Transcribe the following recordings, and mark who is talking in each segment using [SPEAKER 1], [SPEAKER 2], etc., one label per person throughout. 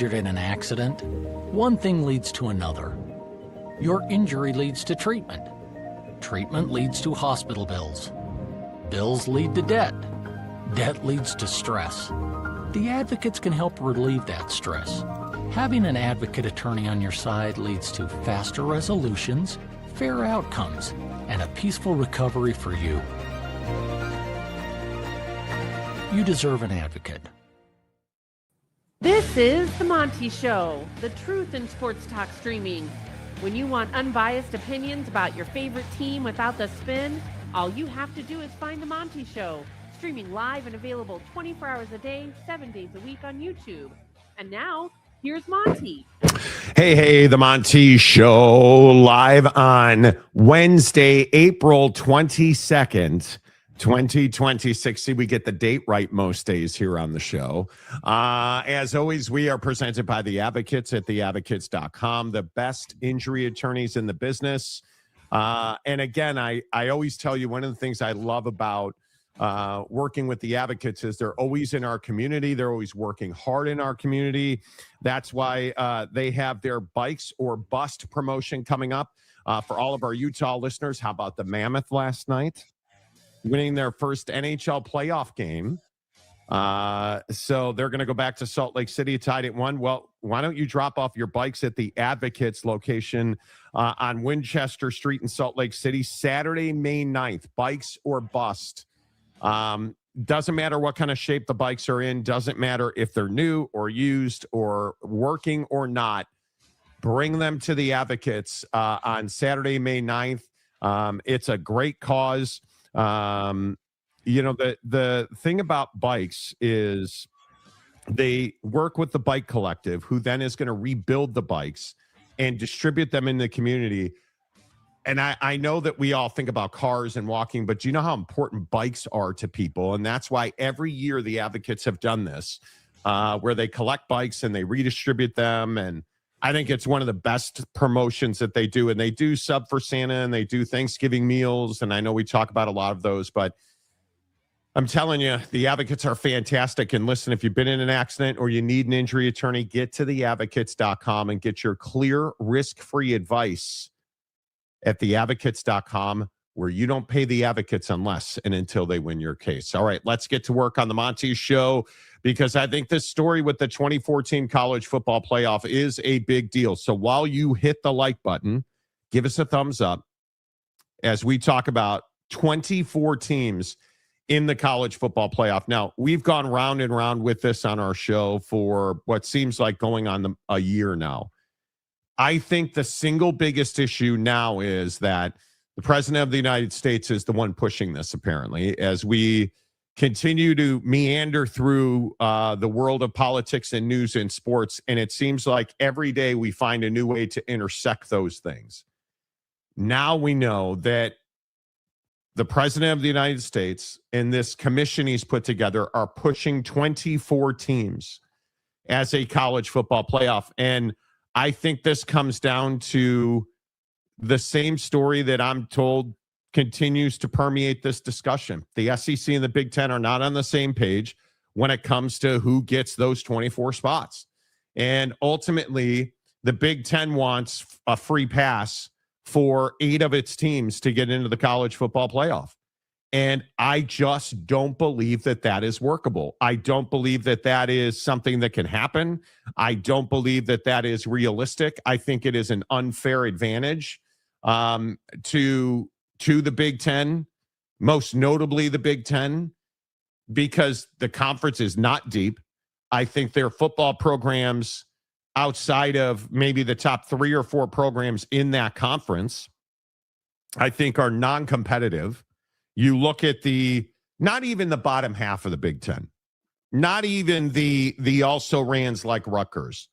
[SPEAKER 1] injured in an accident, one thing leads to another. Your injury leads to treatment. Treatment leads to hospital bills. Bills lead to debt. Debt leads to stress. The advocates can help relieve that stress. Having an advocate attorney on your side leads to faster resolutions, fair outcomes, and a peaceful recovery for you. You deserve an advocate.
[SPEAKER 2] This is The Monty Show, the truth in sports talk streaming. When you want unbiased opinions about your favorite team without the spin, all you have to do is find The Monty Show, streaming live and available 24 hours a day, 7 days a week on YouTube. And now, here's Monty.
[SPEAKER 3] Hey, The Monty Show, live on Wednesday, April 22nd, 2026. See, we get the date right most days here on the show. As always, we are presented by The Advocates at theadvocates.com, the best injury attorneys in the business. And again, I always tell you, one of the things I love about working with the advocates is they're always in our community. They're always working hard in our community. That's why they have their Bikes or Bust promotion coming up for all of our Utah listeners. How about the Mammoth last night? Winning their first NHL playoff game. So they're going to go back to Salt Lake City, tied at 1. Well, why don't you drop off your bikes at the Advocates location on Winchester Street in Salt Lake City, Saturday, May 9th. Bikes or Bust. Doesn't matter what kind of shape the bikes are in. Doesn't matter if they're new or used or working or not. Bring them to the Advocates on Saturday, May 9th. It's a great cause. You know, the thing about bikes is they work with the Bike Collective, who then is going to rebuild the bikes and distribute them in the community. And I know that we all think about cars and walking, but do you know how important bikes are to people? And that's why every year the advocates have done this, where they collect bikes and they redistribute them. And I think it's one of the best promotions that they do. And they do Sub for Santa and they do Thanksgiving meals. And I know we talk about a lot of those, but I'm telling you, the advocates are fantastic. And listen, if you've been in an accident or you need an injury attorney, get to theadvocates.com and get your clear, risk-free advice at theadvocates.com, where you don't pay the advocates unless and until they win your case. All right, let's get to work on the Monty Show, because I think this story with the 2014 college football playoff is a big deal. So while you hit the like button, give us a thumbs up as we talk about 24 teams in the college football playoff. Now, we've gone round and round with this on our show for what seems like going on a year now. I think the single biggest issue now is that the president of the United States is the one pushing this, apparently, as we continue to meander through the world of politics and news and sports. And it seems like every day we find a new way to intersect those things. Now we know that the president of the United States and this commission he's put together are pushing 24 teams as a college football playoff. And I think this comes down to the same story that I'm told continues to permeate this discussion. The SEC and the Big Ten are not on the same page when it comes to who gets those 24 spots. And ultimately, the Big Ten wants a free pass for 8 of its teams to get into the college football playoff. And I just don't believe that that is workable. I don't believe that that is something that can happen. I don't believe that that is realistic. I think it is an unfair advantage to the Big Ten, most notably the Big Ten, because the conference is not deep. I think their football programs, outside of maybe the top 3 or 4 programs in that conference, I think are non-competitive. You look at not even the bottom half of the Big Ten, not even the also-rans like Rutgers.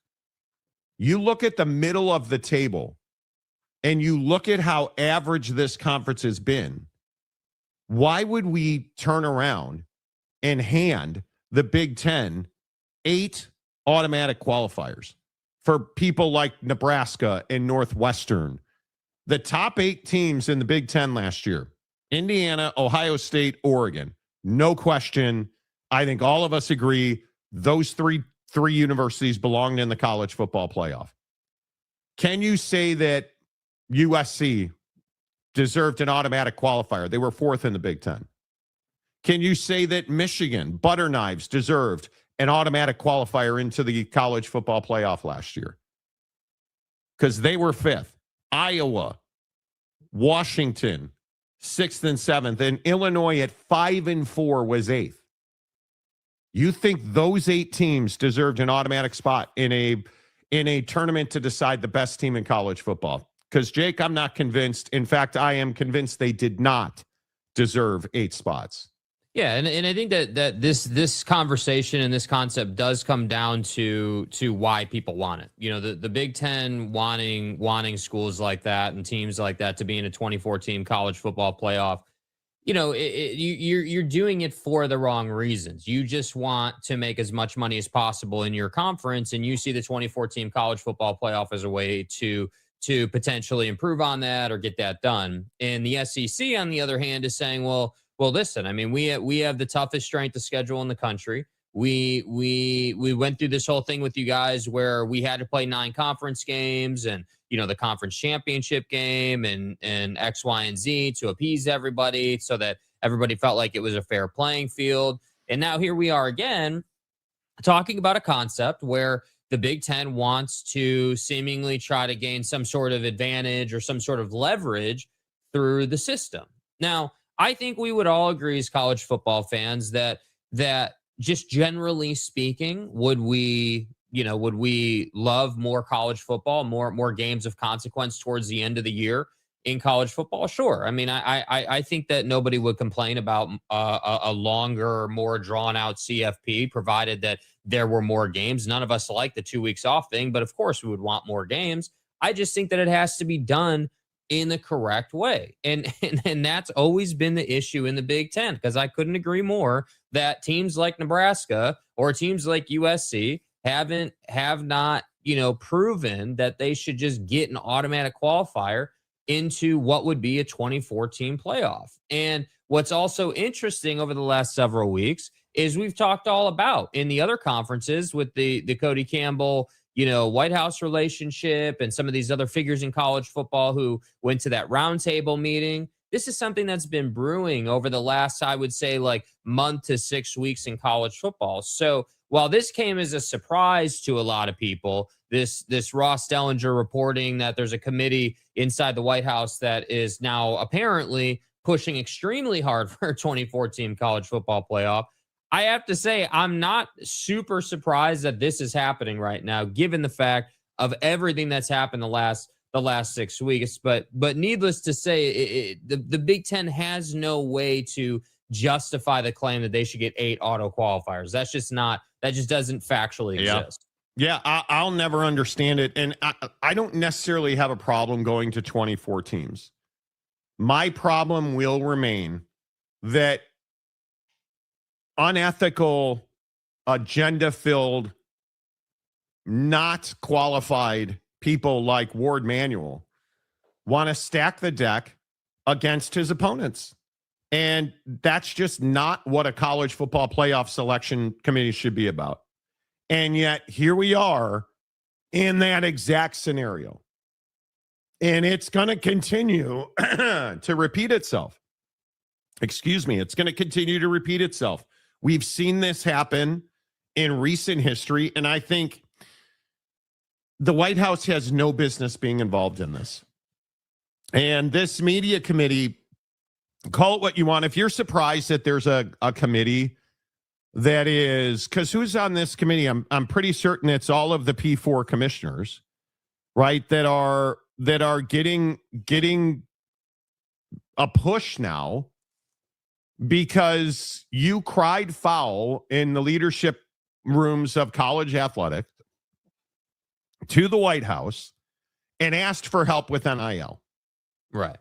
[SPEAKER 3] You look at the middle of the table and you look at how average this conference has been. Why would we turn around and hand the Big Ten 8 automatic qualifiers for people like Nebraska and Northwestern? The top 8 teams in the Big Ten last year: Indiana, Ohio State, Oregon. No question. I think all of us agree those three 3 universities belonged in the college football playoff? Can you say that USC deserved an automatic qualifier? They were 4th in the Big Ten. Can you say that Michigan, Butter Knives, deserved an automatic qualifier into the college football playoff last year? Because they were 5th. Iowa, Washington, 6th and 7th, and Illinois at 5-4 was 8th. You think those 8 teams deserved an automatic spot in a tournament to decide the best team in college football? Because, Jake, I'm not convinced. In fact, I am convinced they did not deserve 8 spots.
[SPEAKER 4] Yeah, and I think that this conversation and this concept does come down to why people want it. You know, the Big Ten wanting schools like that and teams like that to be in a 24-team college football playoff. You know, you're doing it for the wrong reasons. You just want to make as much money as possible in your conference, and you see the 24-team college football playoff as a way to potentially improve on that or get that done. And the SEC, on the other hand, is saying, well, listen, I mean, we have the toughest strength of schedule in the country. We went through this whole thing with you guys where we had to play 9 conference games and, you know, the conference championship game and X, Y, and Z to appease everybody so that everybody felt like it was a fair playing field. And now here we are again talking about a concept where the Big Ten wants to seemingly try to gain some sort of advantage or some sort of leverage through the system. Now, I think we would all agree as college football fans that just generally speaking, would we love more college football, more games of consequence towards the end of the year in college football? Sure. I mean, I think that nobody would complain about a longer, more drawn out CFP, provided that there were more games. None of us like the 2 weeks off thing, but of course we would want more games. I just think that it has to be done in the correct way. And that's always been the issue in the Big Ten, because I couldn't agree more that teams like Nebraska or teams like USC have not, proven that they should just get an automatic qualifier into what would be a 24-team playoff. And what's also interesting over the last several weeks is we've talked all about in the other conferences with the Cody Campbell, White House relationship and some of these other figures in college football who went to that roundtable meeting. This is something that's been brewing over the last, I would say, like month to 6 weeks in college football. So while this came as a surprise to a lot of people, this Ross Dellinger reporting that there's a committee inside the White House that is now apparently pushing extremely hard for a 24-team college football playoff, I have to say, I'm not super surprised that this is happening right now, given the fact of everything that's happened the last 6 weeks. But needless to say, the Big Ten has no way to justify the claim that they should get 8 auto qualifiers. That just doesn't factually exist.
[SPEAKER 3] Yeah, I'll never understand it. And I don't necessarily have a problem going to 24 teams. My problem will remain that unethical, agenda-filled, not qualified people like Ward Manuel want to stack the deck against his opponents. And that's just not what a college football playoff selection committee should be about. And yet here we are in that exact scenario. And it's going to continue to repeat itself. Excuse me. It's going to continue to repeat itself. We've seen this happen in recent history, and I think the White House has no business being involved in this. And this media committee, call it what you want. If you're surprised that there's a committee that is, because who's on this committee? I'm pretty certain it's all of the P4 commissioners, right? That are getting a push now, because you cried foul in the leadership rooms of college athletics to the White House and asked for help with NIL.
[SPEAKER 4] Right.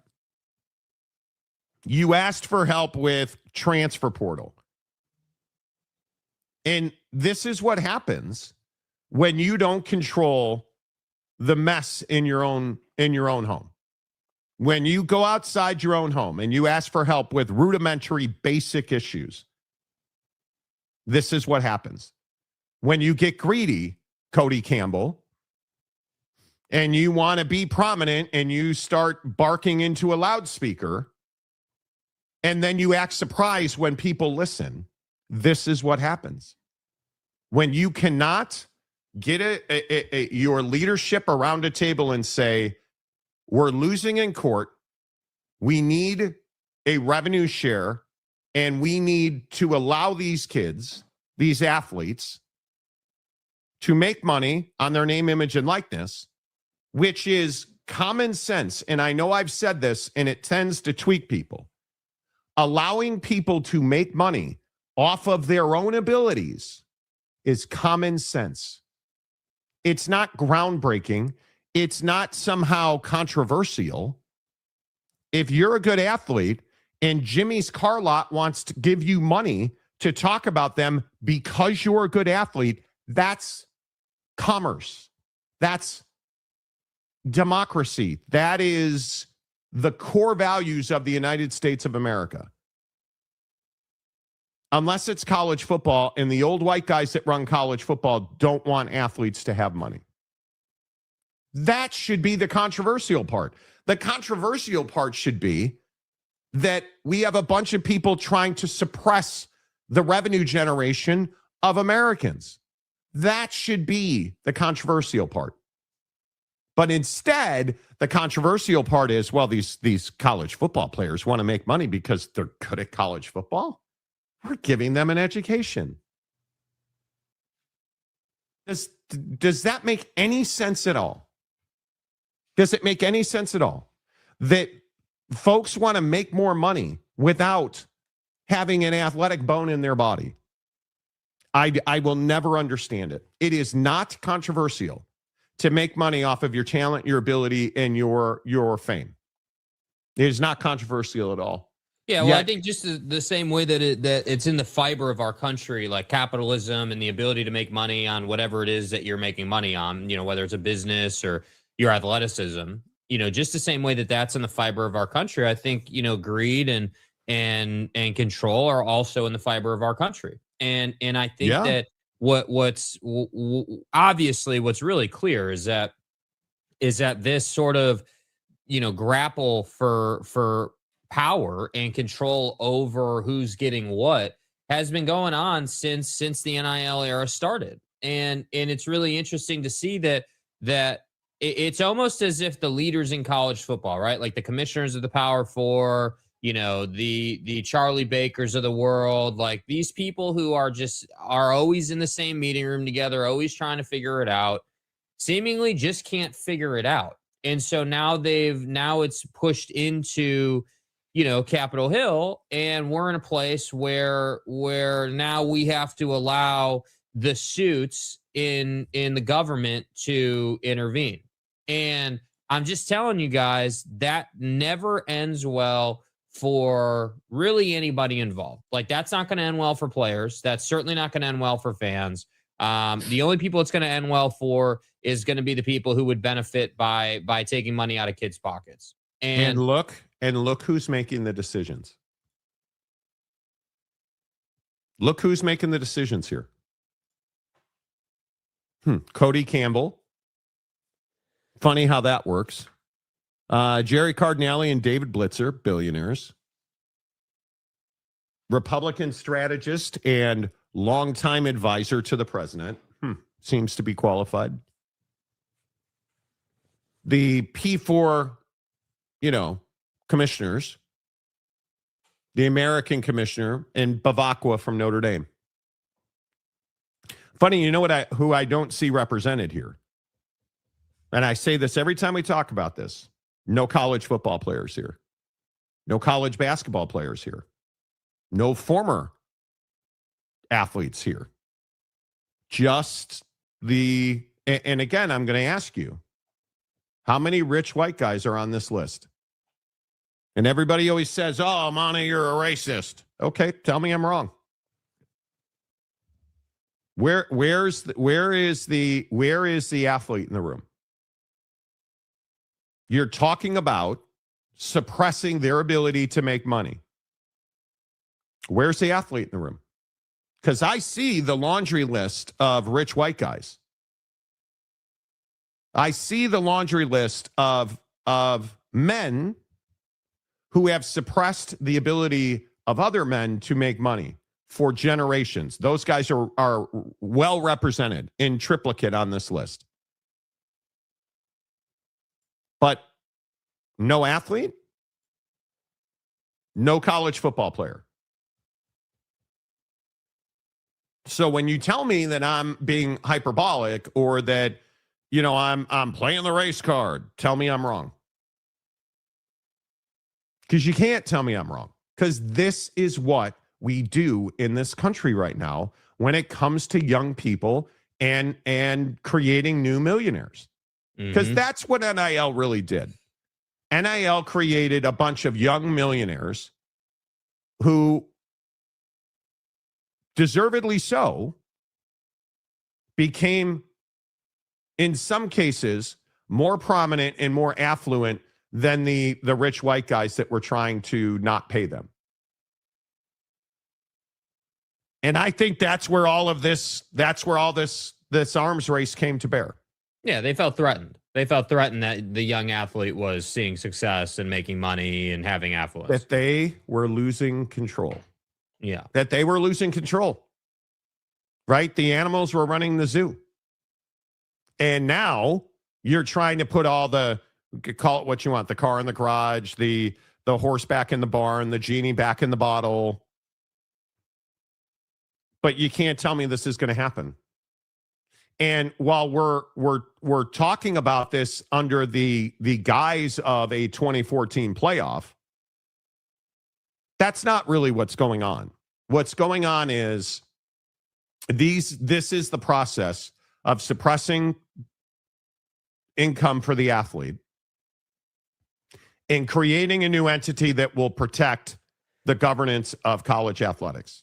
[SPEAKER 3] You asked for help with transfer portal. And this is what happens when you don't control the mess in your own home. When you go outside your own home and you ask for help with rudimentary basic issues, this is what happens. when you get greedy, Cody Campbell, and you want to be prominent and you start barking into a loudspeaker, and then you act surprised when people listen, this is what happens. When you cannot get your leadership around a table and say, we're losing in court, we need a revenue share, and we need to allow these kids, these athletes, to make money on their name, image, and likeness, which is common sense. And I know I've said this, and it tends to tweak people. Allowing people to make money off of their own abilities is common sense. It's not groundbreaking. It's not somehow controversial. If you're a good athlete and Jimmy's car lot wants to give you money to talk about them because you're a good athlete, that's commerce. That's democracy. That is the core values of the United States of America. Unless it's college football, and the old white guys that run college football don't want athletes to have money. That should be the controversial part. The controversial part should be that we have a bunch of people trying to suppress the revenue generation of Americans. That should be the controversial part. But instead, the controversial part is, well, these college football players want to make money because they're good at college football. We're giving them an education. Does that make any sense at all? Does it make any sense at all that folks want to make more money without having an athletic bone in their body? I will never understand it. It is not controversial to make money off of your talent, your ability, and your fame. It is not controversial at all.
[SPEAKER 4] Yeah, well, I think just the same way that it's in the fiber of our country, like capitalism and the ability to make money on whatever it is that you're making money on, whether it's a business or your athleticism, just the same way that that's in the fiber of our country. I think, greed and control are also in the fiber of our country. And I think that what's obviously what's really clear is that this sort of, grapple for power and control over who's getting what has been going on since the NIL era started. And it's really interesting to see that it's almost as if the leaders in college football, right? Like the commissioners of the Power Four, the Charlie Bakers of the world, like these people who are always in the same meeting room together, always trying to figure it out, seemingly just can't figure it out. And so now it's pushed into, Capitol Hill, and we're in a place where now we have to allow the suits in the government to intervene. And I'm just telling you guys, that never ends well for really anybody involved. Like, that's not going to end well for players. That's certainly not going to end well for fans. The only people it's going to end well for is going to be the people who would benefit by taking money out of kids' pockets. And
[SPEAKER 3] look who's making the decisions. Look who's making the decisions here. Cody Campbell. Funny how that works. Jerry Cardinale and David Blitzer, billionaires. Republican strategist and longtime advisor to the president. Seems to be qualified. The P4, commissioners. The American commissioner and Bavacqua from Notre Dame. Funny, who I don't see represented here. And I say this every time we talk about this. No college football players here. No college basketball players here. No former athletes here. Just and again, I'm going to ask you, how many rich white guys are on this list? And everybody always says, oh, Monty, you're a racist. Okay, tell me I'm wrong. Where is the athlete in the room? You're talking about suppressing their ability to make money. Where's the athlete in the room? Because I see the laundry list of rich white guys. I see the laundry list of men who have suppressed the ability of other men to make money for generations. Those guys are well represented in triplicate on this list. But no athlete, no college football player. So when you tell me that I'm being hyperbolic or that, you know, I'm playing the race card, tell me I'm wrong. Because you can't tell me I'm wrong. Because this is what we do in this country right now when it comes to young people and creating new millionaires. Because that's what NIL really did. NIL created a bunch of young millionaires who, deservedly so, became, in some cases, more prominent and more affluent than the rich white guys that were trying to not pay them. And I think that's where all this arms race came to bear.
[SPEAKER 4] Yeah, they felt threatened. They felt threatened that the young athlete was seeing success and making money and having affluence.
[SPEAKER 3] That they were losing control.
[SPEAKER 4] Yeah.
[SPEAKER 3] That they were losing control. Right? The animals were running the zoo. And now you're trying to put all the, call it what you want, the car in the garage, the horse back in the barn, the genie back in the bottle. But you can't tell me this is going to happen. And while we're talking about this under the guise of a 2014 playoff, that's not really what's going on. What's going on is this is the process of suppressing income for the athlete and creating a new entity that will protect the governance of college athletics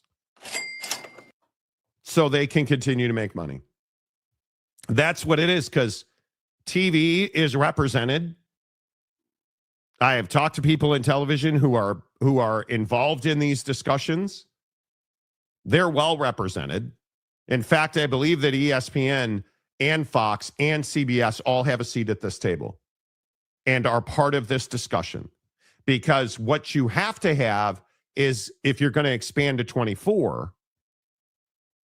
[SPEAKER 3] so they can continue to make money. That's what it is, because TV is represented. I have talked to people in television who are involved in these discussions. They're well represented. In fact, I believe that ESPN and Fox and CBS all have a seat at this table and are part of this discussion. Because what you have to have is, if you're going to expand to 24,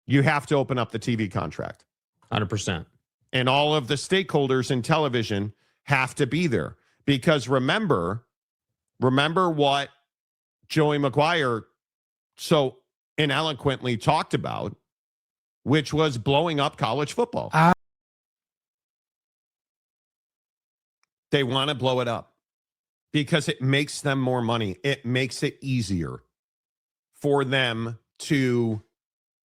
[SPEAKER 3] you have to open up the TV contract.
[SPEAKER 4] 100%.
[SPEAKER 3] And all of the stakeholders in television have to be there. Because remember what Joey McGuire so ineloquently talked about, which was blowing up college football. They want to blow it up because it makes them more money. It makes it easier for them to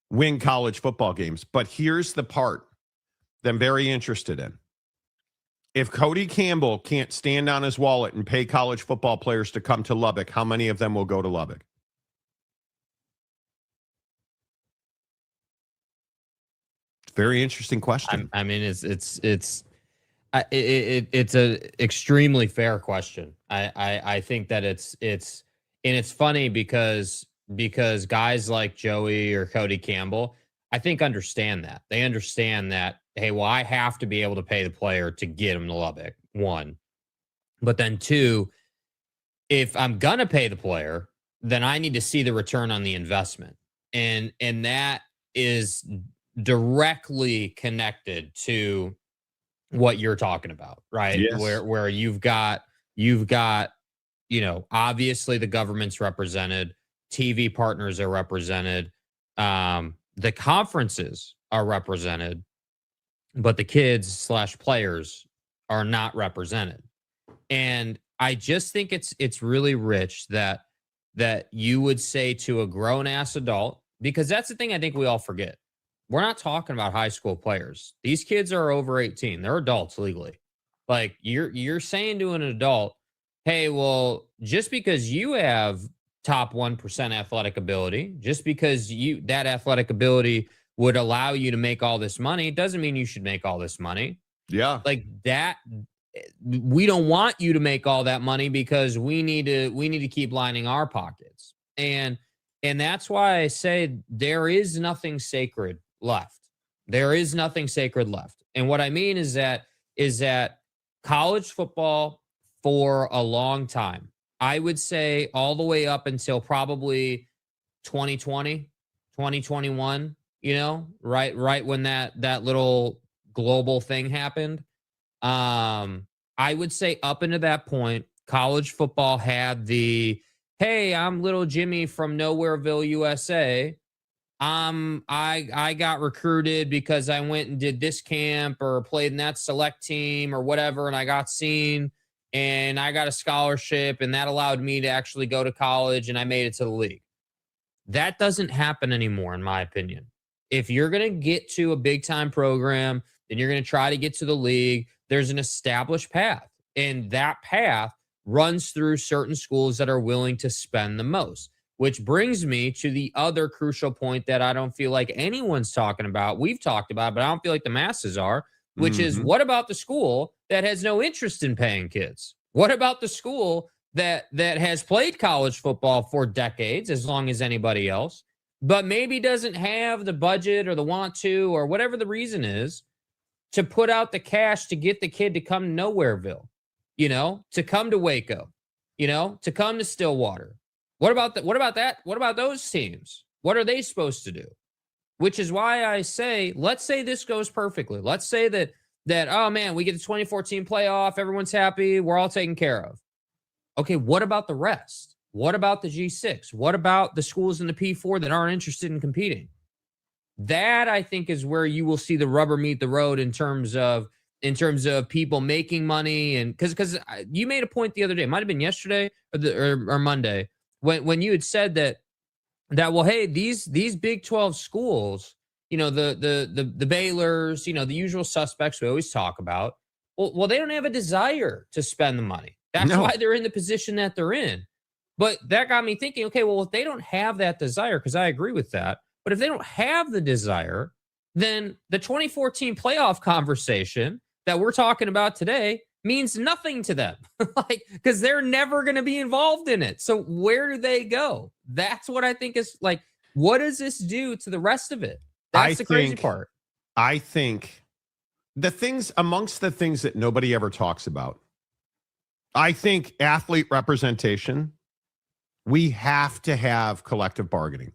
[SPEAKER 3] win college football games. But here's the part that I'm very interested in. If Cody Campbell can't stand on his wallet and pay college football players to come to Lubbock, how many of them will go to Lubbock? Very interesting question.
[SPEAKER 4] I mean, it's a extremely fair question. I think that it's funny because guys like Joey or Cody Campbell, I think, understand that. They understand that, hey, well, I have to be able to pay the player to get him to Lubbock, one. But then two, if I'm going to pay the player, then I need to see the return on the investment. And that is directly connected to what you're talking about, right?
[SPEAKER 3] Yes.
[SPEAKER 4] Where you've got, obviously the government's represented, TV partners are represented, the conferences are represented, but the kids / players are not represented. And I just think it's really rich that you would say to a grown ass adult, because that's the thing I think we all forget. We're not talking about high school players. These kids are over 18. They're adults legally. Like you're saying to an adult, hey, well, just because you have top 1% athletic ability, just because that athletic ability would allow you to make all this money, doesn't mean you should make all this money.
[SPEAKER 3] Yeah.
[SPEAKER 4] Like that, we don't want you to make all that money because we need to keep lining our pockets. And And that's why I say there is nothing sacred left. There is nothing sacred left. And what I mean is that college football for a long time, I would say all the way up until probably 2020, 2021, right when that little global thing happened. I would say up into that point, college football had the, hey, I'm little Jimmy from Nowhereville, USA. I got recruited because I went and did this camp or played in that select team or whatever, and I got seen and I got a scholarship, and that allowed me to actually go to college, and I made it to the league. That doesn't happen anymore, in my opinion. If you're going to get to a big time program, then you're going to try to get to the league. There's an established path, and that path runs through certain schools that are willing to spend the most, which brings me to the other crucial point that I don't feel like anyone's talking about. We've talked about, but I don't feel like the masses are, which is, what about the school that has no interest in paying kids? What about the school that has played college football for decades, as long as anybody else, but maybe doesn't have the budget or the want to, or whatever the reason is, to put out the cash to get the kid to come to Nowhereville, to come to Waco, to come to Stillwater? What about that? What about those teams? What are they supposed to do? Which is why I say, let's say this goes perfectly. Let's say that, oh man, we get the 2014 playoff. Everyone's happy. We're all taken care of. Okay, what about the rest? What about the G6? What about the schools in the P4 that aren't interested in competing? That, I think, is where you will see the rubber meet the road in terms of people making money. And because you made a point the other day, it might have been yesterday or Monday, when you had said that well, hey, these Big 12 schools, the Baylors, the usual suspects we always talk about, well, they don't have a desire to spend the money. That's why they're in the position that they're in. But that got me thinking, okay, well, if they don't have that desire, because I agree with that, but if they don't have the desire, then the 2014 playoff conversation that we're talking about today means nothing to them, because they're never going to be involved in it. So where do they go? That's what I think is what does this do to the rest of it? That's the crazy part.
[SPEAKER 3] I think amongst the things that nobody ever talks about, I think athlete representation, we have to have collective bargaining.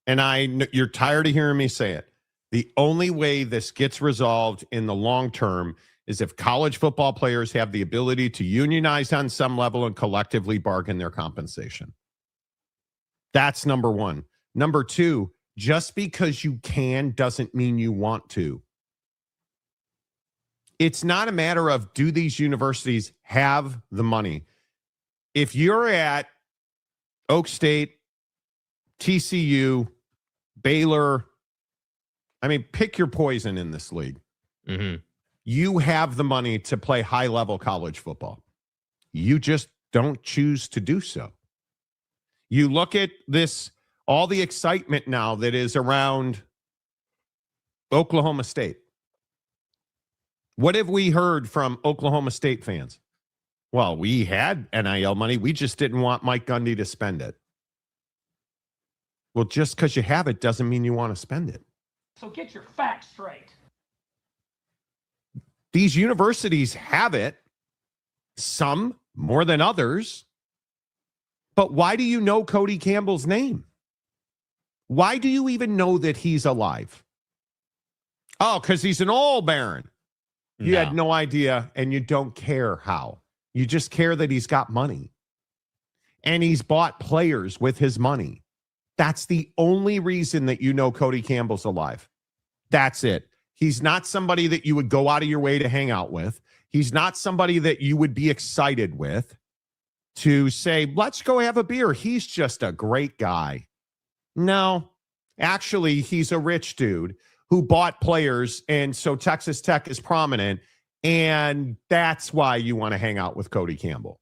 [SPEAKER 3] And you're tired of hearing me say it. The only way this gets resolved in the long term is if college football players have the ability to unionize on some level and collectively bargain their compensation. That's number one. Number two, just because you can doesn't mean you want to. It's not a matter of, do these universities have the money? If you're at Oak State, TCU, Baylor, pick your poison in this league.
[SPEAKER 4] Mm-hmm.
[SPEAKER 3] You have the money to play high-level college football. You just don't choose to do so. You look at all the excitement now that is around Oklahoma State. What have we heard from Oklahoma State fans? Well, we had NIL money. We just didn't want Mike Gundy to spend it. Well, just because you have it doesn't mean you want to spend it.
[SPEAKER 5] So get your facts straight.
[SPEAKER 3] These universities have it, some more than others. But why do you know Cody Campbell's name? Why do you even know that he's alive? Oh, because he's an All-Baron. You had no idea, and you don't care how. You just care that he's got money. And he's bought players with his money. That's the only reason that you know Cody Campbell's alive. That's it. He's not somebody that you would go out of your way to hang out with. He's not somebody that you would be excited with to say, let's go have a beer. He's just a great guy. No, actually, he's a rich dude who bought players, and so Texas Tech is prominent, and that's why you want to hang out with Cody Campbell.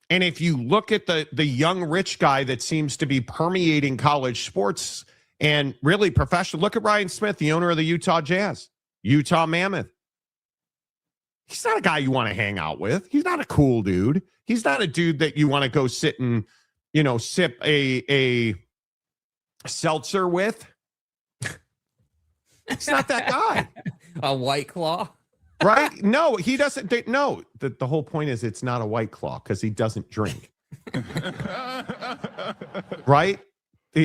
[SPEAKER 3] And if you look at the young rich guy that seems to be permeating college sports and really professional, look at Ryan Smith, the owner of the Utah Jazz, Utah Mammoth. He's not a guy you want to hang out with. He's not a cool dude. He's not a dude that you want to go sit and, sip a seltzer with. It's not that guy.
[SPEAKER 4] A White Claw.
[SPEAKER 3] Right? No, he doesn't. No, the whole point is it's not a White Claw because he doesn't drink. Right?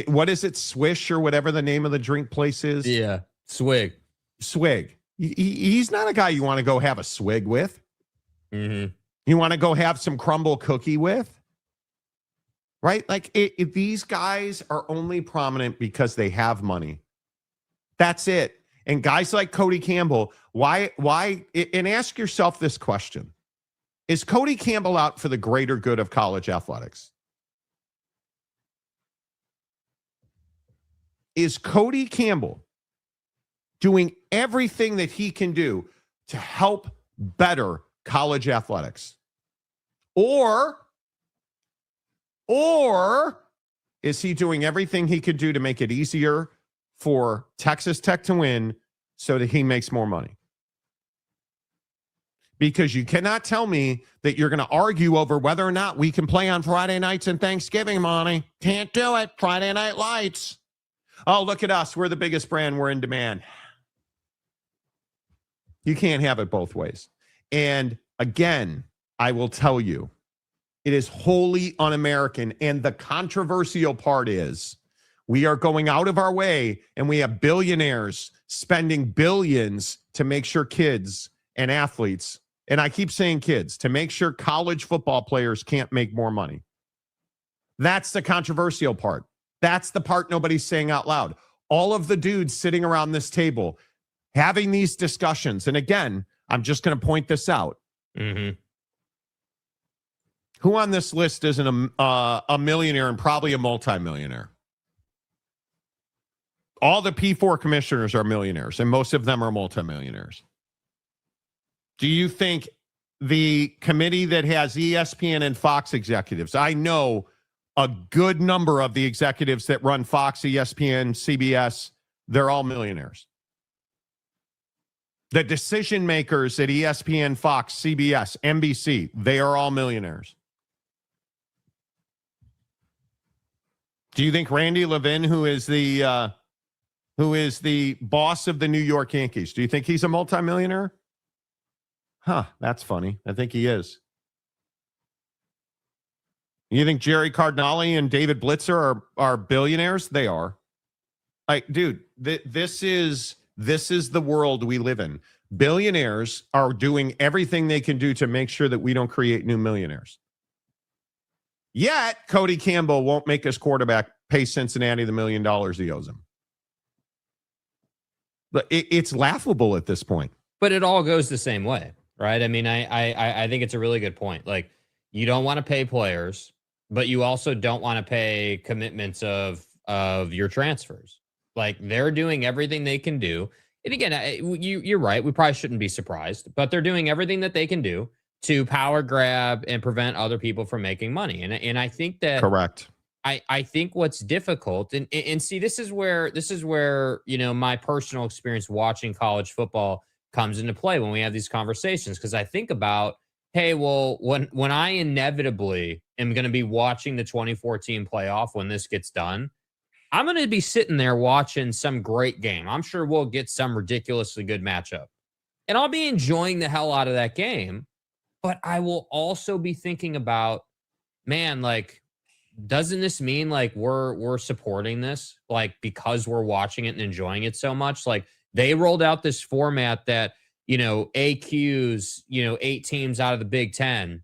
[SPEAKER 3] What is it? Swish or whatever the name of the drink place is?
[SPEAKER 4] Yeah. Swig.
[SPEAKER 3] He's not a guy you want to go have a swig with.
[SPEAKER 4] Mm-hmm.
[SPEAKER 3] You want to go have some crumble cookie with. Right? Like these guys are only prominent because they have money. That's it. And guys like Cody Campbell, why, and ask yourself this question. Is Cody Campbell out for the greater good of college athletics? Is Cody Campbell doing everything that he can do to help better college athletics? Or is he doing everything he could do to make it easier for Texas Tech to win so that he makes more money? Because you cannot tell me that you're going to argue over whether or not we can play on Friday nights and Thanksgiving, Monty. Can't do it. Friday Night Lights. Oh, look at us. We're the biggest brand. We're in demand. You can't have it both ways. And again, I will tell you, it is wholly un-American. And the controversial part is we are going out of our way and we have billionaires spending billions to make sure kids and athletes, and I keep saying kids, to make sure college football players can't make more money. That's the controversial part. That's the part nobody's saying out loud. All of the dudes sitting around this table having these discussions. And again, I'm just going to point this out.
[SPEAKER 4] Mm-hmm.
[SPEAKER 3] Who on this list isn't a millionaire and probably a multimillionaire? All the P4 commissioners are millionaires, and most of them are multimillionaires. Do you think the committee that has ESPN and Fox executives, I know a good number of the executives that run Fox, ESPN, CBS, they're all millionaires. The decision makers at ESPN, Fox, CBS, NBC, they are all millionaires. Do you think Randy Levin, who is the boss of the New York Yankees, do you think he's a multimillionaire? Huh, that's funny. I think he is. You think Jerry Cardinale and David Blitzer are billionaires? They are. Like, dude, this is the world we live in. Billionaires are doing everything they can do to make sure that we don't create new millionaires. Yet, Cody Campbell won't make his quarterback pay Cincinnati the $1 million he owes him. But it's laughable at this point.
[SPEAKER 4] But it all goes the same way, right? I mean, I think it's a really good point. Like, you don't want to pay players, but you also don't want to pay commitments of your transfers. Like, they're doing everything they can do. And again, you're right. We probably shouldn't be surprised, but they're doing everything that they can do to power grab and prevent other people from making money. And I think that
[SPEAKER 3] correct.
[SPEAKER 4] I think what's difficult and see, this is where, my personal experience watching college football comes into play when we have these conversations. Cause I think about, hey, well, when I inevitably am going to be watching the 2014 playoff, when this gets done, I'm going to be sitting there watching some great game. I'm sure we'll get some ridiculously good matchup and I'll be enjoying the hell out of that game. But I will also be thinking about, man, like, doesn't this mean like we're supporting this, like, because we're watching it and enjoying it so much? Like, they rolled out this format that, AQs, 8 teams out of the Big Ten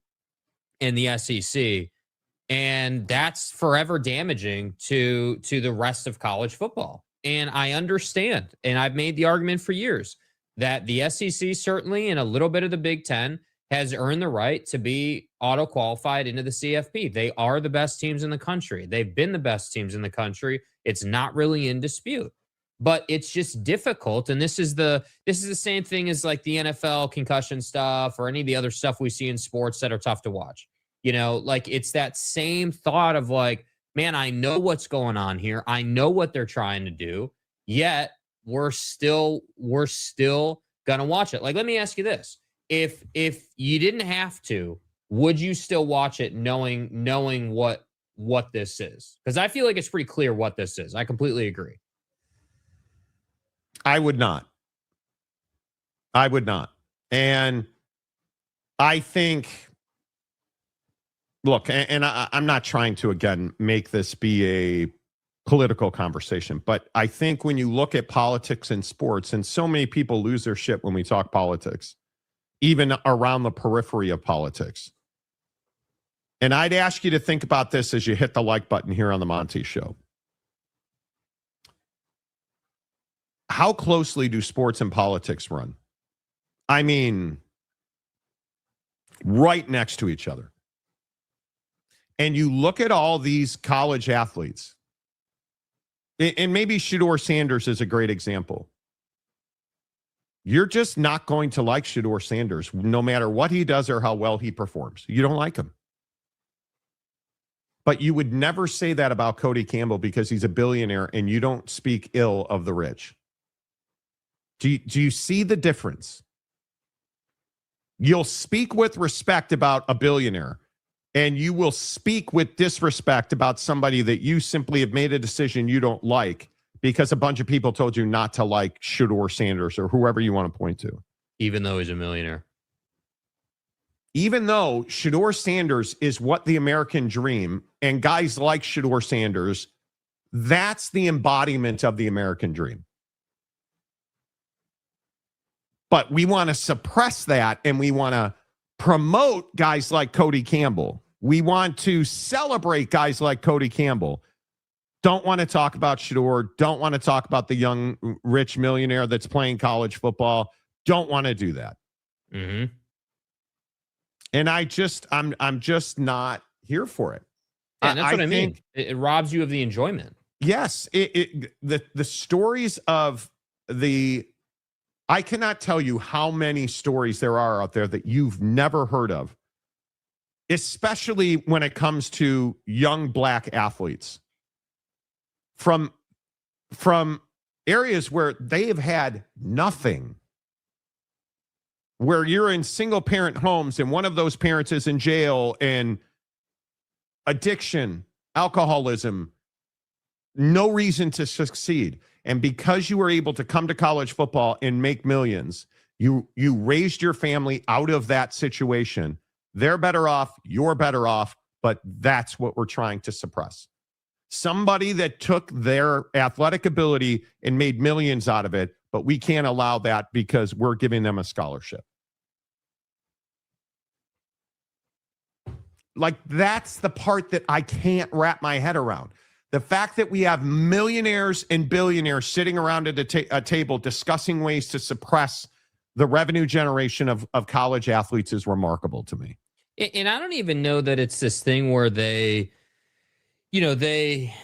[SPEAKER 4] in the SEC. And that's forever damaging to the rest of college football. And I understand, and I've made the argument for years that the SEC certainly, and a little bit of the Big Ten, has earned the right to be auto-qualified into the CFP. They are the best teams in the country. They've been the best teams in the country. It's not really in dispute, but it's just difficult. And this is the same thing as like the NFL concussion stuff or any of the other stuff we see in sports that are tough to watch. Like, it's that same thought of like, man, I know what's going on here. I know what they're trying to do, yet we're still going to watch it. Like, let me ask you this. If you didn't have to, would you still watch it knowing what what this is, because I feel like it's pretty clear what this is. I completely agree.
[SPEAKER 3] I would not. And I think, look, and I'm not trying to, again, make this be a political conversation, but I think when you look at politics and sports, and so many people lose their shit when we talk politics, even around the periphery of politics. And I'd ask you to think about this as you hit the like button here on the Monty Show. How closely do sports and politics run? I mean, right next to each other. And you look at all these college athletes, and maybe Shedeur Sanders is a great example. You're just not going to like Shedeur Sanders, no matter what he does or how well he performs. You don't like him. But you would never say that about Cody Campbell because he's a billionaire and you don't speak ill of the rich. Do you see the difference? You'll speak with respect about a billionaire, and you will speak with disrespect about somebody that you simply have made a decision you don't like because a bunch of people told you not to like Shedeur Sanders or whoever you want to point to.
[SPEAKER 4] Even though he's a millionaire.
[SPEAKER 3] Even though Shedeur Sanders is what the American dream, and guys like Shedeur Sanders, that's the embodiment of the American dream. But we want to suppress that, and we want to promote guys like Cody Campbell. We want to celebrate guys like Cody Campbell. Don't want to talk about Shedeur. Don't want to talk about the young rich millionaire that's playing college football. Don't want to do that.
[SPEAKER 4] Mm-hmm.
[SPEAKER 3] And I'm just not here for it.
[SPEAKER 4] Yeah, that's what I mean. It robs you of the enjoyment.
[SPEAKER 3] Yes. The stories of I cannot tell you how many stories there are out there that you've never heard of, especially when it comes to young black athletes from areas where they have had nothing, where you're in single parent homes and one of those parents is in jail and addiction, alcoholism, no reason to succeed. And because you were able to come to college football and make millions, you raised your family out of that situation. They're better off, you're better off, but that's what we're trying to suppress. Somebody that took their athletic ability and made millions out of it, but we can't allow that because we're giving them a scholarship. Like, that's the part that I can't wrap my head around. The fact that we have millionaires and billionaires sitting around at a table discussing ways to suppress the revenue generation of college athletes is remarkable to me.
[SPEAKER 4] And I don't even know that it's this thing where they really,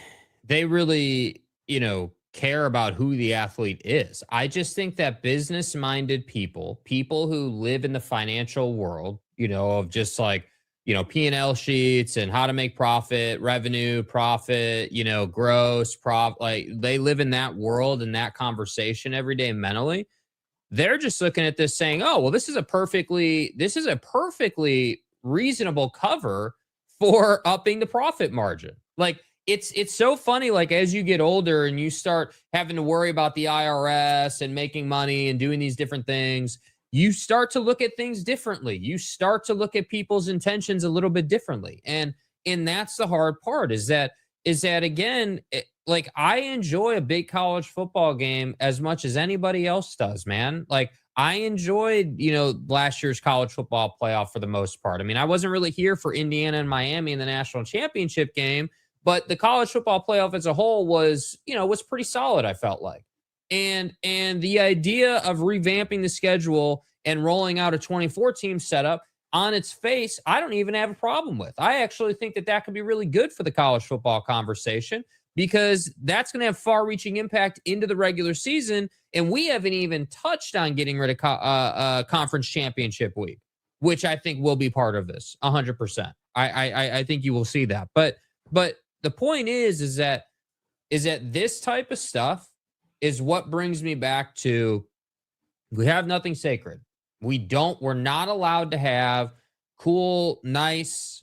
[SPEAKER 4] care about who the athlete is. I just think that business-minded people who live in the financial world, of just like, P&L sheets and how to make profit, revenue, profit, gross profit, like they live in that world and that conversation every day mentally. They're just looking at this saying, oh, well, this is a perfectly reasonable cover for upping the profit margin. Like it's so funny. Like as you get older and you start having to worry about the IRS and making money and doing these different things, you start to look at things differently. You start to look at people's intentions a little bit differently. And that's the hard part is that again, like I enjoy a big college football game as much as anybody else does, man. Like I enjoyed, last year's college football playoff for the most part. I mean, I wasn't really here for Indiana and Miami in the national championship game, but the college football playoff as a whole was pretty solid, I felt like. And the idea of revamping the schedule and rolling out a 24-team setup on its face, I don't even have a problem with. I actually think that could be really good for the college football conversation because that's going to have far-reaching impact into the regular season. And we haven't even touched on getting rid of conference championship week, which I think will be part of this 100%. I think you will see that. But the point is that this type of stuff is what brings me back to we have nothing sacred. We're not allowed to have cool, nice,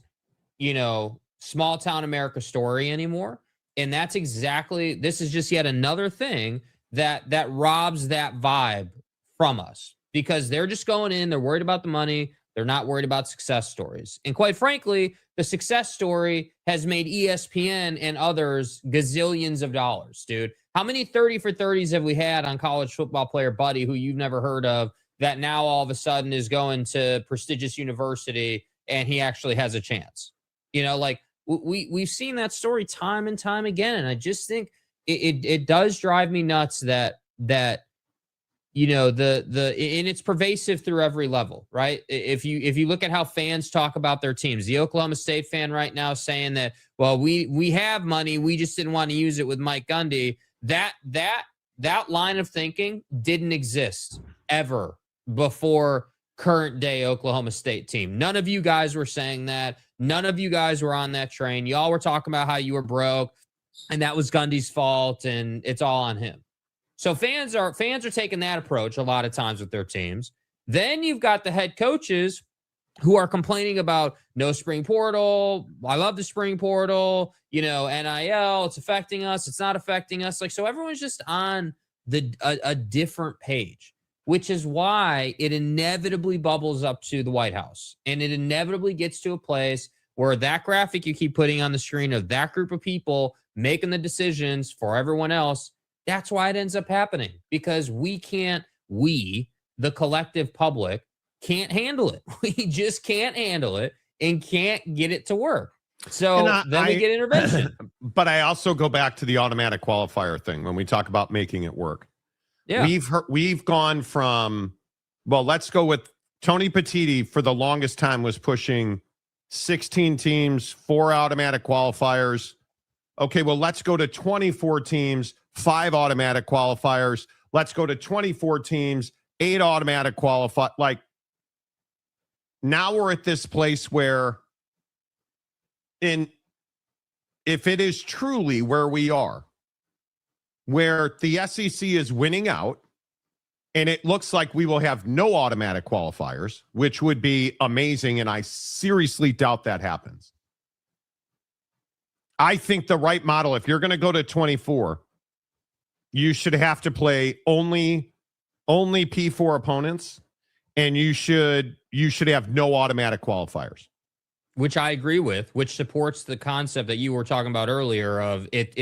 [SPEAKER 4] small town America story anymore. And that's exactly, this is just yet another thing that robs that vibe from us, because they're just going in, they're worried about the money. They're not worried about success stories. And quite frankly, the success story has made ESPN and others gazillions of dollars, dude. How many 30 for 30s have we had on college football player Buddy, who you've never heard of, that now all of a sudden is going to prestigious university and he actually has a chance? You know, like we've seen that story time and time again. And I just think it does drive me nuts that you know, and it's pervasive through every level, right? If you look at how fans talk about their teams, the Oklahoma State fan right now saying that, well, we have money, we just didn't want to use it with Mike Gundy. That line of thinking didn't exist ever before current day Oklahoma State team. None of you guys were saying that. None of you guys were on that train. Y'all were talking about how you were broke and that was Gundy's fault and it's all on him. So fans are taking that approach a lot of times with their teams. Then you've got the head coaches who are complaining about no spring portal. I love the spring portal, you know, NIL, it's affecting us. It's not affecting us. Like, so everyone's just on a different page, which is why it inevitably bubbles up to the White House. And it inevitably gets to a place where that graphic you keep putting on the screen of that group of people making the decisions for everyone else, that's why it ends up happening, because we, the collective public, can't handle it. We just can't handle it and can't get it to work. So then we get intervention.
[SPEAKER 3] But I also go back to the automatic qualifier thing when we talk about making it work.
[SPEAKER 4] Yeah.
[SPEAKER 3] We've gone from, well, let's go with Tony Petitti for the longest time was pushing 16 teams, 4 automatic qualifiers. Okay, well, let's go to 24 teams, 5 automatic qualifiers. Let's go to 24 teams, 8 automatic qualify. Like, now we're at this place where, if it is truly where we are, where the SEC is winning out, and it looks like we will have no automatic qualifiers, which would be amazing, and I seriously doubt that happens. I think the right model, if you're going to go to 24, you should have to play only P4 opponents, and you should have no automatic qualifiers.
[SPEAKER 4] Which I agree with, which supports the concept that you were talking about earlier of it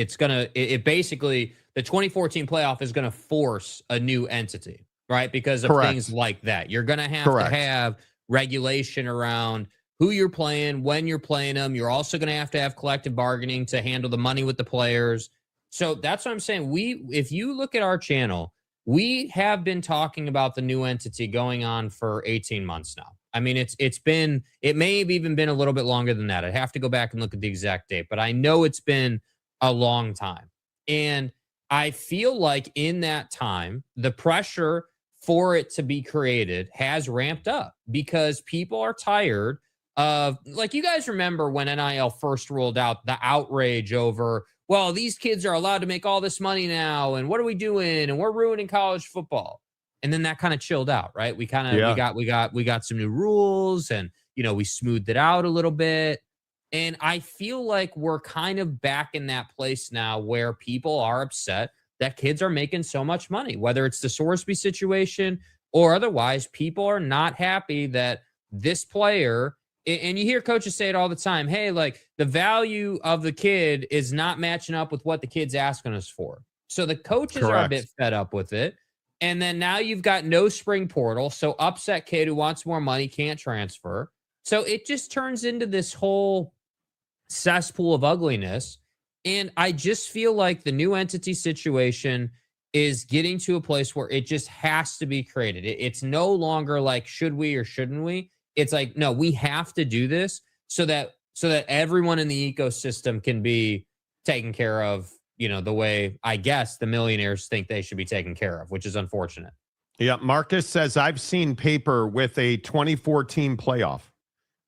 [SPEAKER 4] basically, the 2014 playoff is going to force a new entity, right? Because of things like that. You're going to have to have regulation around who you're playing, when you're playing them. You're also going to have collective bargaining to handle the money with the players. So that's what I'm saying. If you look at our channel, we have been talking about the new entity going on for 18 months now. I mean, it may have even been a little bit longer than that. I'd have to go back and look at the exact date, but I know it's been a long time. And I feel like in that time, the pressure for it to be created has ramped up because people are tired of, like, you guys remember when NIL first rolled out, the outrage over, well, these kids are allowed to make all this money now, and what are we doing? And we're ruining college football. And then that kind of chilled out, right? We got some new rules, and we smoothed it out a little bit. And I feel like we're kind of back in that place now where people are upset that kids are making so much money, whether it's the Sorsby situation or otherwise. People are not happy that this player, and you hear coaches say it all the time, hey, like, the value of the kid is not matching up with what the kid's asking us for. So the coaches are a bit fed up with it. And then now you've got no spring portal. So upset kid who wants more money can't transfer. So it just turns into this whole cesspool of ugliness. And I just feel like the new entity situation is getting to a place where it just has to be created. It's no longer like, should we or shouldn't we? It's like, no, we have to do this so that everyone in the ecosystem can be taken care of, the way I guess the millionaires think they should be taken care of, which is unfortunate.
[SPEAKER 3] Yeah. Marcus says, I've seen paper with a 2014 playoff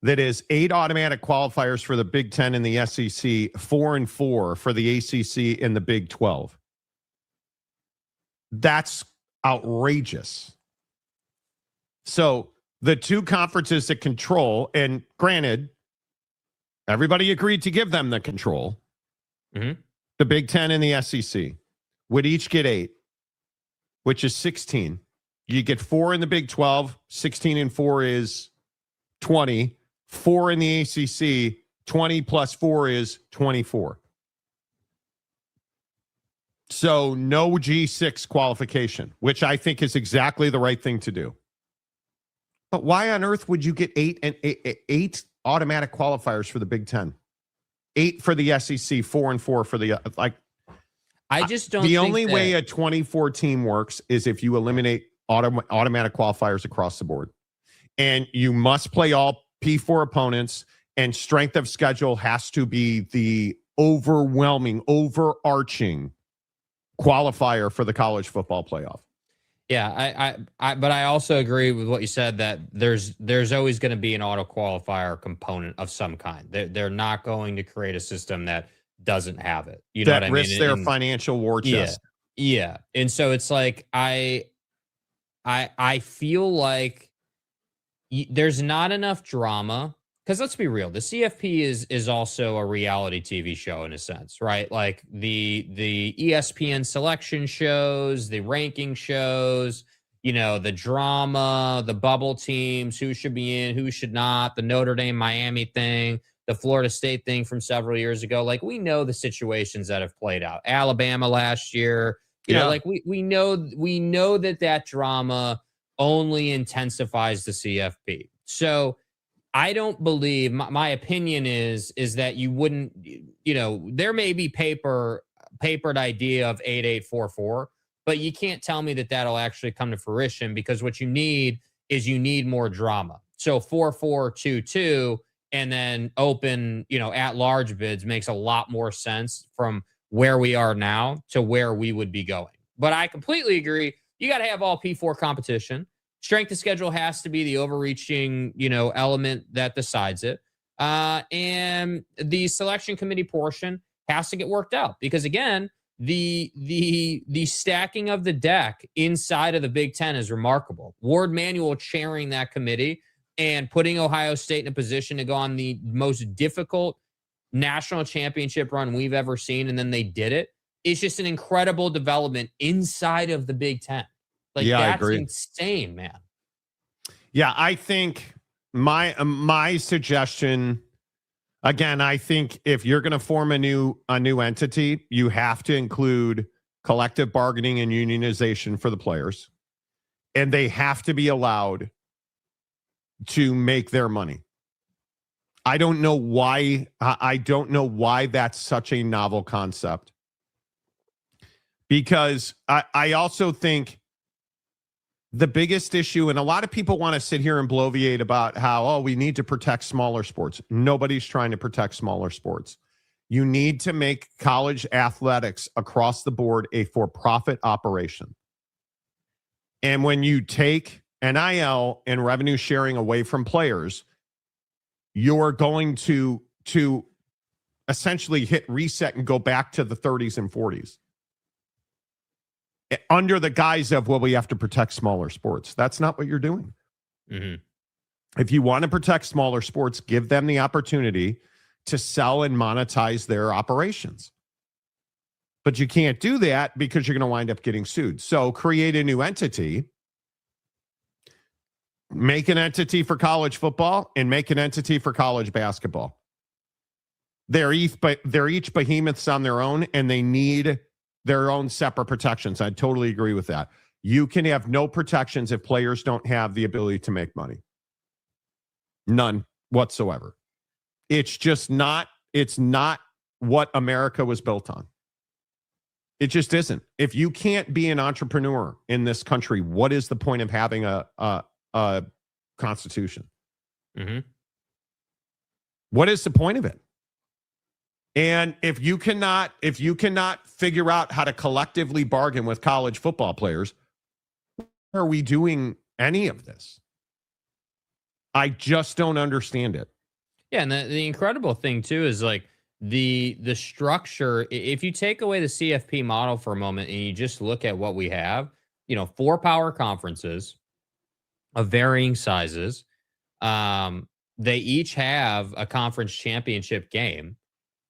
[SPEAKER 3] that is 8 automatic qualifiers for the Big Ten and the SEC, 4 and 4 for the ACC and the Big 12. That's outrageous. So the two conferences that control, and granted, Everybody agreed to give them the control.
[SPEAKER 4] Mm-hmm.
[SPEAKER 3] The Big Ten and the SEC would each get 8, which is 16. You get 4 in the Big 12. 16 and 4 is 20. 4 in the ACC. 20 plus 4 is 24. So no G6 qualification, which I think is exactly the right thing to do. But why on earth would you get 8 automatic qualifiers for the Big Ten? 8 for the SEC, 4 and 4 for the
[SPEAKER 4] I just don't.
[SPEAKER 3] The only way a 24 team works is if you eliminate automatic qualifiers across the board, and you must play all P4 opponents, and strength of schedule has to be the overwhelming, overarching qualifier for the college football playoff.
[SPEAKER 4] Yeah, but I also agree with what you said that there's always going to be an auto qualifier component of some kind. They're not going to create a system that doesn't have it. You know what I mean?
[SPEAKER 3] Risks their financial war chest.
[SPEAKER 4] Yeah. And so it's like I feel like there's not enough drama. Because let's be real, the CFP is also a reality TV show in a sense, right? Like the ESPN selection shows, the ranking shows, the drama, the bubble teams, who should be in, who should not, the Notre Dame Miami thing, the Florida State thing from several years ago. Like, we know the situations that have played out. Alabama last year, like we know that drama only intensifies the CFP. So I don't believe, my opinion is that you wouldn't, there may be papered idea of 8844, but you can't tell me that that'll actually come to fruition, because what you need is more drama. So 4422 and then open, at large bids makes a lot more sense from where we are now to where we would be going. But I completely agree. You got to have all P4 competition. Strength of schedule has to be the overreaching, element that decides it. And the selection committee portion has to get worked out, because again, the stacking of the deck inside of the Big Ten is remarkable. Ward Manuel chairing that committee and putting Ohio State in a position to go on the most difficult national championship run we've ever seen, and then they did it. It's just an incredible development inside of the Big Ten. Like, that's insane, man.
[SPEAKER 3] Yeah, I think my suggestion, again, I think if you're going to form a new entity, you have to include collective bargaining and unionization for the players, and they have to be allowed to make their money. I don't know why that's such a novel concept, because I also think the biggest issue, and a lot of people want to sit here and bloviate about how, we need to protect smaller sports. Nobody's trying to protect smaller sports. You need to make college athletics across the board a for-profit operation. And when you take NIL and revenue sharing away from players, you're going to essentially hit reset and go back to the 30s and 40s. Under the guise of, we have to protect smaller sports. That's not what you're doing.
[SPEAKER 4] Mm-hmm.
[SPEAKER 3] If you want to protect smaller sports, give them the opportunity to sell and monetize their operations. But you can't do that because you're going to wind up getting sued. So create a new entity, make an entity for college football, and make an entity for college basketball. They're each behemoths on their own, and they need their own separate protections. I totally agree with that. You can have no protections if players don't have the ability to make money. None whatsoever. It's not what America was built on. It just isn't. If you can't be an entrepreneur in this country, what is the point of having a constitution?
[SPEAKER 4] Mm-hmm.
[SPEAKER 3] What is the point of it? And if you cannot figure out how to collectively bargain with college football players, why are we doing any of this? I just don't understand it.
[SPEAKER 4] Yeah, and the incredible thing too is like the structure. If you take away the CFP model for a moment and you just look at what we have, 4 power conferences of varying sizes, they each have a conference championship game.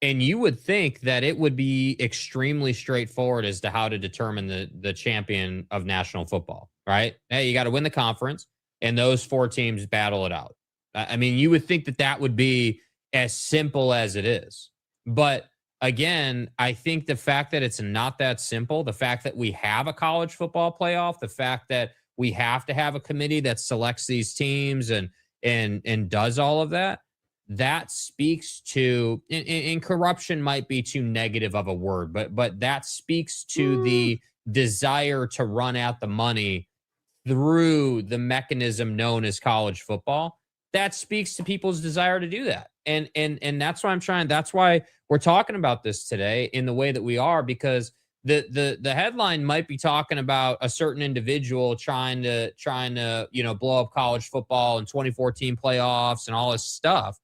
[SPEAKER 4] And you would think that it would be extremely straightforward as to how to determine the champion of national football, right? Hey, you got to win the conference, and those 4 teams battle it out. I mean, you would think that that would be as simple as it is. But again, I think the fact that it's not that simple, the fact that we have a college football playoff, the fact that we have to have a committee that selects these teams and does all of that, that speaks to, and corruption might be too negative of a word, but that speaks to the desire to run out the money through the mechanism known as college football. That speaks to people's desire to do that. And that's why that's why we're talking about this today in the way that we are, because the headline might be talking about a certain individual trying to, blow up college football and 2014 playoffs and all this stuff.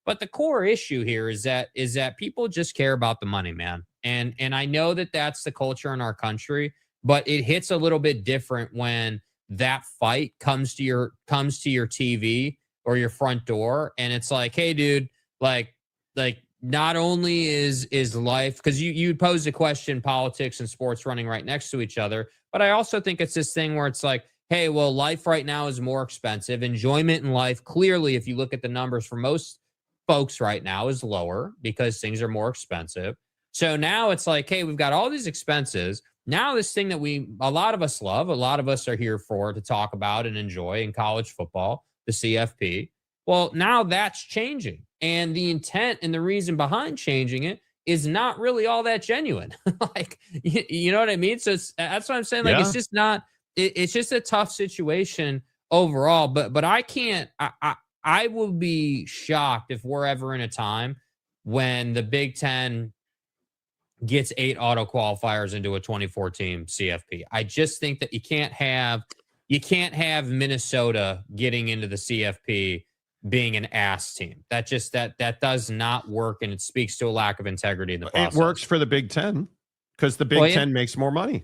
[SPEAKER 4] But the core issue here is that people just care about the money, man. And I know that that's the culture in our country, but it hits a little bit different when that fight comes to your TV or your front door, and it's like, hey, dude, like not only is life, because you posed a question, politics and sports running right next to each other, but I also think it's this thing where it's like, hey, well, life right now is more expensive. Enjoyment in life, clearly, if you look at the numbers for most folks right now, is lower because things are more expensive. So now it's like, hey, we've got all these expenses. Now this thing that a lot of us love, a lot of us are here for to talk about and enjoy in college football, the CFP. Well, now that's changing. And the intent and the reason behind changing it is not really all that genuine. Like, you know what I mean? So that's what I'm saying. Like, It's just not, it's just a tough situation overall. But I can't, I will be shocked if we're ever in a time when the Big Ten gets 8 auto qualifiers into a 2014 CFP. I just think that you can't have Minnesota getting into the CFP being an ass team. That does not work, and it speaks to a lack of integrity in the process.
[SPEAKER 3] It works for the Big Ten because the Big Ten makes more money.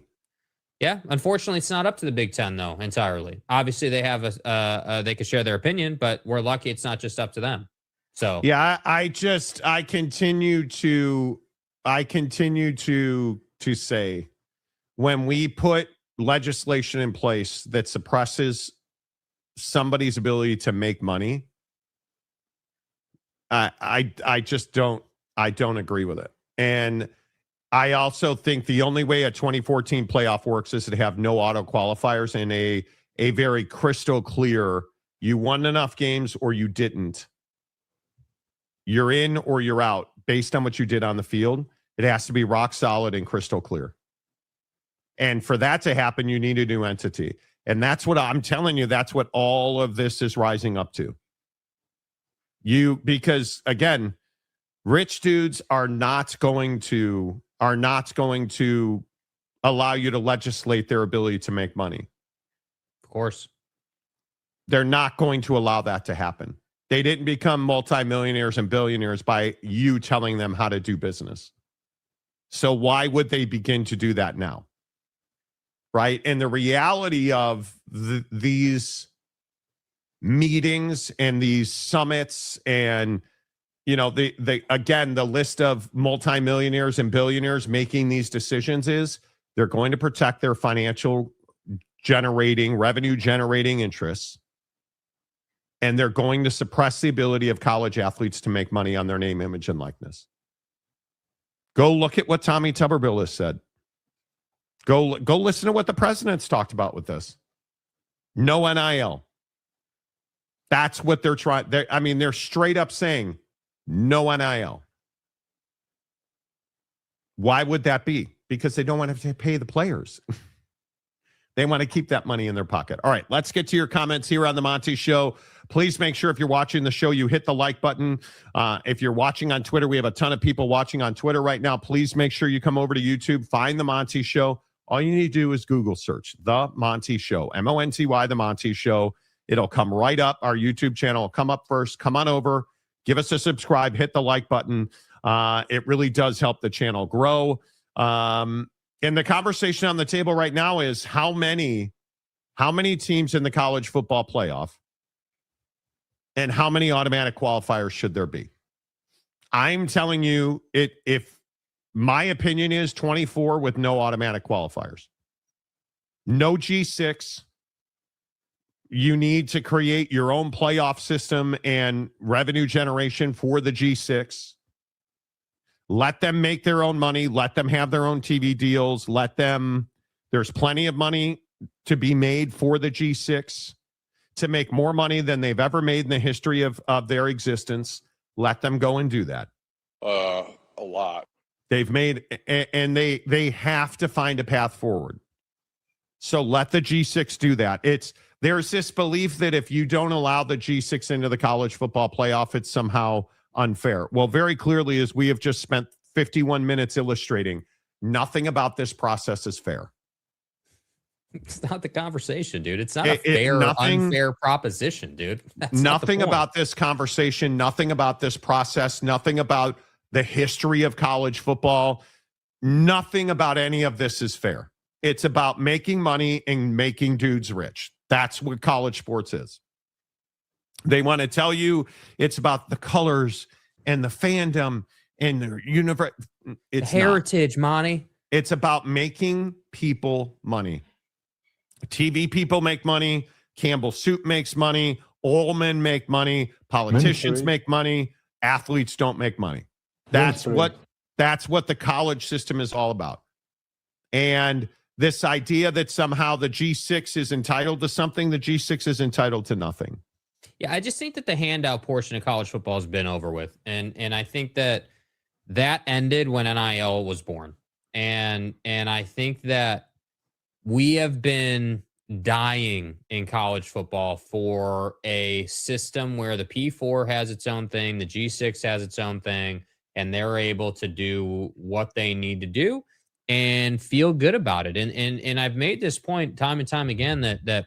[SPEAKER 4] Yeah, unfortunately, it's not up to the Big Ten though entirely. Obviously, they have they can share their opinion, but we're lucky it's not just up to them. So
[SPEAKER 3] yeah, I continue to say, when we put legislation in place that suppresses somebody's ability to make money, I don't agree with it. And I also think the only way a 2014 playoff works is to have no auto qualifiers and a very crystal clear, you won enough games or you didn't. You're in or you're out based on what you did on the field. It has to be rock solid and crystal clear. And for that to happen, you need a new entity. And that's what I'm telling you. That's what all of this is rising up to. Because again, rich dudes are not going to allow you to legislate their ability to make money.
[SPEAKER 4] Of course.
[SPEAKER 3] They're not going to allow that to happen. They didn't become multimillionaires and billionaires by you telling them how to do business. So why would they begin to do that now? Right? And the reality of these meetings and these summits and, the list of multimillionaires and billionaires making these decisions is they're going to protect their revenue generating interests. And they're going to suppress the ability of college athletes to make money on their name, image, and likeness. Go look at what Tommy Tuberville has said. Go listen to what the president's talked about with this. No NIL. That's what they're trying. They're straight up saying no NIL. Why would that be? Because they don't want to have to pay the players. They want to keep that money in their pocket. All right, let's get to your comments here on the Monty Show. Please make sure if you're watching the show, you hit the like button. If you're watching on Twitter, we have a ton of people watching on Twitter right now. Please make sure you come over to YouTube, find the Monty Show. All you need to do is Google search The Monty Show, Monty, The Monty Show. It'll come right up. Our YouTube channel will come up first. Come on over, give us a subscribe, hit the like button. It really does help the channel grow. And the conversation on the table right now is how many teams in the college football playoff And how many automatic qualifiers should there be? I'm telling you, if my opinion is 24 with no automatic qualifiers. No G6. You need to create your own playoff system and revenue generation for the G6. Let them make their own money. Let them have their own TV deals. There's plenty of money to be made for the G6 to make more money than they've ever made in the history of their existence. Let them go and do that.
[SPEAKER 6] A lot.
[SPEAKER 3] They've made, and they have to find a path forward. So let the G6 do that. There's this belief that if you don't allow the G6 into the college football playoff, it's somehow unfair. Well, very clearly, as we have just spent 51 minutes illustrating, nothing about this process is fair.
[SPEAKER 4] It's not the conversation, dude. It's not a fair, unfair proposition, dude. That's
[SPEAKER 3] nothing about this conversation, nothing about this process, nothing about the history of college football. Nothing about any of this is fair. It's about making money and making dudes rich. That's what college sports is. They want to tell you it's about the colors and the fandom and the universe. It's
[SPEAKER 4] heritage, Monty.
[SPEAKER 3] It's about making people money. TV people make money. Campbell Soup makes money. Oil men make money. Politicians make money. Athletes don't make money. That's what the college system is all about. And this idea that somehow the G6 is entitled to something, the G6 is entitled to nothing.
[SPEAKER 4] Yeah, I just think that the handout portion of college football has been over with. And I think that ended when NIL was born. And I think that we have been dying in college football for a system where the P4 has its own thing, the G6 has its own thing, and they're able to do what they need to do and feel good about it. And I've made this point time and time again that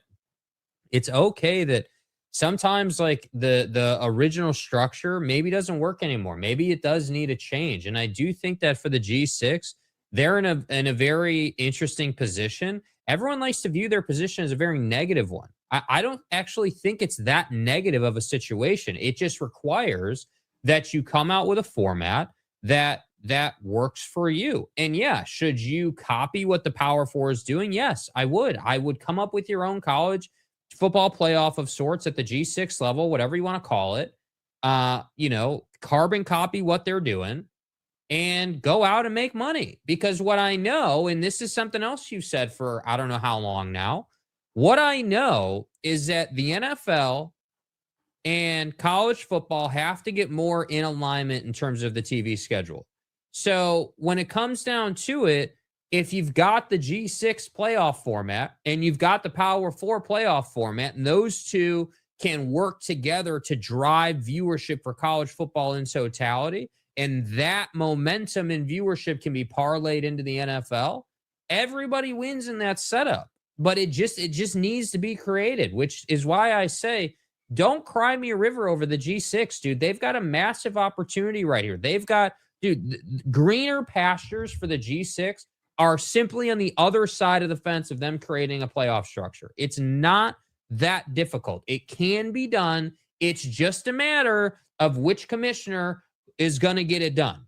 [SPEAKER 4] it's okay that sometimes like the original structure maybe doesn't work anymore. Maybe it does need a change. And I do think that for the G6, they're in a very interesting position. Everyone likes to view their position as a very negative one. I don't actually think it's that negative of a situation. It just requires that you come out with a format that works for you. And yeah, should you copy what the Power Four is doing? Yes, I would. I would come up with your own college football playoff of sorts at the G6 level, whatever you want to call it. Carbon copy what they're doing and go out and make money. Because what I know, and this is something else you've said for I don't know how long now, what I know is that the NFL and college football have to get more in alignment in terms of the TV schedule. So when it comes down to it, if you've got the G6 playoff format and you've got the Power 4 playoff format, and those two can work together to drive viewership for college football in totality, and that momentum and viewership can be parlayed into the NFL, everybody wins in that setup. But it just needs to be created, which is why I say, don't cry me a river over the G6, dude. They've got a massive opportunity right here. They've got, greener pastures for the G6 are simply on the other side of the fence of them creating a playoff structure. It's not that difficult. It can be done. It's just a matter of which commissioner is going to get it done.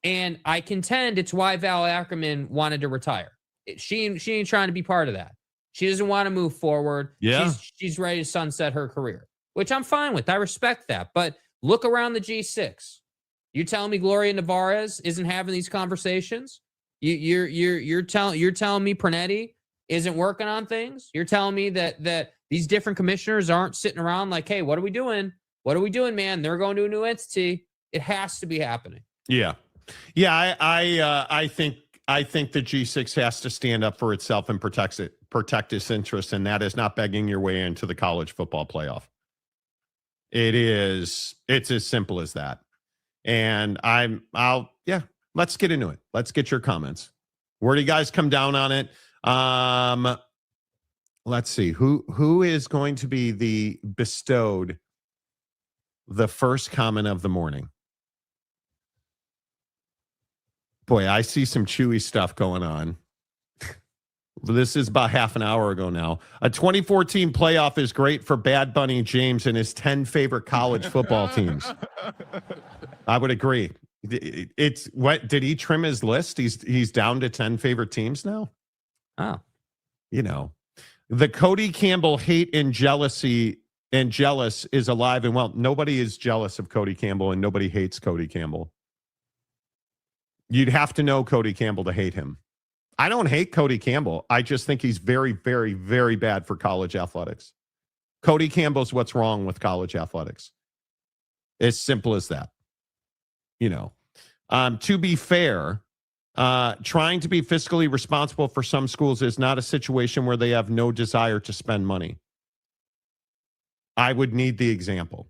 [SPEAKER 4] And I contend it's why Val Ackerman wanted to retire. She ain't trying to be part of that. She doesn't want to move forward.
[SPEAKER 3] Yeah.
[SPEAKER 4] She's ready to sunset her career, which I'm fine with. I respect that. But look around the G6. You telling me Gloria Nevarez isn't having these conversations? You're telling me Pernetti isn't working on things? You're telling me that these different commissioners aren't sitting around like, hey, what are we doing? What are we doing, man? They're going to a new entity. It has to be happening.
[SPEAKER 3] Yeah. Yeah, I think the G6 has to stand up for itself and protect its interests, and that is not begging your way into the college football playoff. It's as simple as that. And let's get into it. Let's get your comments. Where do you guys come down on it? Let's see who is going to be bestowed the first comment of the morning. Boy, I see some Chewy stuff going on. This is about half an hour ago now. A 2014 playoff is great for Bad Bunny James and his 10 favorite college football teams. I would agree. It's what did he trim his list? He's down to 10 favorite teams now.
[SPEAKER 4] Oh,
[SPEAKER 3] You know, the Cody Campbell hate and jealousy and jealous is alive and well. Nobody is jealous of Cody Campbell and nobody hates Cody Campbell. You'd have to know Cody Campbell to hate him. I don't hate Cody Campbell. I just think he's very, very, very bad for college athletics. Cody Campbell's what's wrong with college athletics. As simple as that. You know, to be fair, trying to be fiscally responsible for some schools is not a situation where they have no desire to spend money. I would need the example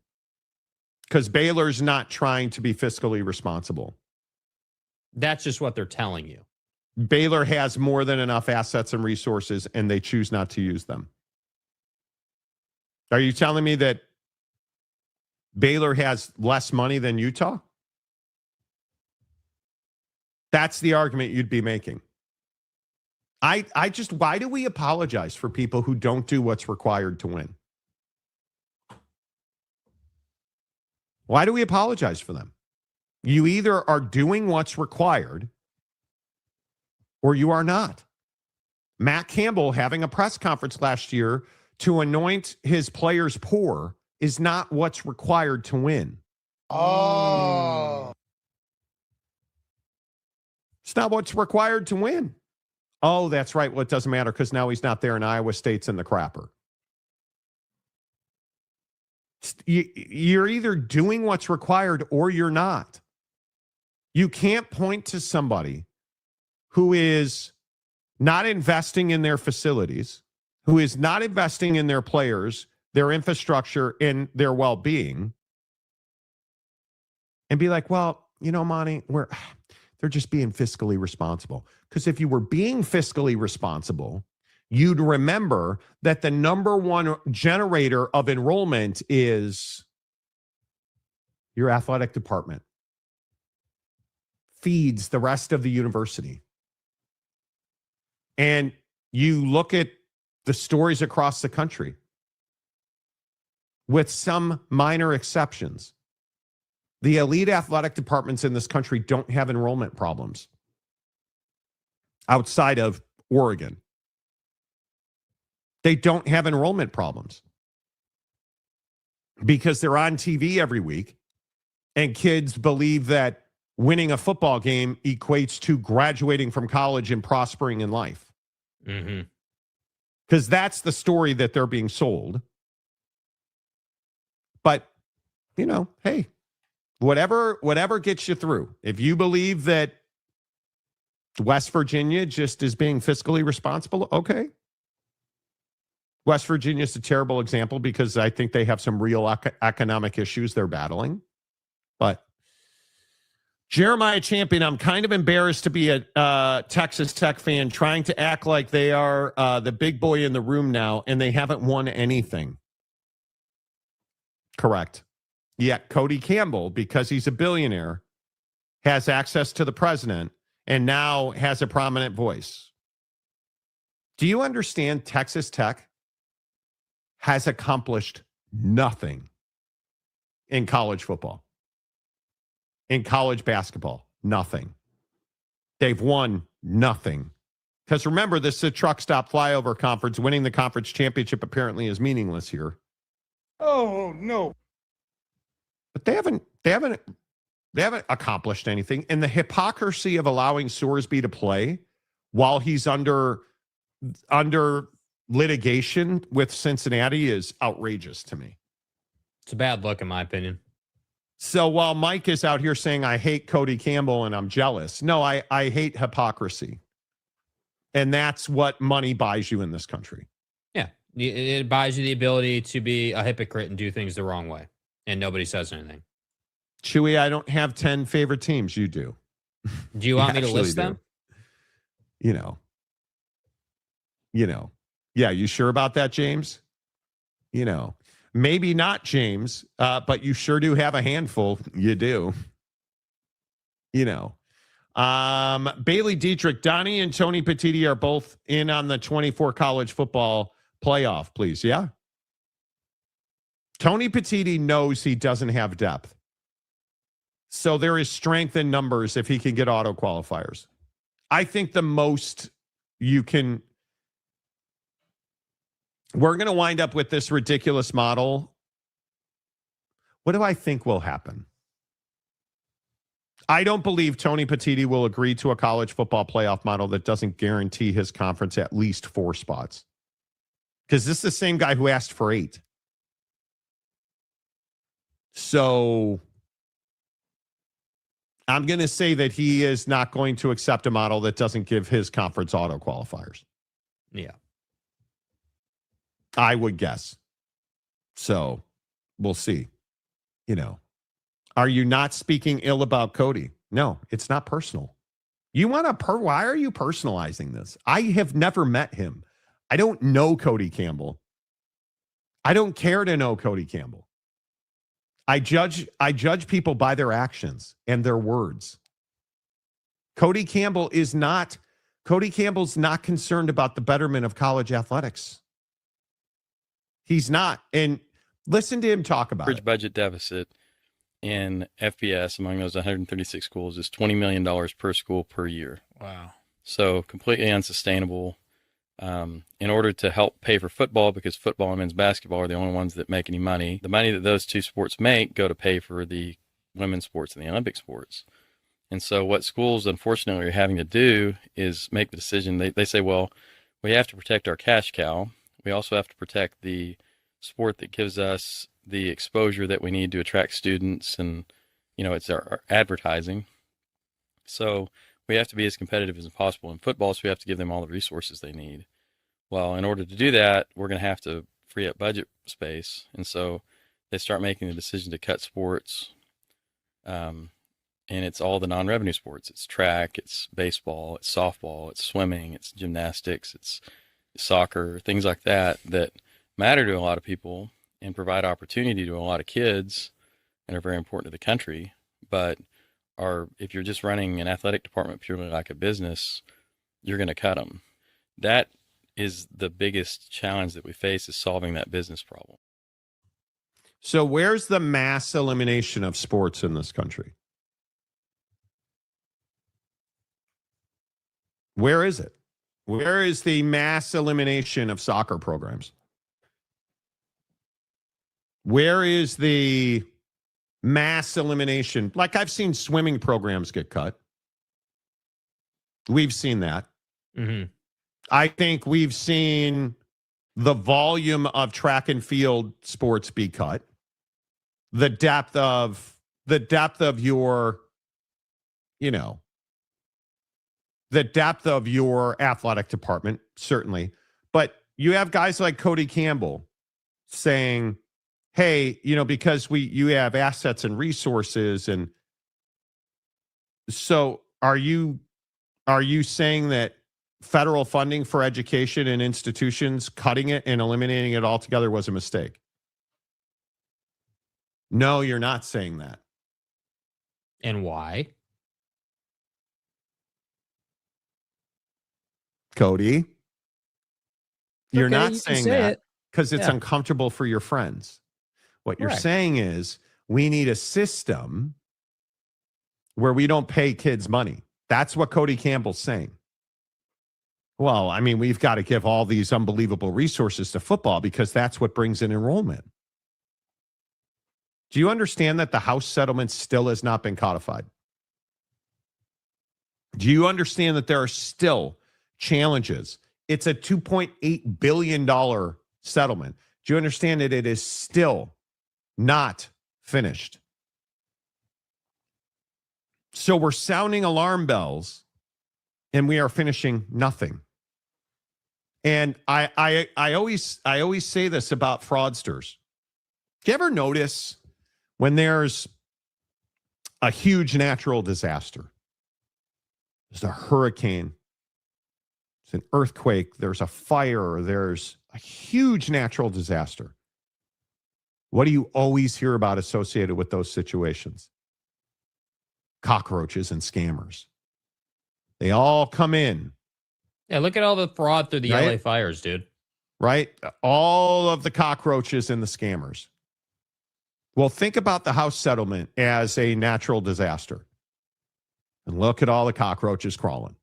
[SPEAKER 3] because Baylor's not trying to be fiscally responsible.
[SPEAKER 4] that's just what they're telling you.
[SPEAKER 3] Baylor has more than enough assets and resources, and they choose not to use them. Are you telling me that Baylor has less money than Utah? That's the argument you'd be making. I just, why do we apologize for people who don't do what's required to win? Why do we apologize for them? You either are doing what's required or you are not. Matt Campbell having a press conference last year to anoint his players poor is not what's required to win.
[SPEAKER 7] Oh.
[SPEAKER 3] It's not what's required to win. Oh, that's right. Well, it doesn't matter because now he's not there and Iowa State's in the crapper. You're either doing what's required or you're not. You can't point to somebody who is not investing in their facilities, who is not investing in their players, their infrastructure, and their well-being, and be like, well, you know, Monty, they're just being fiscally responsible. Because if you were being fiscally responsible, you'd remember that the number one generator of enrollment is your athletic department. Feeds the rest of the university. And you look at the stories across the country, with some minor exceptions, the elite athletic departments in this country don't have enrollment problems outside of Oregon. They don't have enrollment problems because they're on TV every week and kids believe that winning a football game equates to graduating from college and prospering in life.
[SPEAKER 4] Mm-hmm.
[SPEAKER 3] Because that's the story that they're being sold. But, you know, hey, whatever gets you through. If you believe that West Virginia just is being fiscally responsible, okay. West Virginia is a terrible example because I think they have some real economic issues they're battling. But Jeremiah Champion, I'm kind of embarrassed to be a Texas Tech fan trying to act like they are the big boy in the room now and they haven't won anything. Correct. Yet Cody Campbell, because he's a billionaire, has access to the president and now has a prominent voice. Do you understand Texas Tech has accomplished nothing in college football? In college basketball, nothing. They've won nothing. Because remember, this is a truck stop flyover conference. Winning the conference championship apparently is meaningless here.
[SPEAKER 7] Oh, no.
[SPEAKER 3] But they haven't accomplished anything. And the hypocrisy of allowing Sorsby to play while he's under litigation with Cincinnati is outrageous to me.
[SPEAKER 4] It's a bad look, in my opinion.
[SPEAKER 3] So while Mike is out here saying, I hate Cody Campbell and I'm jealous. No, I hate hypocrisy. And that's what money buys you in this country.
[SPEAKER 4] Yeah. It buys you the ability to be a hypocrite and do things the wrong way. And nobody says anything.
[SPEAKER 3] Chewy, I don't have 10 favorite teams. You do.
[SPEAKER 4] Do you want me to list them?
[SPEAKER 3] You know. Yeah, you sure about that, James? You know. Maybe not, James, but you sure do have a handful. You do. You know. Bailey Dietrich, Donnie and Tony Petitti are both in on the 24 college football playoff, please. Yeah. Tony Petitti knows he doesn't have depth. So there is strength in numbers if he can get auto qualifiers. I think the most you can. We're going to wind up with this ridiculous model. What do I think will happen? I don't believe Tony Petitti will agree to a college football playoff model that doesn't guarantee his conference at least 4 spots. Because this is the same guy who asked for 8. So I'm going to say that he is not going to accept a model that doesn't give his conference auto qualifiers.
[SPEAKER 4] Yeah.
[SPEAKER 3] I would guess. So we'll see. You know, are you not speaking ill about Cody? No, it's not personal. You want to, why are you personalizing this? I have never met him. I don't know Cody Campbell. I don't care to know Cody Campbell. I judge people by their actions and their words. Cody Campbell's not concerned about the betterment of college athletics. He's not. And listen to him talk about
[SPEAKER 8] Average
[SPEAKER 3] it.
[SPEAKER 8] budget deficit in FBS among those 136 schools is $20 million per school per year.
[SPEAKER 9] Wow.
[SPEAKER 8] So completely unsustainable. In order to help pay for football, because football and men's basketball are the only ones that make any money, the money that those two sports make go to pay for the women's sports and the Olympic sports. And so what schools, unfortunately, are having to do is make the decision. They say, well, we have to protect our cash cow. We also have to protect the sport that gives us the exposure that we need to attract students, and, you know, it's our advertising. So we have to be as competitive as possible in football, so we have to give them all the resources they need. Well, in order to do that, we're going to have to free up budget space. And so they start making the decision to cut sports. And it's all the non-revenue sports. It's track, it's baseball, it's softball, it's swimming, it's gymnastics, it's soccer, things like that that matter to a lot of people and provide opportunity to a lot of kids and are very important to the country. But if you're just running an athletic department purely like a business, you're going to cut them. That is the biggest challenge that we face, is solving that business problem.
[SPEAKER 3] So where's the mass elimination of sports in this country? Where is it? Where is the mass elimination of soccer programs? Where is the mass elimination? Like, I've seen swimming programs get cut. We've seen that.
[SPEAKER 4] Mm-hmm.
[SPEAKER 3] I think we've seen the volume of track and field sports be cut. The depth of your, you know, the depth of your athletic department, certainly. But you have guys like Cody Campbell saying, hey, you know, because you have assets and resources. And so are you saying that federal funding for education and institutions, cutting it and eliminating it altogether, was a mistake? No, you're not saying that.
[SPEAKER 4] And why?
[SPEAKER 3] Cody, you're
[SPEAKER 9] Okay,
[SPEAKER 3] not
[SPEAKER 9] you can
[SPEAKER 3] saying
[SPEAKER 9] say
[SPEAKER 3] that
[SPEAKER 9] it.
[SPEAKER 3] because it's
[SPEAKER 9] Yeah.
[SPEAKER 3] uncomfortable for your friends. What you're
[SPEAKER 9] Correct.
[SPEAKER 3] saying is we need a system where we don't pay kids money. That's what Cody Campbell's saying. Well, I mean, we've got to give all these unbelievable resources to football because that's what brings in enrollment. Do you understand that the House settlement still has not been codified? Do you understand that there are still challenges? It's a $2.8 billion settlement. Do you understand that it is still not finished? So we're sounding alarm bells and we are finishing nothing. And I always say this about fraudsters. Do you ever notice when there's a huge natural disaster? There's a hurricane, there's an earthquake, there's a fire, there's a huge natural disaster. What do you always hear about associated with those situations? Cockroaches and scammers. They all come in,
[SPEAKER 4] Yeah, look at all the fraud through the
[SPEAKER 3] Right?
[SPEAKER 4] LA fires, dude.
[SPEAKER 3] right? All of the cockroaches and the scammers. Well, think about the house settlement as a natural disaster. And look at all the cockroaches crawling.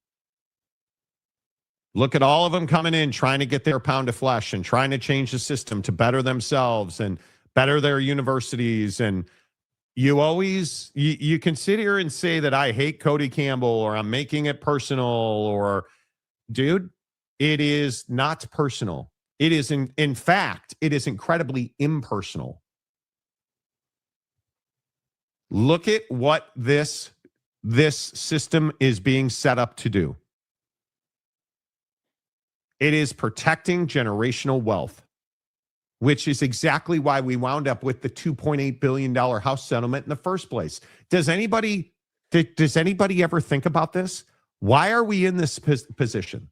[SPEAKER 3] Look at all of them coming in, trying to get their pound of flesh and trying to change the system to better themselves and better their universities. And you can sit here and say that I hate Cody Campbell or I'm making it personal or, dude, it is not personal. It is, in fact, it is incredibly impersonal. Look at what this system is being set up to do. It is protecting generational wealth, which is exactly why we wound up with the $2.8 billion house settlement in the first place. Does anybody ever think about this? Why are we in this position?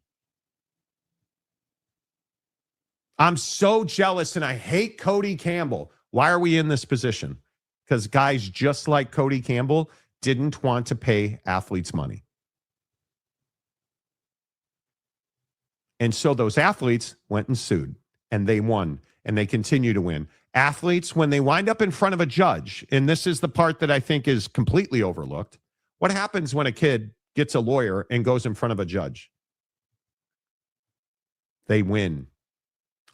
[SPEAKER 3] I'm so jealous and I hate Cody Campbell. Why are we in this position? Because guys just like Cody Campbell didn't want to pay athletes money. And so those athletes went and sued, and they won, and they continue to win. Athletes, when they wind up in front of a judge, and this is the part that I think is completely overlooked, what happens when a kid gets a lawyer and goes in front of a judge? They win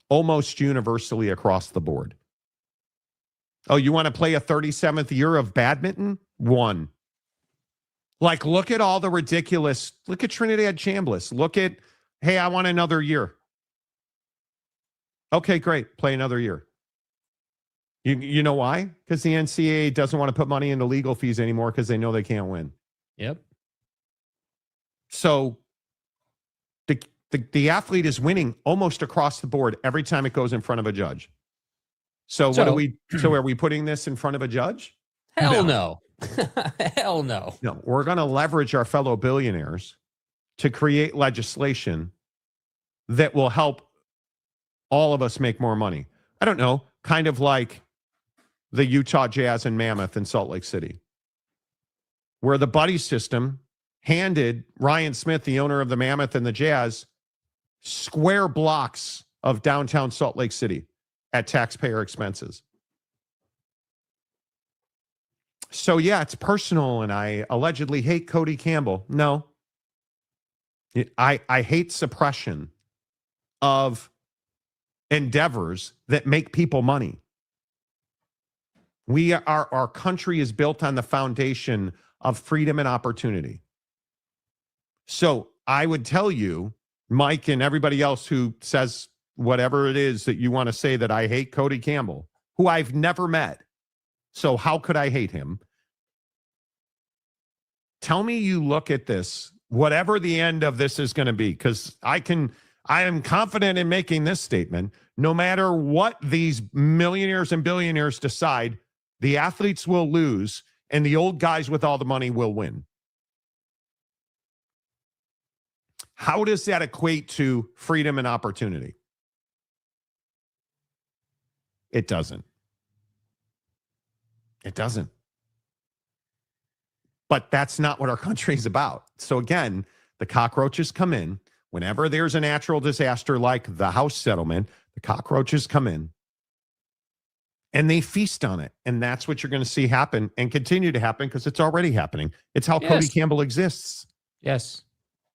[SPEAKER 3] almost universally across the board. Oh, you want to play a 37th year of badminton? Won. Like, look at all the ridiculous. Look at Trinidad Chambliss. Look at, hey, I want another year. Okay, great. Play another year. You know why? Because the NCAA doesn't want to put money into legal fees anymore because they know they can't win.
[SPEAKER 4] Yep.
[SPEAKER 3] So the athlete is winning almost across the board every time it goes in front of a judge. So what are we putting this in front of a judge?
[SPEAKER 4] Hell no. Hell no.
[SPEAKER 3] No, we're going to leverage our fellow billionaires to create legislation that will help all of us make more money. I don't know, kind of like the Utah Jazz and Mammoth in Salt Lake City, where the buddy system handed Ryan Smith, the owner of the Mammoth and the Jazz, square blocks of downtown Salt Lake City at taxpayer expenses. So yeah, it's personal, and I allegedly hate Cody Campbell. No. I hate suppression of endeavors that make people money. Our country is built on the foundation of freedom and opportunity. So I would tell you, Mike, and everybody else who says whatever it is that you want to say, that I hate Cody Campbell, who I've never met. So how could I hate him? Tell me you look at this, whatever the end of this is going to be, because I am confident in making this statement. No matter what these millionaires and billionaires decide, the athletes will lose and the old guys with all the money will win. How does that equate to freedom and opportunity? It doesn't. It doesn't. But that's not what our country is about. So again, the cockroaches come in. Whenever there's a natural disaster like the house settlement, the cockroaches come in and they feast on it. And that's what you're going to see happen and continue to happen, because it's already happening. It's how Cody Campbell exists.
[SPEAKER 4] Yes.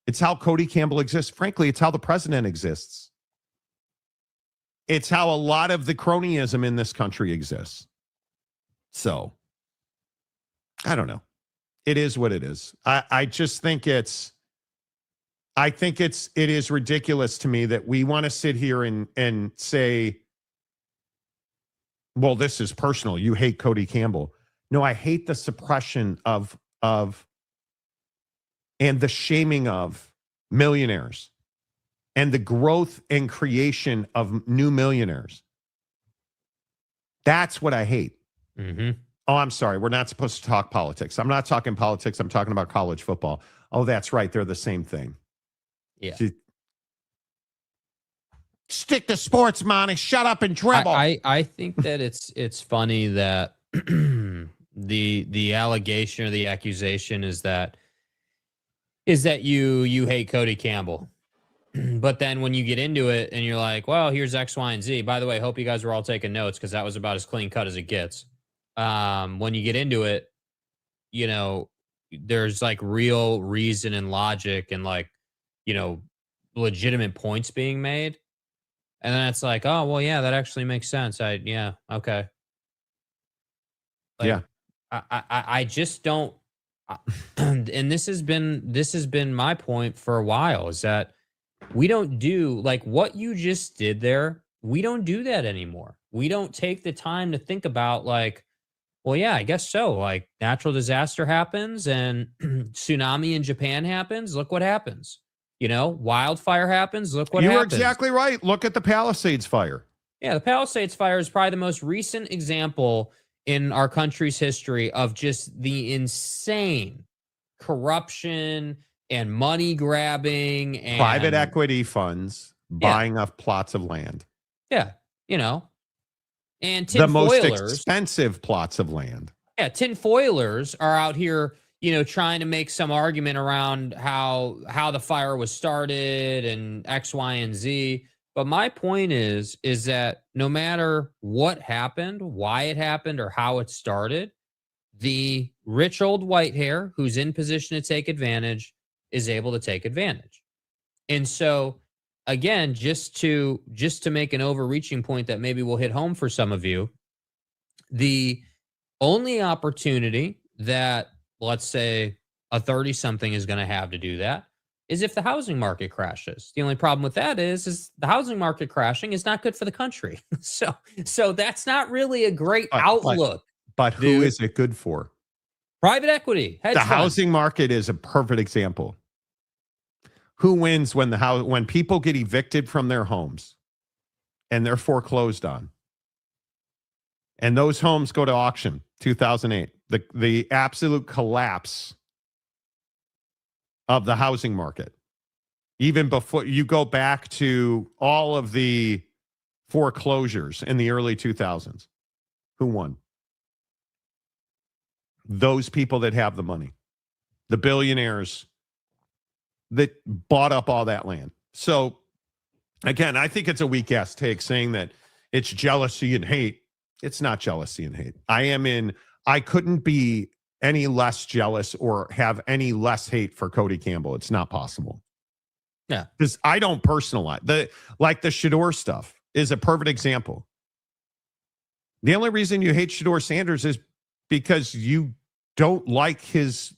[SPEAKER 3] It's how Cody Campbell exists. Frankly, it's how the president exists. It's how a lot of the cronyism in this country exists. So, I don't know. It is what it is. I just think it is ridiculous to me that we want to sit here and say, well, this is personal. You hate Cody Campbell. No, I hate the suppression of and the shaming of millionaires and the growth and creation of new millionaires. That's what I hate.
[SPEAKER 4] Mm-hmm.
[SPEAKER 3] Oh, I'm sorry. We're not supposed to talk politics. I'm not talking politics. I'm talking about college football. Oh, that's right. They're the same thing.
[SPEAKER 4] Yeah.
[SPEAKER 3] Stick to sports, Monty. Shut up and dribble.
[SPEAKER 4] I think that it's funny that the allegation or the accusation is that is that you hate Cody Campbell. But then when you get into it and you're like, well, here's X, Y, and Z. By the way, hope you guys were all taking notes because that was about as clean cut as it gets. When you get into it, you know, there's like real reason and logic and like, you know, legitimate points being made. And then it's like, oh, well, yeah, that actually makes sense. Yeah, okay. Like,
[SPEAKER 3] Yeah.
[SPEAKER 4] I just don't. And this has been my point for a while is that we don't do like what you just did there. We don't do that anymore. We don't take the time to think about like, well, yeah, I guess so. Like natural disaster happens and tsunami in Japan happens. Look what happens. You know, wildfire happens. Look what
[SPEAKER 3] You were
[SPEAKER 4] happens.
[SPEAKER 3] exactly right. Look at the Palisades fire.
[SPEAKER 4] Yeah, the Palisades fire is probably the most recent example in our country's history of just the insane corruption and money grabbing and
[SPEAKER 3] Private equity funds buying up plots of land.
[SPEAKER 4] Yeah, you know, and
[SPEAKER 3] The most
[SPEAKER 4] tinfoilers.
[SPEAKER 3] expensive plots of land.
[SPEAKER 4] Yeah, tinfoilers are out here, you know, trying to make some argument around how the fire was started and X, Y, and Z. But my point is that no matter what happened, why it happened, or how it started, the rich old white hair who's in position to take advantage is able to take advantage. And so, again, just to make an overreaching point that maybe will hit home for some of you, the only opportunity that, let's say, a 30-something is going to have to do that is if the housing market crashes. The only problem with that is the housing market crashing is not good for the country. So that's not really a great outlook.
[SPEAKER 3] But who is it good for?
[SPEAKER 4] Private equity.
[SPEAKER 3] The housing market is a perfect example. Who wins when people get evicted from their homes and they're foreclosed on? And those homes go to auction, 2008. The absolute collapse of the housing market. Even before you go back to all of the foreclosures in the early 2000s. Who won? Those people that have the money. The billionaires that bought up all that land. So, again, I think it's a weak ass take saying that it's jealousy and hate. It's not jealousy and hate. I couldn't be any less jealous or have any less hate for Cody Campbell. It's not possible.
[SPEAKER 4] Yeah.
[SPEAKER 3] Because I don't personalize. The Shador stuff is a perfect example. The only reason you hate Shador Sanders is because you don't like his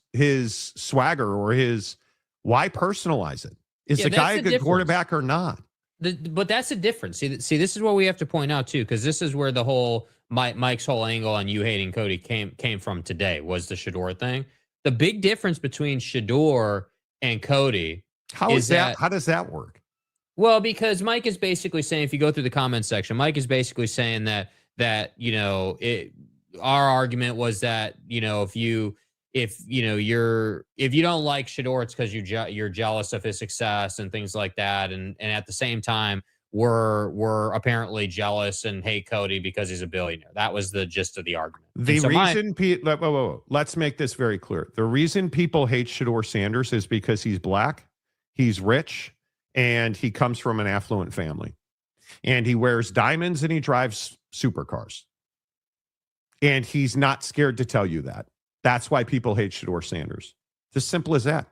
[SPEAKER 3] swagger or his. Why personalize it? Is the guy a good quarterback or not?
[SPEAKER 4] But that's the difference. See, this is what we have to point out too, because this is where the whole Mike's whole angle on you hating Cody came from today was the Shador thing. The big difference between Shador and Cody. How does
[SPEAKER 3] that work?
[SPEAKER 4] Well, because Mike is basically saying, if you go through the comments section, Mike is basically saying that you know our argument was that you know if you don't like Shador, it's because you're jealous of his success and things like that, and at the same time we're apparently jealous and hate Cody because he's a billionaire. That was the gist of the argument.
[SPEAKER 3] Let's make this very clear. The reason people hate Shador Sanders is because he's black, he's rich, and he comes from an affluent family, and he wears diamonds and he drives supercars, and he's not scared to tell you that. That's why people hate Shador Sanders. It's as simple as that.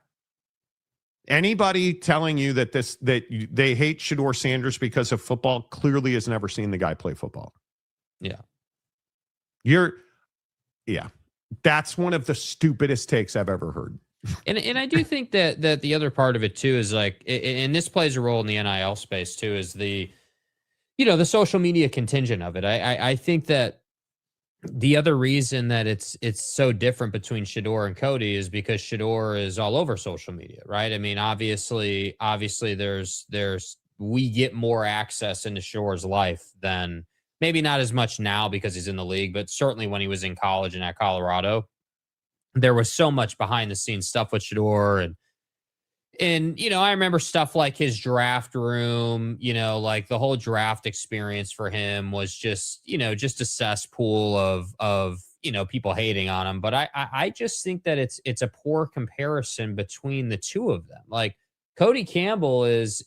[SPEAKER 3] Anybody telling you that they hate Shador Sanders because of football clearly has never seen the guy play football.
[SPEAKER 4] Yeah.
[SPEAKER 3] That's one of the stupidest takes I've ever heard.
[SPEAKER 4] And I do think that the other part of it too is like, and this plays a role in the NIL space too, is the social media contingent of it. I think that the other reason that it's so different between Shador and Cody is because Shador is all over social media, right? I mean, obviously we get more access into Shador's life than maybe not as much now because he's in the league, but certainly when he was in college and at Colorado, there was so much behind the scenes stuff with Shador and I remember stuff like his draft room, like the whole draft experience for him was just a cesspool of people hating on him, but I just think that it's a poor comparison between the two of them. Like Cody Campbell is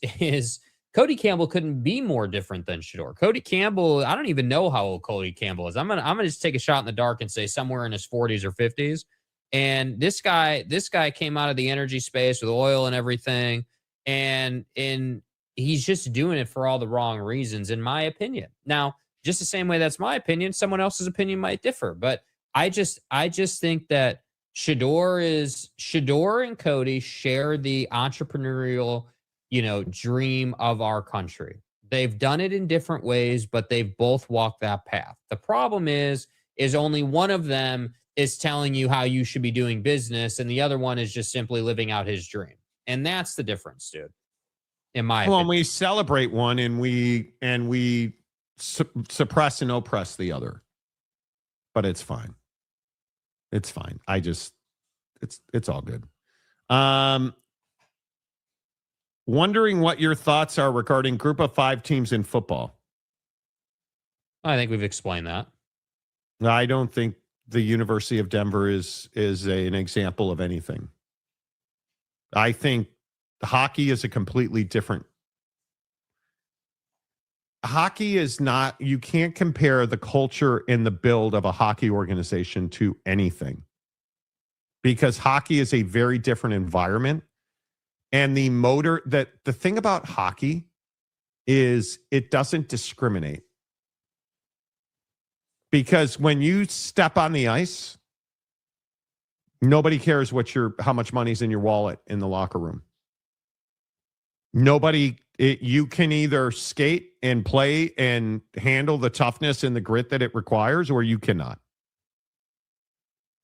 [SPEAKER 4] Cody Campbell couldn't be more different than Shador. Cody Campbell, I don't even know how old Cody Campbell is. I'm gonna just take a shot in the dark and say somewhere in his 40s or 50s. And this guy came out of the energy space with oil and everything, and he's just doing it for all the wrong reasons, in my opinion. Now, just the same way that's my opinion, someone else's opinion might differ, but I just think that Shador and Cody share the entrepreneurial dream of our country. They've done it in different ways, but they've both walked that path. The problem is only one of them is telling you how you should be doing business, and the other one is just simply living out his dream. And that's the difference, dude. In my opinion.
[SPEAKER 3] And we celebrate one and we suppress and oppress the other. But it's fine. It's fine. It's all good. Wondering what your thoughts are regarding group of 5 teams in football.
[SPEAKER 4] I think we've explained that.
[SPEAKER 3] I don't think the University of Denver is an example of anything. I think hockey is a completely different. Hockey is not, you can't compare the culture and the build of a hockey organization to anything, because hockey is a very different environment. And the thing about hockey is it doesn't discriminate. Because when you step on the ice, nobody cares how much money's in your wallet in the locker room. You can either skate and play and handle the toughness and the grit that it requires, or you cannot.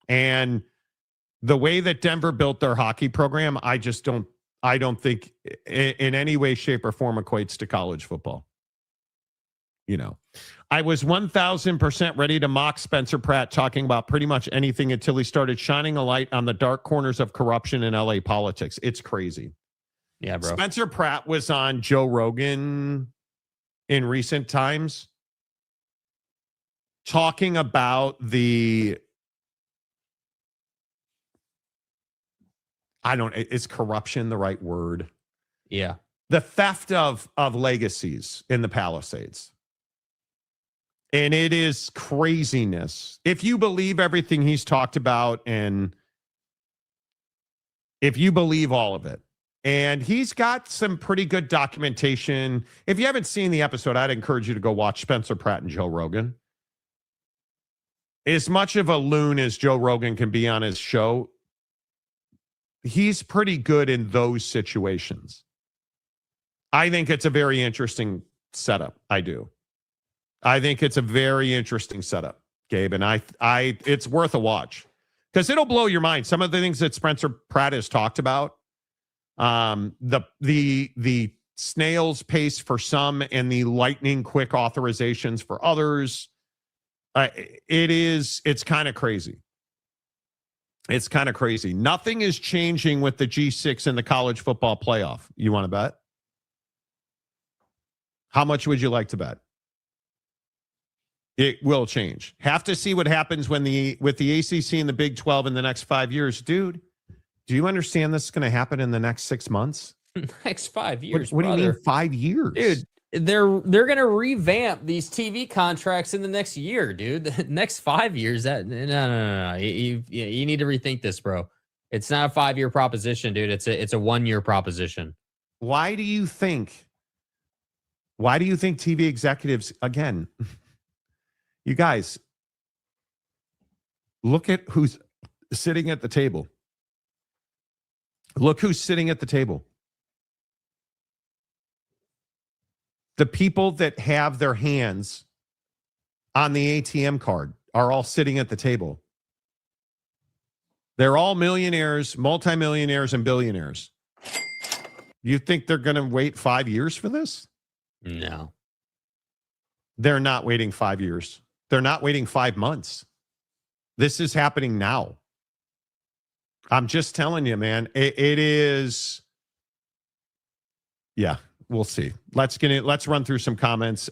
[SPEAKER 3] And the way that Denver built their hockey program, I don't think in any way, shape, or form equates to college football. I was 1,000% ready to mock Spencer Pratt talking about pretty much anything until he started shining a light on the dark corners of corruption in LA politics. It's crazy.
[SPEAKER 4] Yeah, bro.
[SPEAKER 3] Spencer Pratt was on Joe Rogan in recent times talking about is corruption the right word?
[SPEAKER 4] Yeah.
[SPEAKER 3] The theft of legacies in the Palisades. And it is craziness. If you believe everything he's talked about, and if you believe all of it, and he's got some pretty good documentation. If you haven't seen the episode, I'd encourage you to go watch Spencer Pratt and Joe Rogan. As much of a loon as Joe Rogan can be on his show, he's pretty good in those situations. I think it's a very interesting setup. I do. I think it's a very interesting setup, Gabe, and I it's worth a watch because it'll blow your mind. Some of the things that Spencer Pratt has talked about, the snail's pace for some and the lightning quick authorizations for others. It's kind of crazy. It's kind of crazy. Nothing is changing with the G6 in the college football playoff. You want to bet? How much would you like to bet? It will change. Have to see what happens with the ACC and the Big 12 in the next 5 years. Dude, do you understand this is going to happen in the next 6 months?
[SPEAKER 4] Next 5 years.
[SPEAKER 3] What do you mean 5 years?
[SPEAKER 4] Dude, they're going to revamp these TV contracts in the next year, dude. The next 5 years. No. You need to rethink this, bro. It's not a 5-year proposition, dude. It's a 1-year proposition.
[SPEAKER 3] Why do you think TV executives, again, you guys, look at who's sitting at the table. Look who's sitting at the table. The people that have their hands on the ATM card are all sitting at the table. They're all millionaires, multimillionaires, and billionaires. You think they're going to wait 5 years for this?
[SPEAKER 4] No.
[SPEAKER 3] They're not waiting 5 years. They're not waiting 5 months. This is happening now. I'm just telling you, man. It is. Yeah, we'll see. Let's run through some comments.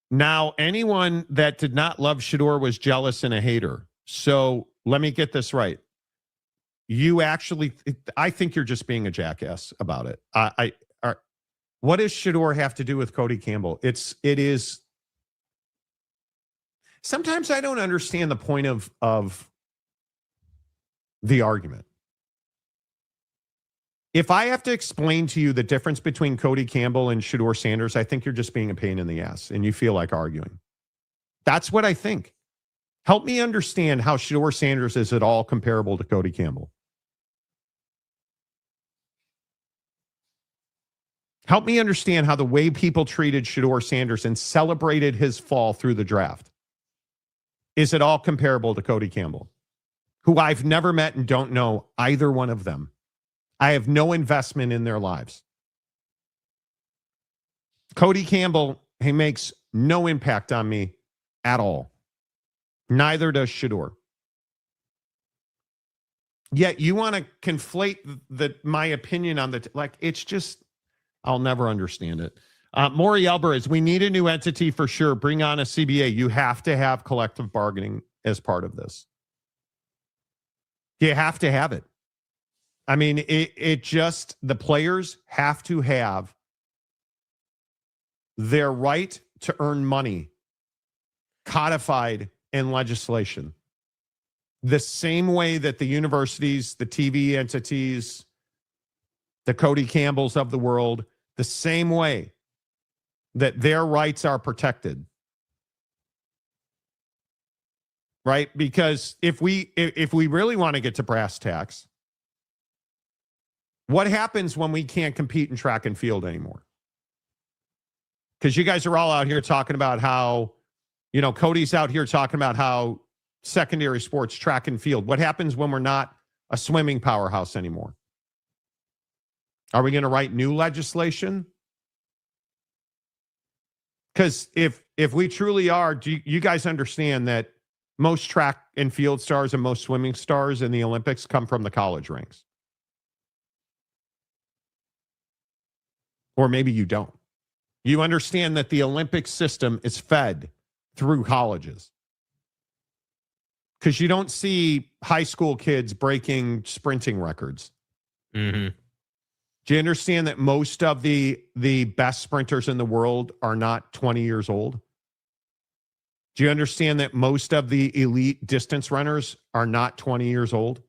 [SPEAKER 3] Now, anyone that did not love Shador was jealous and a hater. So let me get this right. You actually, I think you're just being a jackass about it. What does Shador have to do with Cody Campbell? It is. Sometimes I don't understand the point of the argument. If I have to explain to you the difference between Cody Campbell and Shador Sanders, I think you're just being a pain in the ass and you feel like arguing. That's what I think. Help me understand how Shador Sanders is at all comparable to Cody Campbell. Help me understand how the way people treated Shador Sanders and celebrated his fall through the draft is at all comparable to Cody Campbell, who I've never met and don't know either one of them. I have no investment in their lives. Cody Campbell, he makes no impact on me at all. Neither does Shador. Yet you want to conflate my opinion on it's just, I'll never understand it. Maury Alvarez, we need a new entity for sure. Bring on a CBA. You have to have collective bargaining as part of this. You have to have it. I mean, it just, the players have to have their right to earn money codified in legislation. The same way that the universities, the TV entities, the Cody Campbells of the world, the same way that their rights are protected. Right? Because if we really want to get to brass tacks, what happens when we can't compete in track and field anymore? Because you guys are all out here talking about how, Cody's out here talking about how secondary sports, track and field. What happens when we're not a swimming powerhouse anymore? Are we going to write new legislation? Because if we truly are, do you guys understand that most track and field stars and most swimming stars in the Olympics come from the college ranks? Or maybe you don't. You understand that the Olympic system is fed through colleges. Because you don't see high school kids breaking sprinting records.
[SPEAKER 4] Mm-hmm.
[SPEAKER 3] Do you understand that most of the best sprinters in the world are not 20 years old? Do you understand that most of the elite distance runners are not 20 years old?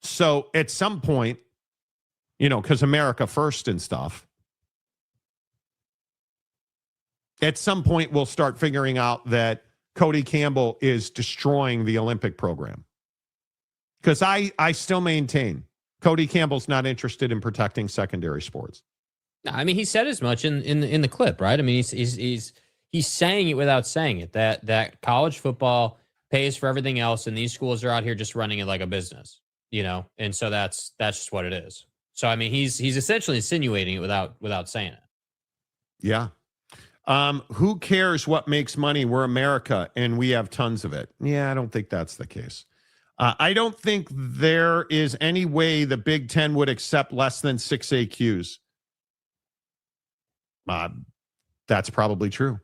[SPEAKER 3] So at some point, because America first and stuff, at some point we'll start figuring out that Cody Campbell is destroying the Olympic program. Because I still maintain Cody Campbell's not interested in protecting secondary sports.
[SPEAKER 4] I mean, he said as much in the clip, right? I mean, he's saying it without saying it, that college football pays for everything else, and these schools are out here just running it like a business, and so that's just what it is. So I mean, he's essentially insinuating it without saying it.
[SPEAKER 3] Yeah. Who cares what makes money? We're America and we have tons of it. Yeah, I don't think that's the case. I don't think there is any way the Big Ten would accept less than 6 AQs. That's probably true.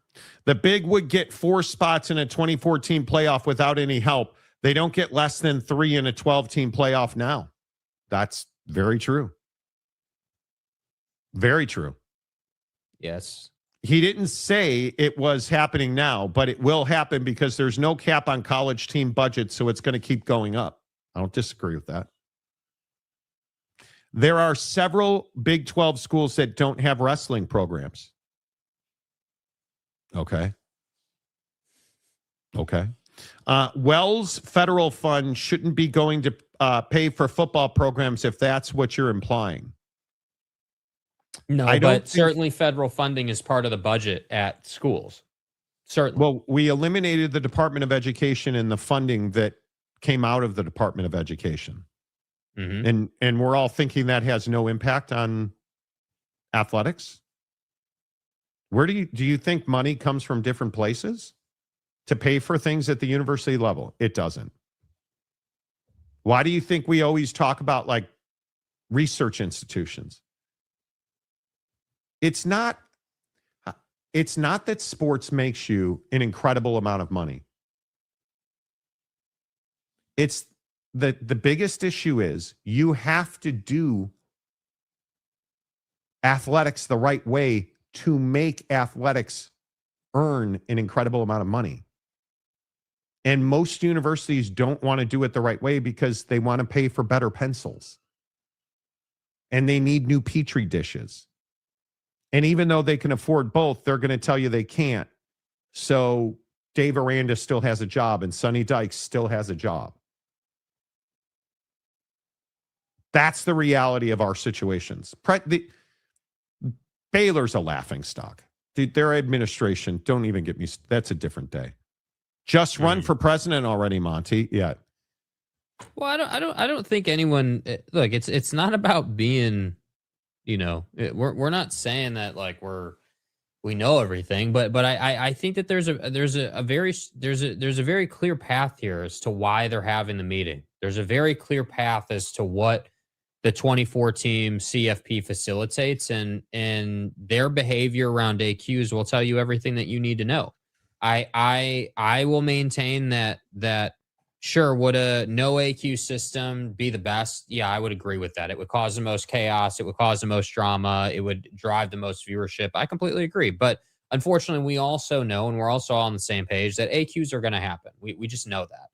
[SPEAKER 3] The Big would get 4 spots in a 2014 playoff without any help. They don't get less than 3 in a 12-team playoff now. That's very true. Very true.
[SPEAKER 4] Yes.
[SPEAKER 3] He didn't say it was happening now, but it will happen because there's no cap on college team budgets, so it's going to keep going up. I don't disagree with that. There are several Big 12 schools that don't have wrestling programs. Okay. Wells Federal Fund shouldn't be going to pay for football programs if that's what you're implying.
[SPEAKER 4] No, but certainly federal funding is part of the budget at schools. Certainly.
[SPEAKER 3] Well, we eliminated the Department of Education and the funding that came out of the Department of Education. Mm-hmm. And we're all thinking that has no impact on athletics. Where do you think money comes from different places to pay for things at the university level? It doesn't. Why do you think we always talk about like research institutions? It's not It's not that sports makes you an incredible amount of money. It's the biggest issue is you have to do athletics the right way to make athletics earn an incredible amount of money. And most universities don't want to do it the right way because they want to pay for better pencils. And they need new Petri dishes. And even though they can afford both, they're going to tell you they can't. So Dave Aranda still has a job and Sonny Dykes still has a job. That's the reality of our situations. Baylor's a laughingstock. Their administration, don't even get me. That's a different day. Just run for president already, Monty. Yeah.
[SPEAKER 4] Well, I don't think anyone. Look, it's not about being. We're not saying that like we know everything, but I think that there's a very clear path here as to why they're having the meeting. There's a very clear path as to what the 24 team CFP facilitates, and their behavior around AQs will tell you everything that you need to know. I will maintain that sure, would a no AQ system be the best? Yeah, I would agree with that. It would cause the most chaos. It would cause the most drama. It would drive the most viewership. I completely agree. But unfortunately, we also know, and we're also all on the same page, that AQs are going to happen. We just know that.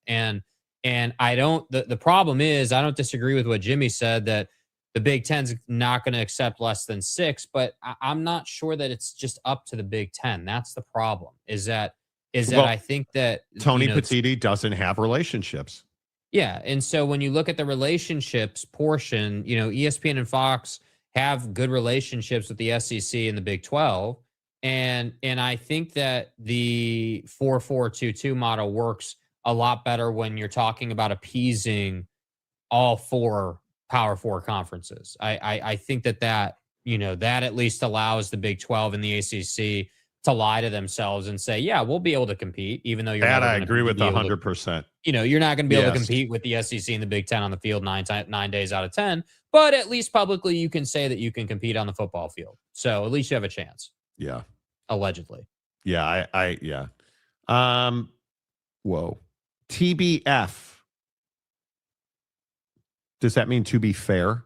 [SPEAKER 4] And I don't, the problem is, I don't disagree with what Jimmy said, that the Big Ten's not going to accept less than 6, but I'm not sure that it's just up to the Big Ten. That's the problem, is that I think that
[SPEAKER 3] Tony Petitti doesn't have relationships.
[SPEAKER 4] Yeah. And so when you look at the relationships portion, ESPN and Fox have good relationships with the SEC and the Big 12. And I think that the 4-4-2-2 model works a lot better when you're talking about appeasing all 4 Power 4 conferences. I think that at least allows the Big 12 and the ACC to lie to themselves and say, yeah, we'll be able to compete, even though you're
[SPEAKER 3] that I agree with 100%.
[SPEAKER 4] You're not going to be able to compete with the SEC and the Big Ten on the field 9 days out of 10, but at least publicly you can say that you can compete on the football field. So at least you have a chance.
[SPEAKER 3] Yeah.
[SPEAKER 4] Allegedly.
[SPEAKER 3] Yeah. Yeah. Whoa. TBF. Does that mean to be fair?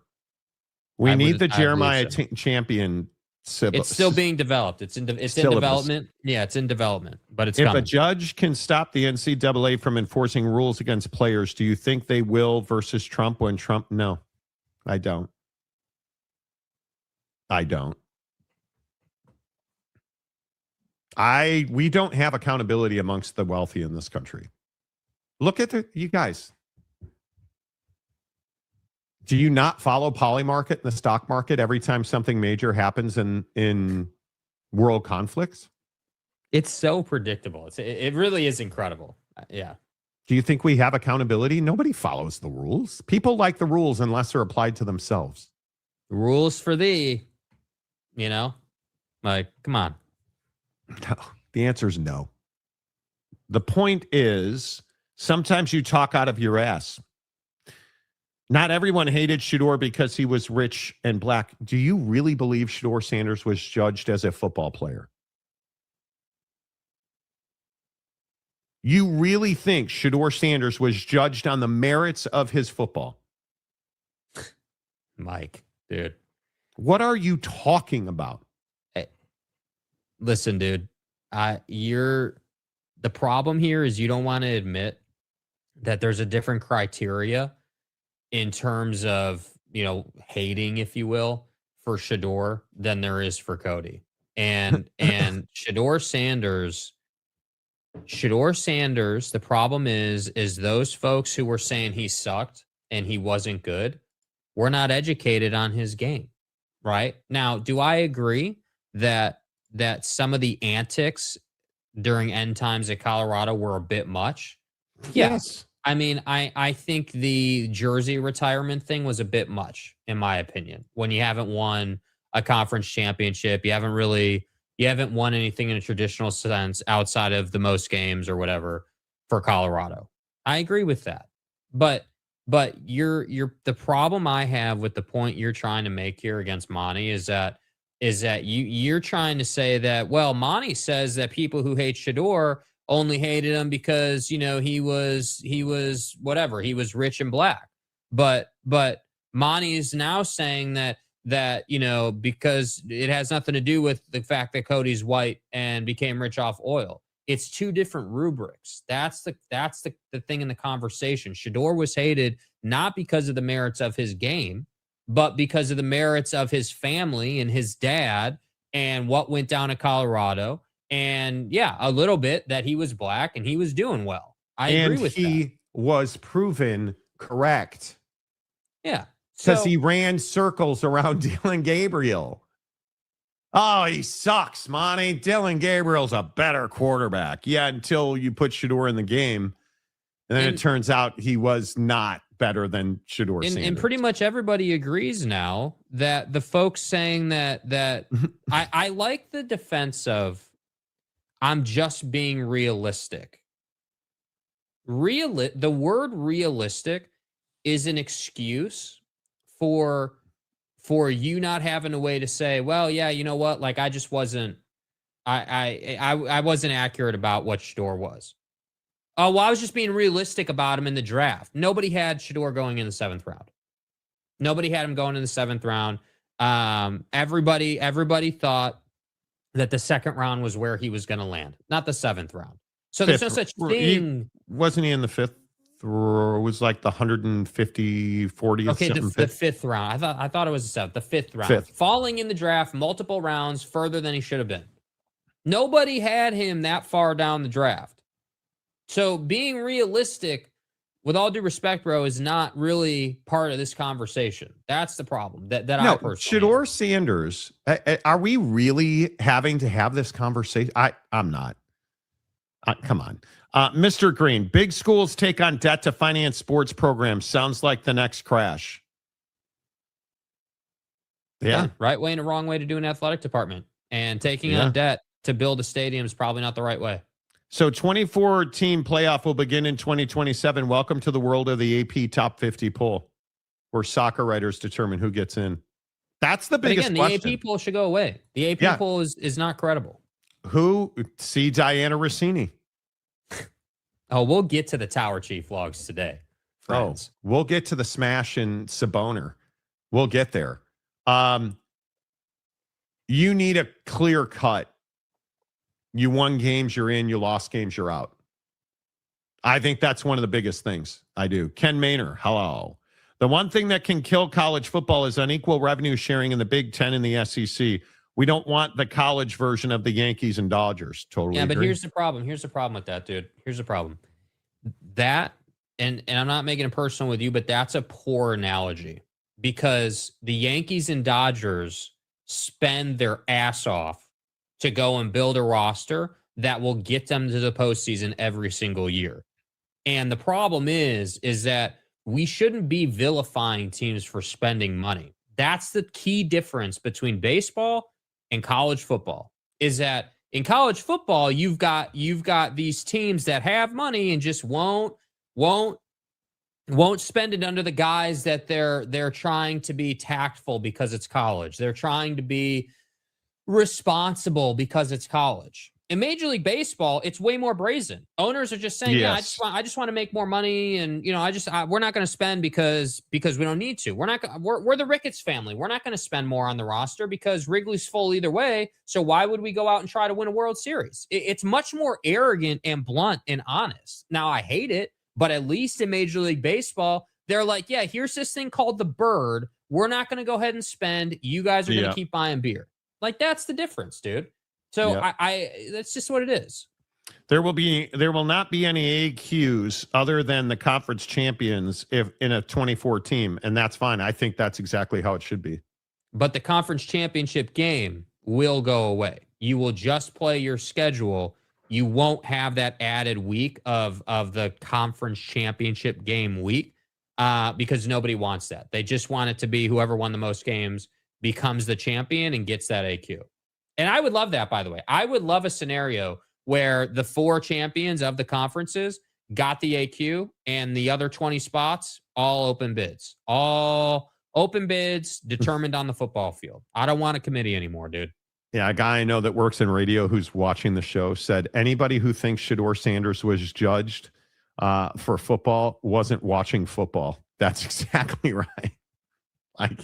[SPEAKER 3] We need the Jeremiah champion.
[SPEAKER 4] It's still being developed. It's in development. Yeah, it's in development, but it's coming.
[SPEAKER 3] If a judge can stop the NCAA from enforcing rules against players, do you think they will versus Trump when Trump? No, I don't. We don't have accountability amongst the wealthy in this country. Look at you guys. Do you not follow Polymarket and the stock market every time something major happens in world conflicts?
[SPEAKER 4] It's so predictable. It really is incredible. Yeah.
[SPEAKER 3] Do you think we have accountability? Nobody follows the rules. People like the rules unless they're applied to themselves.
[SPEAKER 4] Rules for thee, like, come on.
[SPEAKER 3] No, the answer is no. The point is, sometimes you talk out of your ass. Not everyone hated Shedeur because he was rich and black. Do you really believe Shedeur Sanders was judged as a football player? You really think Shedeur Sanders was judged on the merits of his football?
[SPEAKER 4] Mike, dude.
[SPEAKER 3] What are you talking about?
[SPEAKER 4] Hey, listen, dude. The problem here is you don't want to admit that there's a different criteria in terms of, hating, if you will, for Shedeur than there is for Cody. And Shedeur Sanders, the problem is those folks who were saying he sucked and he wasn't good were not educated on his game, right? Now, do I agree that some of the antics during end times at Colorado were a bit much?
[SPEAKER 3] Yes.
[SPEAKER 4] I mean, I think the jersey retirement thing was a bit much, in my opinion. When you haven't won a conference championship, you haven't won anything in a traditional sense outside of the most games or whatever for Colorado. I agree with that. But the problem I have with the point you're trying to make here against Monty is that is that you're trying to say that, well, Monty says that people who hate Shador only hated him because, he was whatever, he was rich and black. But Monty is now saying that because it has nothing to do with the fact that Cody's white and became rich off oil. It's two different rubrics. That's the thing in the conversation. Shador was hated not because of the merits of his game, but because of the merits of his family and his dad and what went down at Colorado. And yeah, a little bit that he was black and he was doing well. I agree with that. And he
[SPEAKER 3] was proven correct.
[SPEAKER 4] Yeah.
[SPEAKER 3] Because he ran circles around Dylan Gabriel. Oh, he sucks, Monty. Dylan Gabriel's a better quarterback. Yeah, until you put Shador in the game. And then it turns out he was not better than Shador Sanders.
[SPEAKER 4] And pretty much everybody agrees now that the folks saying that I like the defense of I'm just being realistic. The word realistic is an excuse for you not having a way to say, well, yeah, you know what? Like, I just wasn't, I wasn't accurate about what Shador was. Oh, well, I was just being realistic about him in the draft. Nobody had Shador going in the 7th round. Nobody had him going in the 7th round. Everybody thought that the 2nd round was where he was going to land, not the 7th round. So there's no such thing.
[SPEAKER 3] Wasn't he in the 5th? Or it was like the 150, 40th.
[SPEAKER 4] Okay, the 5th round. I thought it was the 7th. The 5th round. Falling in the draft multiple rounds further than he should have been. Nobody had him that far down the draft. So being realistic, with all due respect, bro, is not really part of this conversation. That's the problem. That I personally
[SPEAKER 3] Shador Sanders. Are we really having to have this conversation? I'm not. Come on. Mr. Green, big schools take on debt to finance sports programs. Sounds like the next crash. Yeah.
[SPEAKER 4] Right way and a wrong way to do an athletic department. And taking on debt to build a stadium is probably not the right way.
[SPEAKER 3] So 24-team playoff will begin in 2027. Welcome to the world of the AP Top 50 poll, where soccer writers determine who gets in. That's the biggest question.
[SPEAKER 4] The AP poll should go away. The AP poll is not credible.
[SPEAKER 3] Who? See Diana Rossini.
[SPEAKER 4] Oh, we'll get to the Tower Chief logs today, friends.
[SPEAKER 3] Oh, we'll get to the smash in Saboner. We'll get there. You need a clear cut. You won games, you're in. You lost games, you're out. I think that's one of the biggest things. I do. Ken Maynor, hello. The one thing that can kill college football is unequal revenue sharing in the Big Ten and the SEC. We don't want the college version of the Yankees and Dodgers. Totally agree.
[SPEAKER 4] But here's the problem. Here's the problem with that, dude. Here's the problem. That, and I'm not making it personal with you, but that's a poor analogy because the Yankees and Dodgers spend their ass off to go and build a roster that will get them to the postseason every single year. And the problem is that we shouldn't be vilifying teams for spending money. That's the key difference between baseball and college football, is that in college football, you've got these teams that have money and just won't spend it under the guise that they're trying to be tactful because it's college. They're trying to be responsible because it's college. In Major League Baseball, it's way more brazen. Owners are just saying,
[SPEAKER 3] yes.
[SPEAKER 4] I just want to make more money, and we're not going to spend because we don't need to. We're the Ricketts family. We're not going to spend more on the roster because Wrigley's full either way. So why would we go out and try to win a World Series? It's much more arrogant and blunt and honest. Now I hate it, but at least in Major League Baseball, they're like, yeah, here's this thing called the bird. We're not going to go ahead and spend. You guys are going to keep buying beer. Like, that's the difference, dude. So I that's just what it is.
[SPEAKER 3] There will not be any AQs other than the conference champions if in a 24 team, and that's fine. I think that's exactly how it should be.
[SPEAKER 4] But the conference championship game will go away. You will just play your schedule. You won't have that added week of the conference championship game week because nobody wants that. They just want it to be whoever won the most games becomes the champion and gets that AQ. And I would love that, by the way. I would love a scenario where the 4 champions of the conferences got the AQ and the other 20 spots, all open bids. All Open bids determined on the football field. I don't want a committee anymore, dude.
[SPEAKER 3] Yeah, a guy I know that works in radio who's watching the show said anybody who thinks Shedeur Sanders was judged for football wasn't watching football. That's exactly right. Like,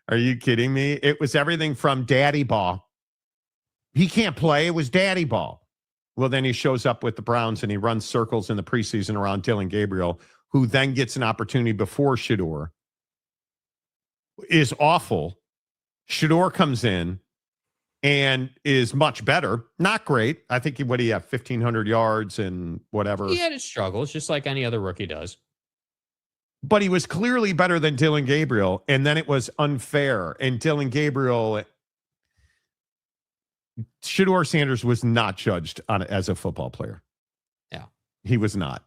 [SPEAKER 3] are you kidding me? It was everything from daddy ball. He can't play. It was daddy ball. Well, then he shows up with the Browns and he runs circles in the preseason around Dillon Gabriel, who then gets an opportunity before Shedeur. Is awful. Shedeur comes in and is much better. Not great. I think what do you have? 1,500 yards and whatever.
[SPEAKER 4] He had his struggles, just like any other rookie does.
[SPEAKER 3] But he was clearly better than Dillon Gabriel, and then it was unfair. And Dillon Gabriel, Shedeur Sanders was not judged as a football player.
[SPEAKER 4] Yeah.
[SPEAKER 3] He was not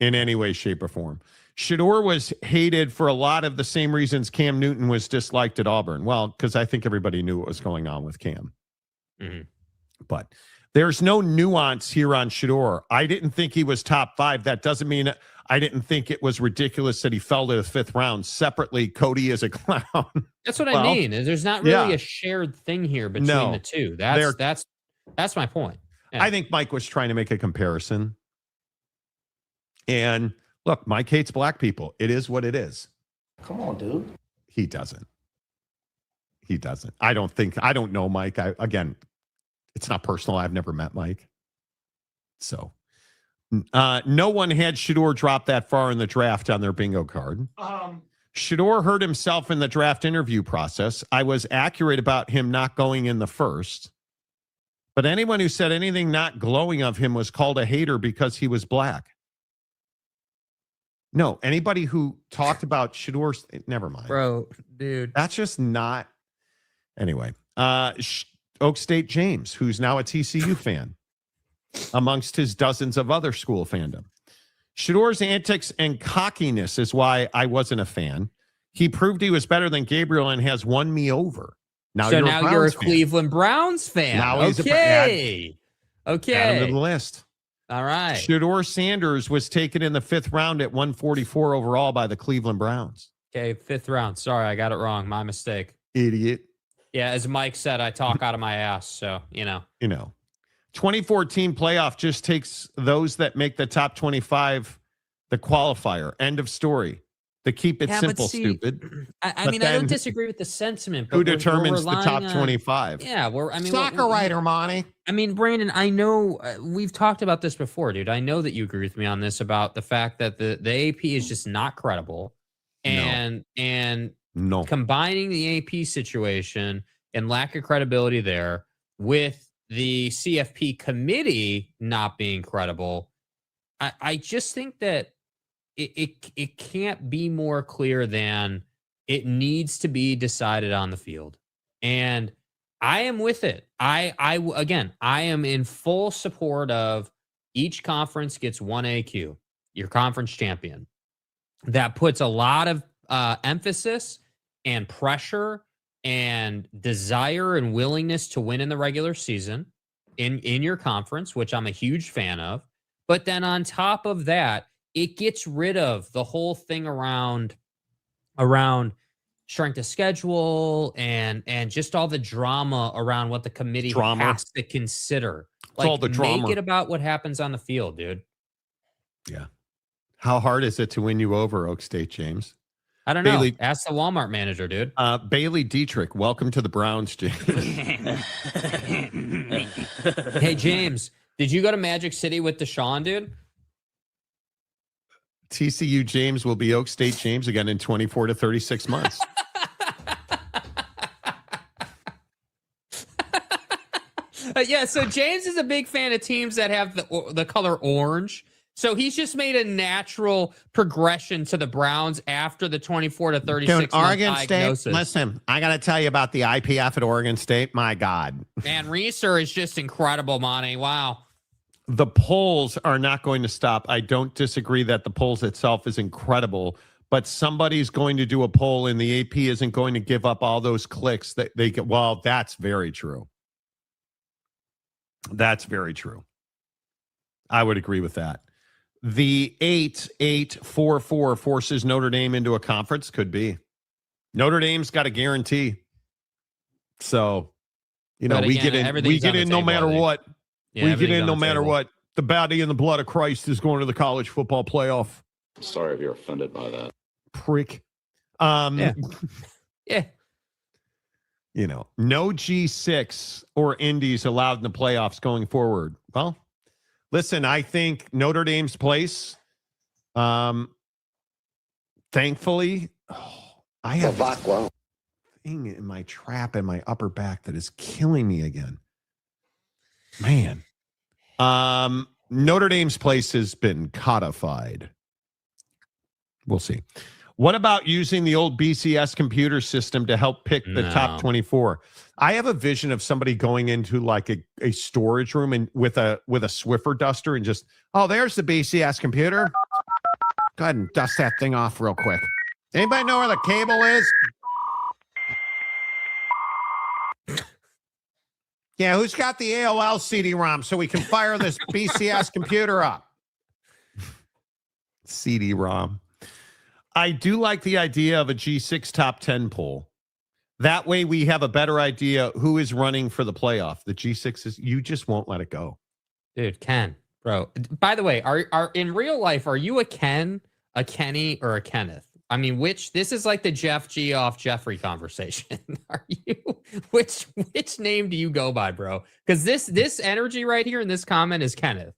[SPEAKER 3] in any way, shape, or form. Shedeur was hated for a lot of the same reasons Cam Newton was disliked at Auburn. Well, because I think everybody knew what was going on with Cam.
[SPEAKER 4] Mm-hmm.
[SPEAKER 3] But there's no nuance here on Shedeur. I didn't think he was top 5. That doesn't mean I didn't think it was ridiculous that he fell to the 5th round. Separately, Cody is a clown.
[SPEAKER 4] That's what I mean. There's not really a shared thing here between the two. That's my point. Yeah.
[SPEAKER 3] I think Mike was trying to make a comparison. And look, Mike hates black people. It is what it is.
[SPEAKER 5] Come on, dude.
[SPEAKER 3] He doesn't. I don't know Mike. Again, it's not personal. I've never met Mike. So no one had Shedeur drop that far in the draft on their bingo card. Shedeur hurt himself in the draft interview process. I was accurate about him not going in the first. But anyone who said anything not glowing of him was called a hater because he was black. No, anybody who talked about Shedeur, never mind.
[SPEAKER 4] Bro, dude.
[SPEAKER 3] That's just not. Anyway, Oak State James, who's now a TCU fan, amongst his dozens of other school fandom. Shedeur's antics and cockiness is why I wasn't a fan. He proved he was better than Gabriel and has won me over. Now you're a
[SPEAKER 4] Cleveland Browns fan.
[SPEAKER 3] Now he's
[SPEAKER 4] okay.
[SPEAKER 3] Add him to the list.
[SPEAKER 4] All right.
[SPEAKER 3] Shedeur Sanders was taken in the 5th round at 144 overall by the Cleveland Browns.
[SPEAKER 4] Okay, 5th round. Sorry, I got it wrong. My mistake.
[SPEAKER 3] Idiot.
[SPEAKER 4] Yeah, as Mike said, I talk out of my ass. So,
[SPEAKER 3] 2014 playoff just takes those that make the top 25 the qualifier. End of story. To keep it simple, stupid.
[SPEAKER 4] I don't disagree with the sentiment. But
[SPEAKER 3] who determines the top 25?
[SPEAKER 4] Yeah,
[SPEAKER 3] soccer writer, Monty.
[SPEAKER 4] Brandon, I know we've talked about this before, dude. I know that you agree with me on this about the fact that the AP is just not credible, and combining the AP situation and lack of credibility there with the CFP committee not being credible, I just think that it can't be more clear than it needs to be decided on the field. And I am with it. I am in full support of each conference gets one AQ, your conference champion. That puts a lot of emphasis and pressure and desire and willingness to win in the regular season in your conference, which I'm a huge fan of. But then on top of that, it gets rid of the whole thing around strength of schedule and just all the drama around what the committee has to consider.
[SPEAKER 3] It's all the drama.
[SPEAKER 4] Make it about what happens on the field, dude.
[SPEAKER 3] Yeah. How hard is it to win you over, Oak State James?
[SPEAKER 4] I don't know. Ask the Walmart manager, dude.
[SPEAKER 3] Bailey Dietrich, welcome to the Browns, James.
[SPEAKER 4] Hey, James, did you go to Magic City with Deshaun, dude?
[SPEAKER 3] TCU James will be Oak State James again in 24 to 36 months.
[SPEAKER 4] Yeah, so James is a big fan of teams that have the color orange. So he's just made a natural progression to the Browns after the 24 to 36 month
[SPEAKER 3] Oregon
[SPEAKER 4] diagnosis.
[SPEAKER 3] State, listen, I got to tell you about the IPF at Oregon State. My God.
[SPEAKER 4] Man, Reeser is just incredible, Monty. Wow.
[SPEAKER 3] The polls are not going to stop. I don't disagree that the polls itself is incredible, but somebody's going to do a poll and the AP isn't going to give up all those clicks that they get. Well, that's very true. That's very true. I would agree with that. The 8-8-4-4 forces Notre Dame into a conference. Could be. Notre Dame's got a guarantee. So, you know,
[SPEAKER 4] But
[SPEAKER 3] we
[SPEAKER 4] again,
[SPEAKER 3] get in
[SPEAKER 4] everything's on the
[SPEAKER 3] no
[SPEAKER 4] table,
[SPEAKER 3] matter
[SPEAKER 4] I think.
[SPEAKER 3] what.
[SPEAKER 4] Yeah,
[SPEAKER 3] We get
[SPEAKER 4] everything's
[SPEAKER 3] in
[SPEAKER 4] on
[SPEAKER 3] no
[SPEAKER 4] the
[SPEAKER 3] matter
[SPEAKER 4] table.
[SPEAKER 3] what. The body and the blood of Christ is going to the college football playoff.
[SPEAKER 6] Sorry if you're offended by that.
[SPEAKER 3] Prick.
[SPEAKER 4] Yeah. Yeah.
[SPEAKER 3] You know, no G6 or Indies allowed in the playoffs going forward. Well, listen, I think Notre Dame's place, thankfully, I have this thing in my trap in my upper back that is killing me again. Man. Notre Dame's place has been codified. We'll see. What about using the old BCS computer system to help pick the top 24? I have a vision of somebody going into like a storage room and with a Swiffer duster and just, oh, there's the BCS computer. Go ahead and dust that thing off real quick. Anybody know where the cable is? Yeah, who's got the AOL CD-ROM so we can fire this BCS computer up? CD-ROM. I do like the idea of a G6 top 10 poll. That way we have a better idea who is running for the playoff. The G6 is, you just won't let it go.
[SPEAKER 4] Dude, Ken, bro. By the way, are in real life, are you a Ken, a Kenny, or a Kenneth? I mean, this is like the Jeff G off Jeffrey conversation. Are you which name do you go by, bro? Because this energy right here in this comment is Kenneth.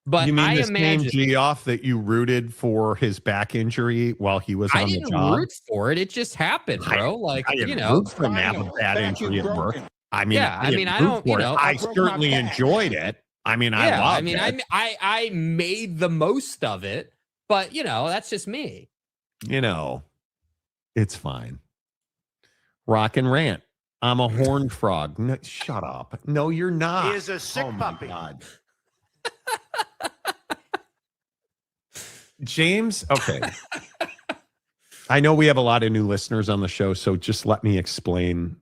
[SPEAKER 4] But
[SPEAKER 3] you mean
[SPEAKER 4] I
[SPEAKER 3] the
[SPEAKER 4] imagine
[SPEAKER 3] same Geoff that you rooted for his back injury while he was on the job?
[SPEAKER 4] I didn't root for it. It just happened, bro. Like,
[SPEAKER 3] I didn't
[SPEAKER 4] you know,
[SPEAKER 3] root for him to have a bad injury at work. I mean,
[SPEAKER 4] yeah, I don't,
[SPEAKER 3] you know, I certainly enjoyed it. I mean, I loved it.
[SPEAKER 4] I made the most of it, but you know, that's just me.
[SPEAKER 3] You know, it's fine. Rock and rant. I'm a horned frog. No, shut up. No, you're not.
[SPEAKER 7] He is a sick puppy.
[SPEAKER 3] My God. James, okay. I know we have a lot of new listeners on the show, so just let me explain.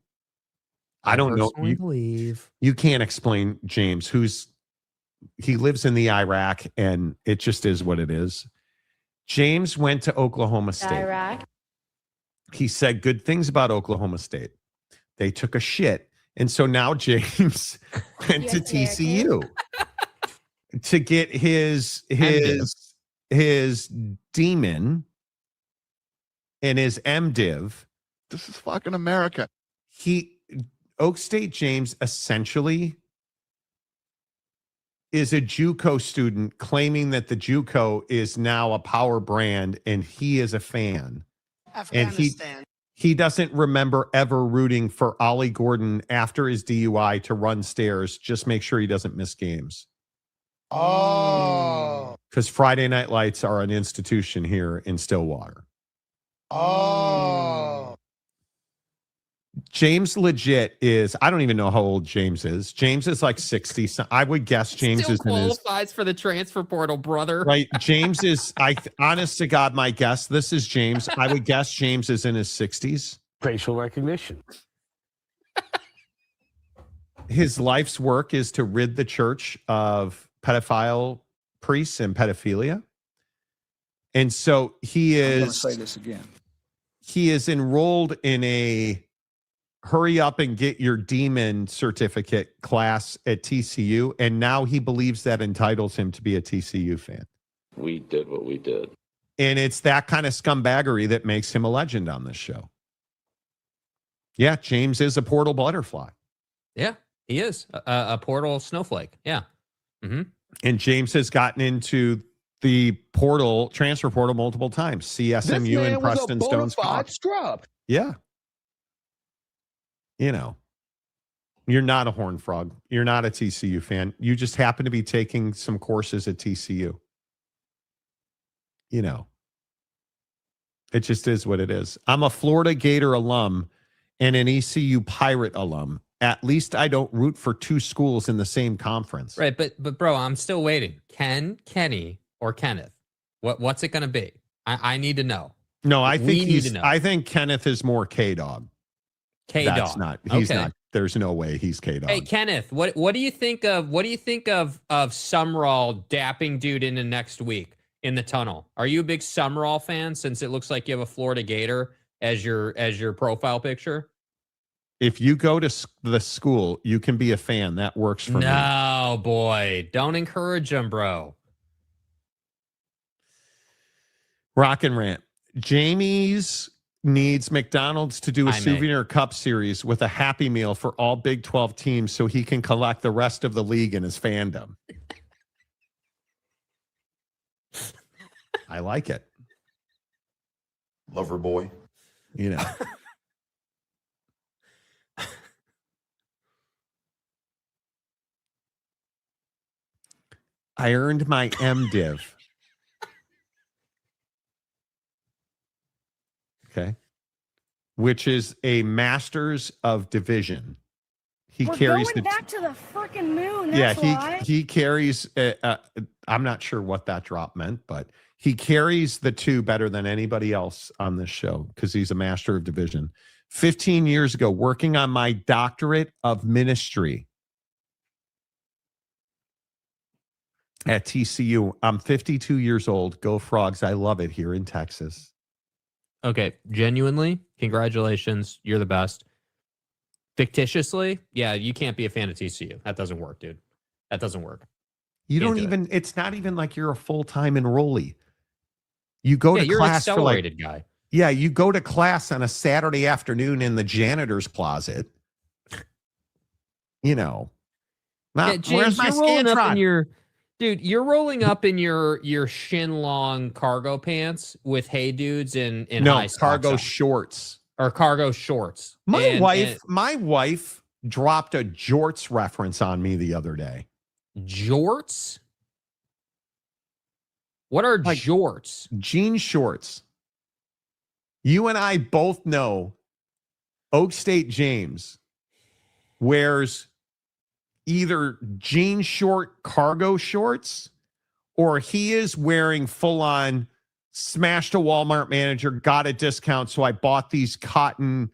[SPEAKER 3] I don't know. You can't explain James, he lives in the Iraq, and it just is what it is. James went to Oklahoma State.
[SPEAKER 9] Iraq.
[SPEAKER 3] He said good things about Oklahoma State. They took a shit. And so now James went to TCU to get his demon and his MDiv.
[SPEAKER 7] This is fucking America.
[SPEAKER 3] Oak State James essentially is a JUCO student claiming that the JUCO is now a power brand and he is a fan.
[SPEAKER 7] Afghanistan.
[SPEAKER 3] And he doesn't remember ever rooting for Ollie Gordon after his DUI to run stairs. Just make sure he doesn't miss games.
[SPEAKER 7] Oh.
[SPEAKER 3] Because Friday Night Lights are an institution here in Stillwater.
[SPEAKER 7] Oh.
[SPEAKER 3] James legit is, I don't even know how old James is. James is like 60. So I would guess James
[SPEAKER 4] Still
[SPEAKER 3] is in his,
[SPEAKER 4] qualifies for the transfer portal, brother.
[SPEAKER 3] right. James is, honest to God, my guess, this is James. I would guess James is in his 60s.
[SPEAKER 10] Facial recognition.
[SPEAKER 3] His life's work is to rid the church of pedophile priests and pedophilia. And so he is,
[SPEAKER 7] say this again.
[SPEAKER 3] He is enrolled in a hurry up and get your demon certificate class at TCU. And now he believes that entitles him to be a TCU fan.
[SPEAKER 6] We did what we did.
[SPEAKER 3] And it's that kind of scumbaggery that makes him a legend on this show. Yeah, James is a portal butterfly.
[SPEAKER 4] Yeah, he is a portal snowflake. Yeah. Mm-hmm.
[SPEAKER 3] And James has gotten into the transfer portal multiple times. CSMU and Preston Stone's
[SPEAKER 10] scrub.
[SPEAKER 3] Yeah. You know, you're not a horned frog. You're not a TCU fan. You just happen to be taking some courses at TCU. You know, it just is what it is. I'm a Florida Gator alum and an ECU Pirate alum. At least I don't root for two schools in the same conference.
[SPEAKER 4] Right, but bro, I'm still waiting. Ken, Kenny, or Kenneth? What's it going to be? I need to know.
[SPEAKER 3] No, I think Kenneth is more K-Dog.
[SPEAKER 4] K-Dog.
[SPEAKER 3] That's not. He's not. There's no way he's K-Dog.
[SPEAKER 4] Hey, Kenneth, what do you think of Sumrall dapping dude into next week in the tunnel? Are you a big Sumrall fan since it looks like you have a Florida Gator as your profile picture?
[SPEAKER 3] If you go to the school, you can be a fan. That works for me.
[SPEAKER 4] No, boy. Don't encourage them, bro.
[SPEAKER 3] Rock and rant. Jamie's needs McDonald's to do a souvenir cup series with a Happy Meal for all Big 12 teams so he can collect the rest of the league in his fandom. I like it.
[SPEAKER 9] Lover boy.
[SPEAKER 3] You know. I earned my MDiv. Okay. Which is a Master's of Division.
[SPEAKER 11] We're carries going back to the freaking moon. That's
[SPEAKER 3] he carries. I'm not sure what that drop meant, but he carries the two better than anybody else on this show because he's a Master of Division. 15 years ago, working on my doctorate of ministry at TCU. I'm 52 years old. Go Frogs. I love it here in Texas.
[SPEAKER 4] Okay, genuinely, congratulations. You're the best. Fictitiously, yeah, you can't be a fan of TCU. That doesn't work, dude. That doesn't work.
[SPEAKER 3] You don't even, it's not even like you're a full-time enrollee. You go to
[SPEAKER 4] you're
[SPEAKER 3] class
[SPEAKER 4] an accelerated guy.
[SPEAKER 3] Yeah, you go to class on a Saturday afternoon in the janitor's closet. You know. Now,
[SPEAKER 4] James,
[SPEAKER 3] where's my Scantron?
[SPEAKER 4] You're rolling up in your shin long cargo pants with Hey Dudes in high
[SPEAKER 3] cargo
[SPEAKER 4] socks
[SPEAKER 3] shorts.
[SPEAKER 4] Or cargo shorts.
[SPEAKER 3] My wife dropped a jorts reference on me the other day.
[SPEAKER 4] Jorts? What are jorts?
[SPEAKER 3] Jean shorts. You and I both know Oak State James wears either jean short cargo shorts or he is wearing full-on smashed a Walmart manager, got a discount, so I bought these cotton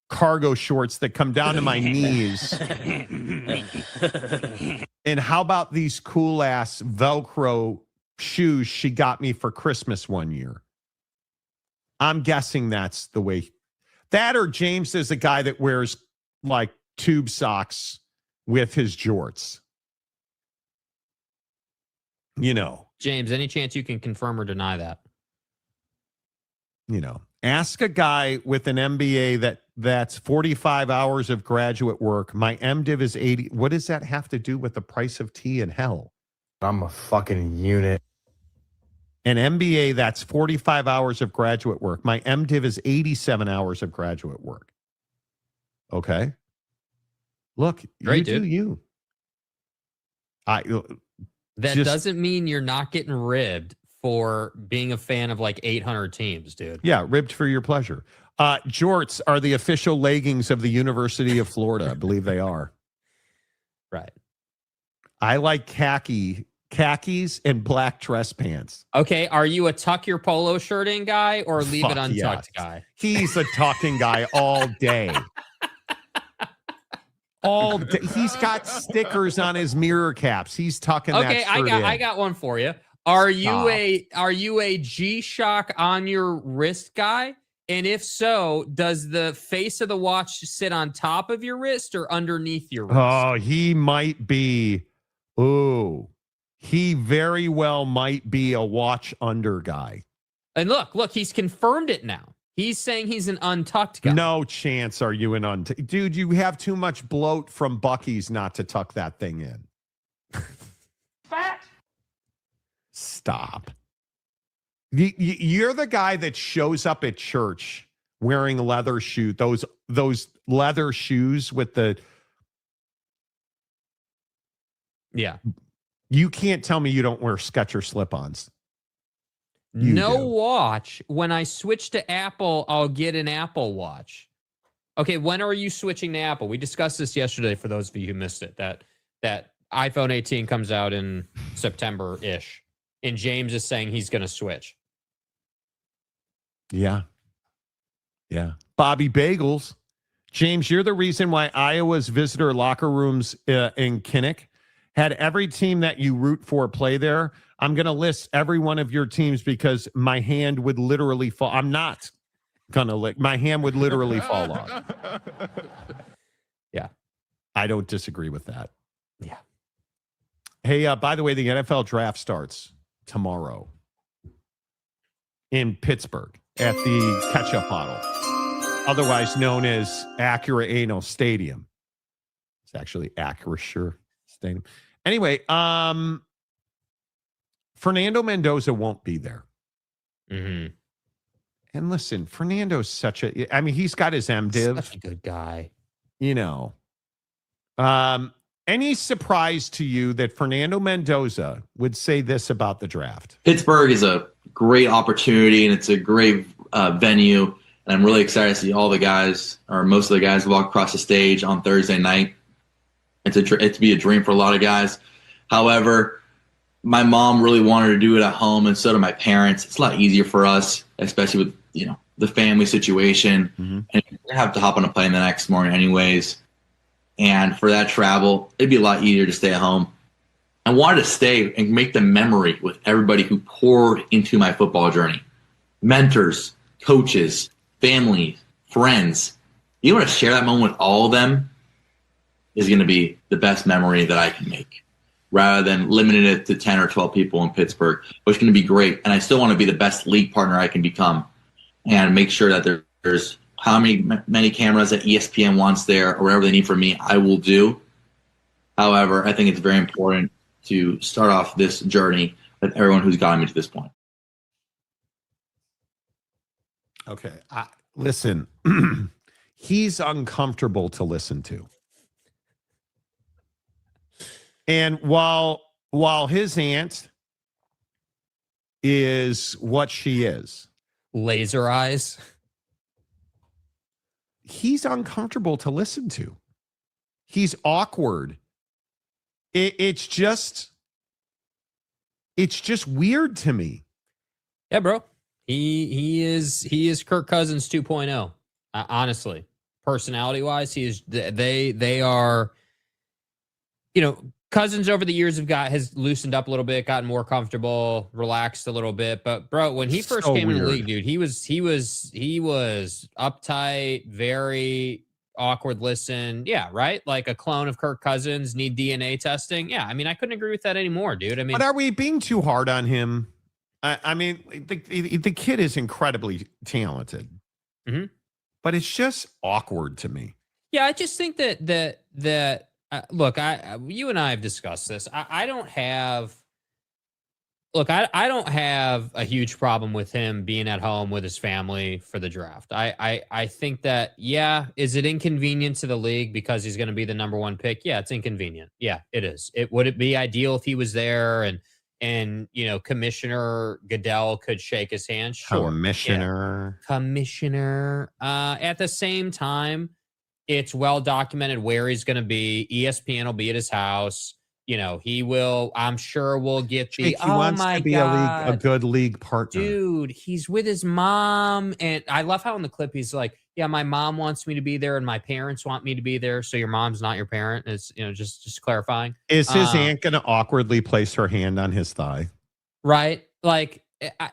[SPEAKER 3] cargo shorts that come down to my knees. And how about these cool-ass Velcro shoes she got me for Christmas one year? I'm guessing that's the way. That or James is a guy that wears like tube socks with his jorts. You know.
[SPEAKER 4] James, any chance you can confirm or deny that?
[SPEAKER 3] You know, ask a guy with an MBA that's 45 hours of graduate work. My MDiv is 80. What does that have to do with the price of tea in hell?
[SPEAKER 10] I'm a fucking unit.
[SPEAKER 3] An MBA, that's 45 hours of graduate work. My MDiv is 87 hours of graduate work. Okay. Look,
[SPEAKER 4] Great,
[SPEAKER 3] you
[SPEAKER 4] dude.
[SPEAKER 3] do you.
[SPEAKER 4] That doesn't mean you're not getting ribbed for being a fan of like 800 teams, dude.
[SPEAKER 3] Yeah, ribbed for your pleasure. Jorts are the official leggings of the University of Florida. I believe they are.
[SPEAKER 4] Right.
[SPEAKER 3] I like khakis and black dress pants.
[SPEAKER 4] Okay, are you a tuck your polo shirt in guy or leave it untucked guy?
[SPEAKER 3] He's a tucking guy all day. All day. He's got stickers on his mirror caps. He's tucking that shirt in.
[SPEAKER 4] I got one for you. Are you a G-Shock on your wrist guy? And if so, does the face of the watch sit on top of your wrist or underneath your wrist?
[SPEAKER 3] Oh, he might be. Ooh. He very well might be a watch under guy.
[SPEAKER 4] And look, he's confirmed it now. He's saying he's an untucked guy.
[SPEAKER 3] No chance are you an untucked. Dude, you have too much bloat from Buc-ee's not to tuck that thing in.
[SPEAKER 5] Fat.
[SPEAKER 3] Stop. You're the guy that shows up at church wearing leather shoes, those leather shoes with the...
[SPEAKER 4] Yeah.
[SPEAKER 3] You can't tell me you don't wear Skechers slip-ons.
[SPEAKER 4] No watch. When I switch to Apple, I'll get an Apple Watch. Okay, when are you switching to Apple? We discussed this yesterday for those of you who missed it, that iPhone 18 comes out in September-ish, and James is saying he's going to switch.
[SPEAKER 3] Yeah. Yeah. Bobby Bagels. James, you're the reason why Iowa's visitor locker rooms in Kinnick had every team that you root for play there. I'm going to list every one of your teams because my hand would literally fall. I'm not. gonna lick. My hand would literally fall off.
[SPEAKER 4] Yeah.
[SPEAKER 3] I don't disagree with that.
[SPEAKER 4] Yeah.
[SPEAKER 3] Hey, by the way, the NFL draft starts tomorrow in Pittsburgh at the Ketchup Bottle, otherwise known as Acura Anal Stadium. It's actually Acrisure Stadium. Anyway, Fernando Mendoza won't be there.
[SPEAKER 4] Mm-hmm.
[SPEAKER 3] And listen, Fernando's such a, I mean, he's got his MDiv.
[SPEAKER 4] Such a good guy.
[SPEAKER 3] You know. Any surprise to you that Fernando Mendoza would say this about the draft?
[SPEAKER 12] Pittsburgh is a great opportunity, and it's a great venue. And I'm really excited to see all the guys, or most of the guys, walk across the stage on Thursday night. It's be a dream for a lot of guys. However, my mom really wanted to do it at home, and so do my parents. It's a lot easier for us, especially with the family situation, and you have to hop on a plane the next morning anyways. And for that travel, it'd be a lot easier to stay at home. I wanted to stay and make the memory with everybody who poured into my football journey. Mentors, coaches, family, friends. You want to share that moment with all of them is going to be the best memory that I can make, rather than limiting it to 10 or 12 people in Pittsburgh, which is going to be great. And I still want to be the best league partner I can become and make sure that there's how many cameras that ESPN wants there or whatever they need from me, I will do. However, I think it's very important to start off this journey with everyone who's gotten me to this point.
[SPEAKER 3] Okay. Listen, he's uncomfortable to listen to. And while his aunt is what she is,
[SPEAKER 4] laser eyes,
[SPEAKER 3] he's uncomfortable to listen to. He's awkward. It's just weird to me.
[SPEAKER 4] Yeah, bro. He is Kirk Cousins 2.0. Honestly, personality wise, they are. Cousins over the years has loosened up a little bit, gotten more comfortable, relaxed a little bit. But bro, when he first came in the league, dude, he was uptight, very awkward. Listen, yeah, right, like a clone of Kirk Cousins. Need DNA testing. Yeah, I mean, I couldn't agree with that anymore, dude. I mean,
[SPEAKER 3] but are we being too hard on him? I mean, the kid is incredibly talented, but it's just awkward to me.
[SPEAKER 4] Yeah, I just think that. Look, you and I have discussed this. I don't have a huge problem with him being at home with his family for the draft. I think that, yeah, is it inconvenient to the league because he's going to be the number one pick? Yeah, it's inconvenient. Yeah, it is. Would it be ideal if he was there and Commissioner Goodell could shake his hand? Sure.
[SPEAKER 3] Commissioner.
[SPEAKER 4] At the same time, it's well documented where he's going to be. ESPN will be at his house. He will. I'm sure we'll get the.
[SPEAKER 3] He wants to be a good league partner,
[SPEAKER 4] dude. He's with his mom, and I love how in the clip he's like, "Yeah, my mom wants me to be there, and my parents want me to be there. So your mom's not your parent." It's just clarifying.
[SPEAKER 3] Is his aunt going to awkwardly place her hand on his thigh?
[SPEAKER 4] Right, like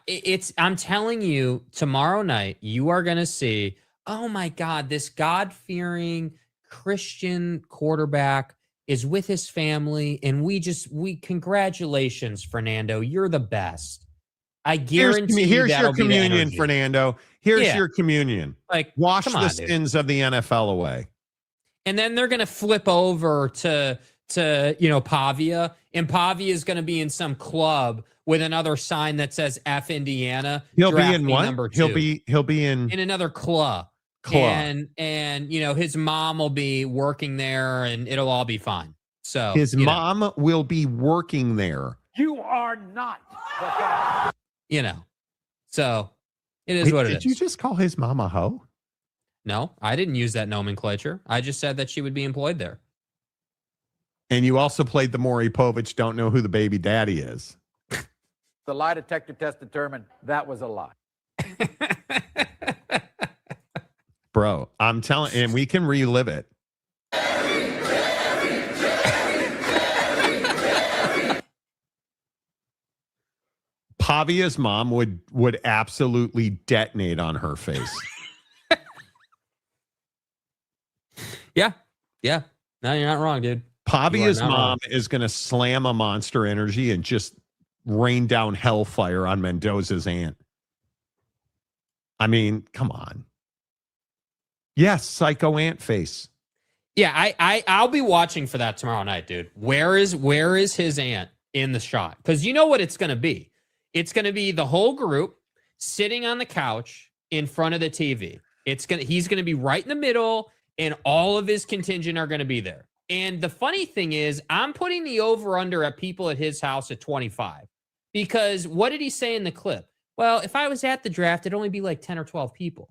[SPEAKER 4] it's. I'm telling you, tomorrow night you are going to see. Oh my God, this God-fearing Christian quarterback is with his family, and we congratulations, Fernando. You're the best. I guarantee
[SPEAKER 3] here's your communion, Fernando. Here's your communion.
[SPEAKER 4] Like,
[SPEAKER 3] wash the sins of the NFL away.
[SPEAKER 4] And then they're gonna flip over to Pavia, and Pavia is gonna be in some club with another sign that says F Indiana.
[SPEAKER 3] He'll be in one. He'll be in
[SPEAKER 4] another club. And his mom will be working there, and it'll all be fine. So
[SPEAKER 3] his mom will be working there.
[SPEAKER 5] You are not the guy.
[SPEAKER 4] So it is what it is.
[SPEAKER 3] Did you just call his mom a hoe?
[SPEAKER 4] No, I didn't use that nomenclature. I just said that she would be employed there.
[SPEAKER 3] And you also played the Maury Povich, don't know who the baby daddy is.
[SPEAKER 5] The lie detector test determined that was a lie.
[SPEAKER 3] Bro, I'm telling, and we can relive it. Pavia's mom would absolutely detonate on her face.
[SPEAKER 4] Yeah. Yeah. No, you're not wrong, dude.
[SPEAKER 3] Pavia's mom is going to slam a Monster Energy and just rain down hellfire on Mendoza's aunt. I mean, come on. Yes, psycho ant face.
[SPEAKER 4] Yeah, I'll be watching for that tomorrow night, dude. Where is his aunt in the shot? Because you know what it's going to be. It's going to be the whole group sitting on the couch in front of the TV. He's going to be right in the middle, and all of his contingent are going to be there. And the funny thing is, I'm putting the over-under at people at his house at 25. Because what did he say in the clip? Well, if I was at the draft, it'd only be like 10 or 12 people.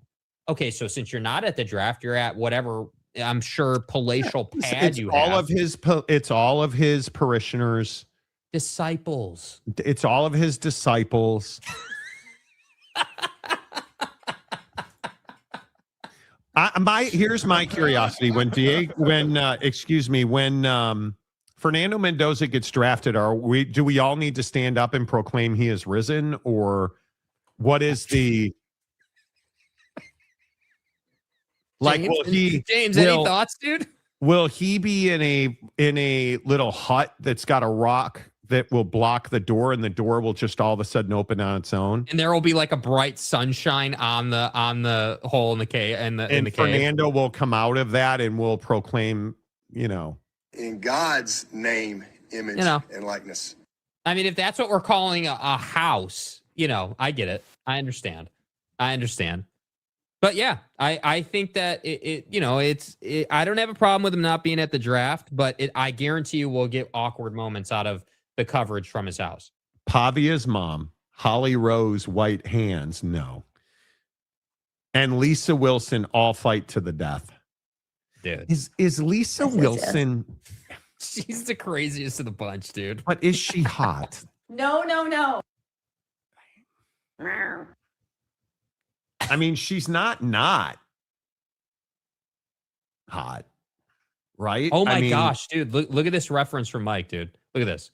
[SPEAKER 4] Okay, so since you're not at the draft, you're at whatever, I'm sure, palatial pad you have.
[SPEAKER 3] It's all of his parishioners.
[SPEAKER 4] Disciples.
[SPEAKER 3] It's all of his disciples. Here's my curiosity. When Fernando Mendoza gets drafted, do we all need to stand up and proclaim he is risen, or what is the
[SPEAKER 4] James, any thoughts, dude?
[SPEAKER 3] Will he be in a little hut that's got a rock that will block the door, and the door will just all of a sudden open on its own?
[SPEAKER 4] And there will be like a bright sunshine on the hole in the cave, and
[SPEAKER 3] Fernando will come out of that and will proclaim,
[SPEAKER 9] in God's name, image, and likeness.
[SPEAKER 4] I mean, if that's what we're calling a house, I get it. I understand. But yeah, I think that I don't have a problem with him not being at the draft, but I guarantee you we'll get awkward moments out of the coverage from his house.
[SPEAKER 3] Pavia's mom, Holly Rose, white hands, no. And Lisa Wilson, all fight to the death.
[SPEAKER 4] Dude.
[SPEAKER 3] Is Lisa Wilson...
[SPEAKER 4] She's the craziest of the bunch, dude.
[SPEAKER 3] But is she hot?
[SPEAKER 11] No.
[SPEAKER 3] I mean, she's not hot, right?
[SPEAKER 4] Oh my gosh, dude. Look at this reference from Mike, dude. Look at this.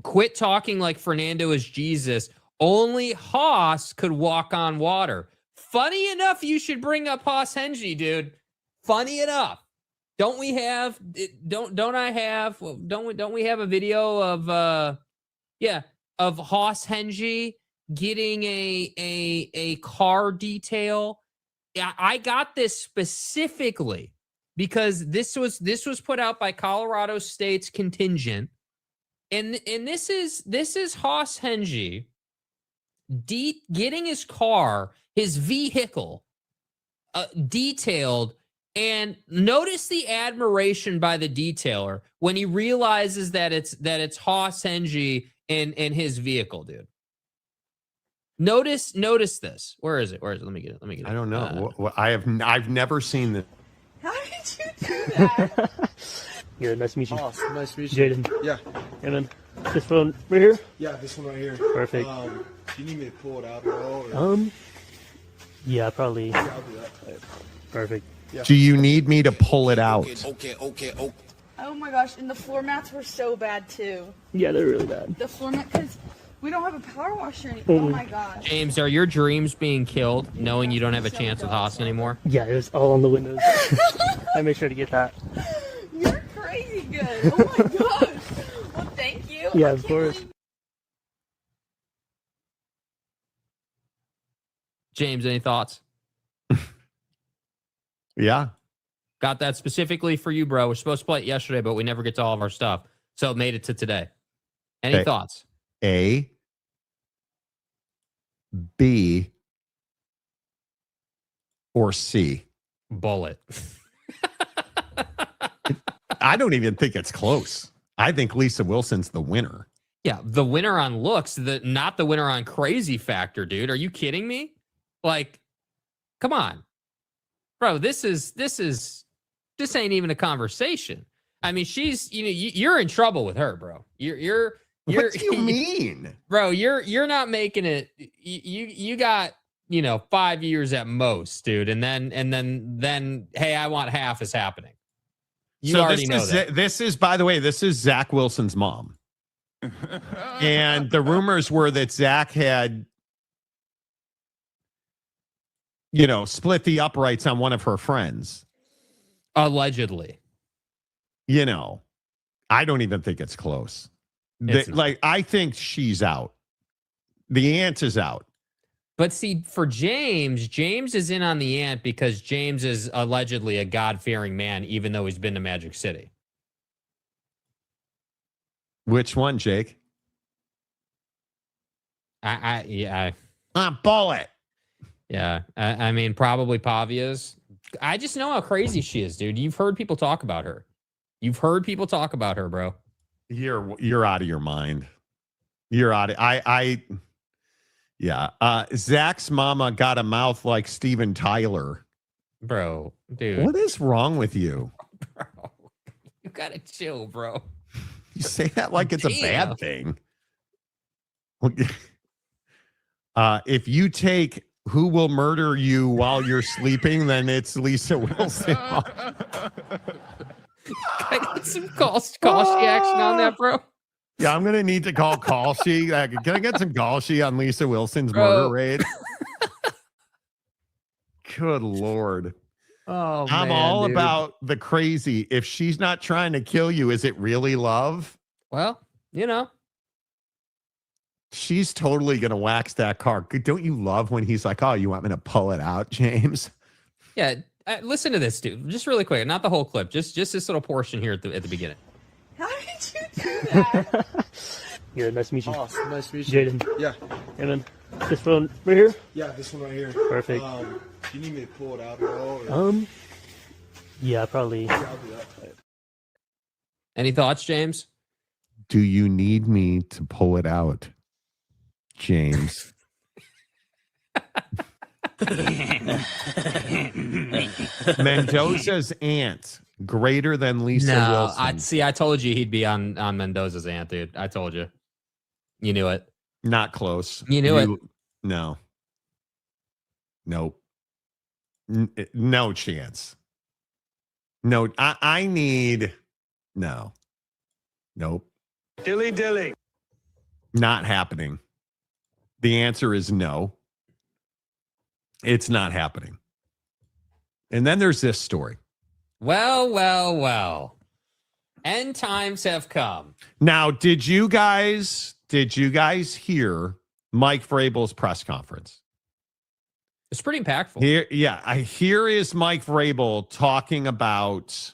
[SPEAKER 4] Quit talking like Fernando is Jesus. Only Haas could walk on water. Funny enough, you should bring up Haas Hengy, dude. Funny enough. Don't we have a video of Haas Hengy getting a car detail? Yeah, I got this specifically because this was put out by Colorado State's contingent, and this is Haas Hengy getting his car, his vehicle, detailed. And notice the admiration by the detailer when he realizes that it's Haas Hengy in his vehicle, dude. Notice this. Where is it? Let me get it.
[SPEAKER 3] I don't know. I've never seen this.
[SPEAKER 11] How did you do that?
[SPEAKER 10] Yeah, nice to meet you.
[SPEAKER 13] Awesome. Nice to meet you.
[SPEAKER 10] Jaden.
[SPEAKER 13] Yeah.
[SPEAKER 10] And then this phone right here?
[SPEAKER 13] Yeah, this one right here.
[SPEAKER 10] Perfect.
[SPEAKER 13] Do you need me to pull it out at all? Or?
[SPEAKER 10] Yeah, probably.
[SPEAKER 13] Yeah, I'll do that.
[SPEAKER 10] Perfect.
[SPEAKER 13] Yeah.
[SPEAKER 3] Do you need me to pull it out?
[SPEAKER 13] Okay.
[SPEAKER 11] Oh my gosh, and the floor mats were so bad too.
[SPEAKER 10] Yeah, they're really bad.
[SPEAKER 11] The floor mat, because we don't have a power washer or anything. Oh my gosh.
[SPEAKER 4] James, are your dreams being killed knowing you don't have a chance with Haas anymore?
[SPEAKER 10] Yeah, it was all on the windows. I made sure to get that.
[SPEAKER 11] You're crazy good. Oh my gosh. Well, thank you.
[SPEAKER 10] Yeah, of course.
[SPEAKER 4] James, any thoughts?
[SPEAKER 3] Yeah.
[SPEAKER 4] Got that specifically for you, bro. We're supposed to play it yesterday, but we never get to all of our stuff. So it made it to today. Any thoughts?
[SPEAKER 3] A, B, or C?
[SPEAKER 4] Bullet.
[SPEAKER 3] I don't even think it's close. I think Lisa Wilson's the winner.
[SPEAKER 4] Yeah, the winner on looks, not the winner on crazy factor, dude. Are you kidding me? Like, come on. Bro, this ain't even a conversation. I mean, she's, you're in trouble with her, bro. You're
[SPEAKER 3] what do you mean?
[SPEAKER 4] Bro, you're not making it. You got, 5 years at most, dude. And then hey, I want half is happening. You already know that.
[SPEAKER 3] This is, by the way, this is Zach Wilson's mom. And the rumors were that Zach had, split the uprights on one of her friends.
[SPEAKER 4] Allegedly.
[SPEAKER 3] You know, I don't even think it's close. I think she's out. The aunt is out.
[SPEAKER 4] But see, for James is in on the aunt because James is allegedly a God-fearing man, even though he's been to Magic City.
[SPEAKER 3] Which one, Jake? Bullet.
[SPEAKER 4] Yeah. I mean, probably Pavia's. I just know how crazy she is, dude. You've heard people talk about her. Bro.
[SPEAKER 3] You're out of your mind. You're out of yeah. Zach's mama got a mouth like Steven Tyler.
[SPEAKER 4] Bro, dude.
[SPEAKER 3] What is wrong with you?
[SPEAKER 4] Bro, you gotta chill, bro.
[SPEAKER 3] You say that like it's a bad thing. If you take Who Will Murder You While You're Sleeping, then it's Lisa Wilson.
[SPEAKER 4] Can I get some Kalshi action on that, bro?
[SPEAKER 3] Yeah, I'm going to need to call Kalshi. Can I get some Kalshi on Lisa Wilson's murder rate? Good Lord.
[SPEAKER 4] Oh,
[SPEAKER 3] I'm all about the crazy. If she's not trying to kill you, is it really love?
[SPEAKER 4] Well, you know.
[SPEAKER 3] She's totally going to wax that car. Don't you love when he's like, oh, you want me to pull it out, James?
[SPEAKER 4] Yeah. Listen to this, dude. Just really quick. Not the whole clip. Just this little portion here at the beginning.
[SPEAKER 11] How did you do that?
[SPEAKER 10] Yeah, nice to meet you.
[SPEAKER 13] Oh, nice to meet you.
[SPEAKER 10] Jaden.
[SPEAKER 13] Yeah.
[SPEAKER 10] And then this phone right here?
[SPEAKER 13] Yeah, this one right here.
[SPEAKER 10] Perfect.
[SPEAKER 13] Do you need me to pull it out at all? Or?
[SPEAKER 10] Yeah, probably.
[SPEAKER 13] Yeah, I'll do that.
[SPEAKER 4] Any thoughts, James?
[SPEAKER 3] Do you need me to pull it out, James? Mendoza's aunt greater than Lisa Wilson.
[SPEAKER 4] I told you he'd be on Mendoza's aunt, dude. I told you. You knew it.
[SPEAKER 3] Not close.
[SPEAKER 4] You knew it.
[SPEAKER 3] No. Nope. No chance. No, I need. No. Nope.
[SPEAKER 13] Dilly.
[SPEAKER 3] Not happening. The answer is no. It's not happening. And then there's this story.
[SPEAKER 4] Well. End times have come.
[SPEAKER 3] Now, did you guys hear Mike Vrabel's press conference?
[SPEAKER 4] It's pretty impactful.
[SPEAKER 3] Here is Mike Vrabel talking about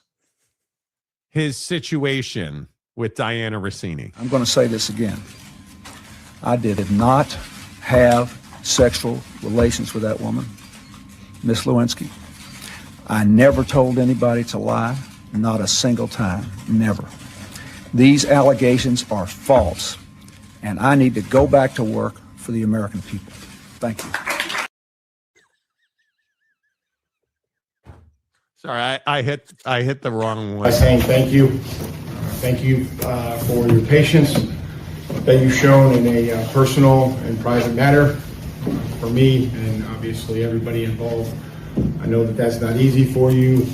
[SPEAKER 3] his situation with Diana Rossini.
[SPEAKER 14] I'm going to say this again. I did not have sexual relations with that woman, Miss Lewinsky. I never told anybody to lie, not a single time, never. These allegations are false, and I need to go back to work for the American people. Thank you.
[SPEAKER 3] Sorry, I hit the wrong one.
[SPEAKER 15] By saying thank you. Thank you for your patience that you've shown in a personal and private matter for me and obviously everybody involved. I know that that's not easy for you,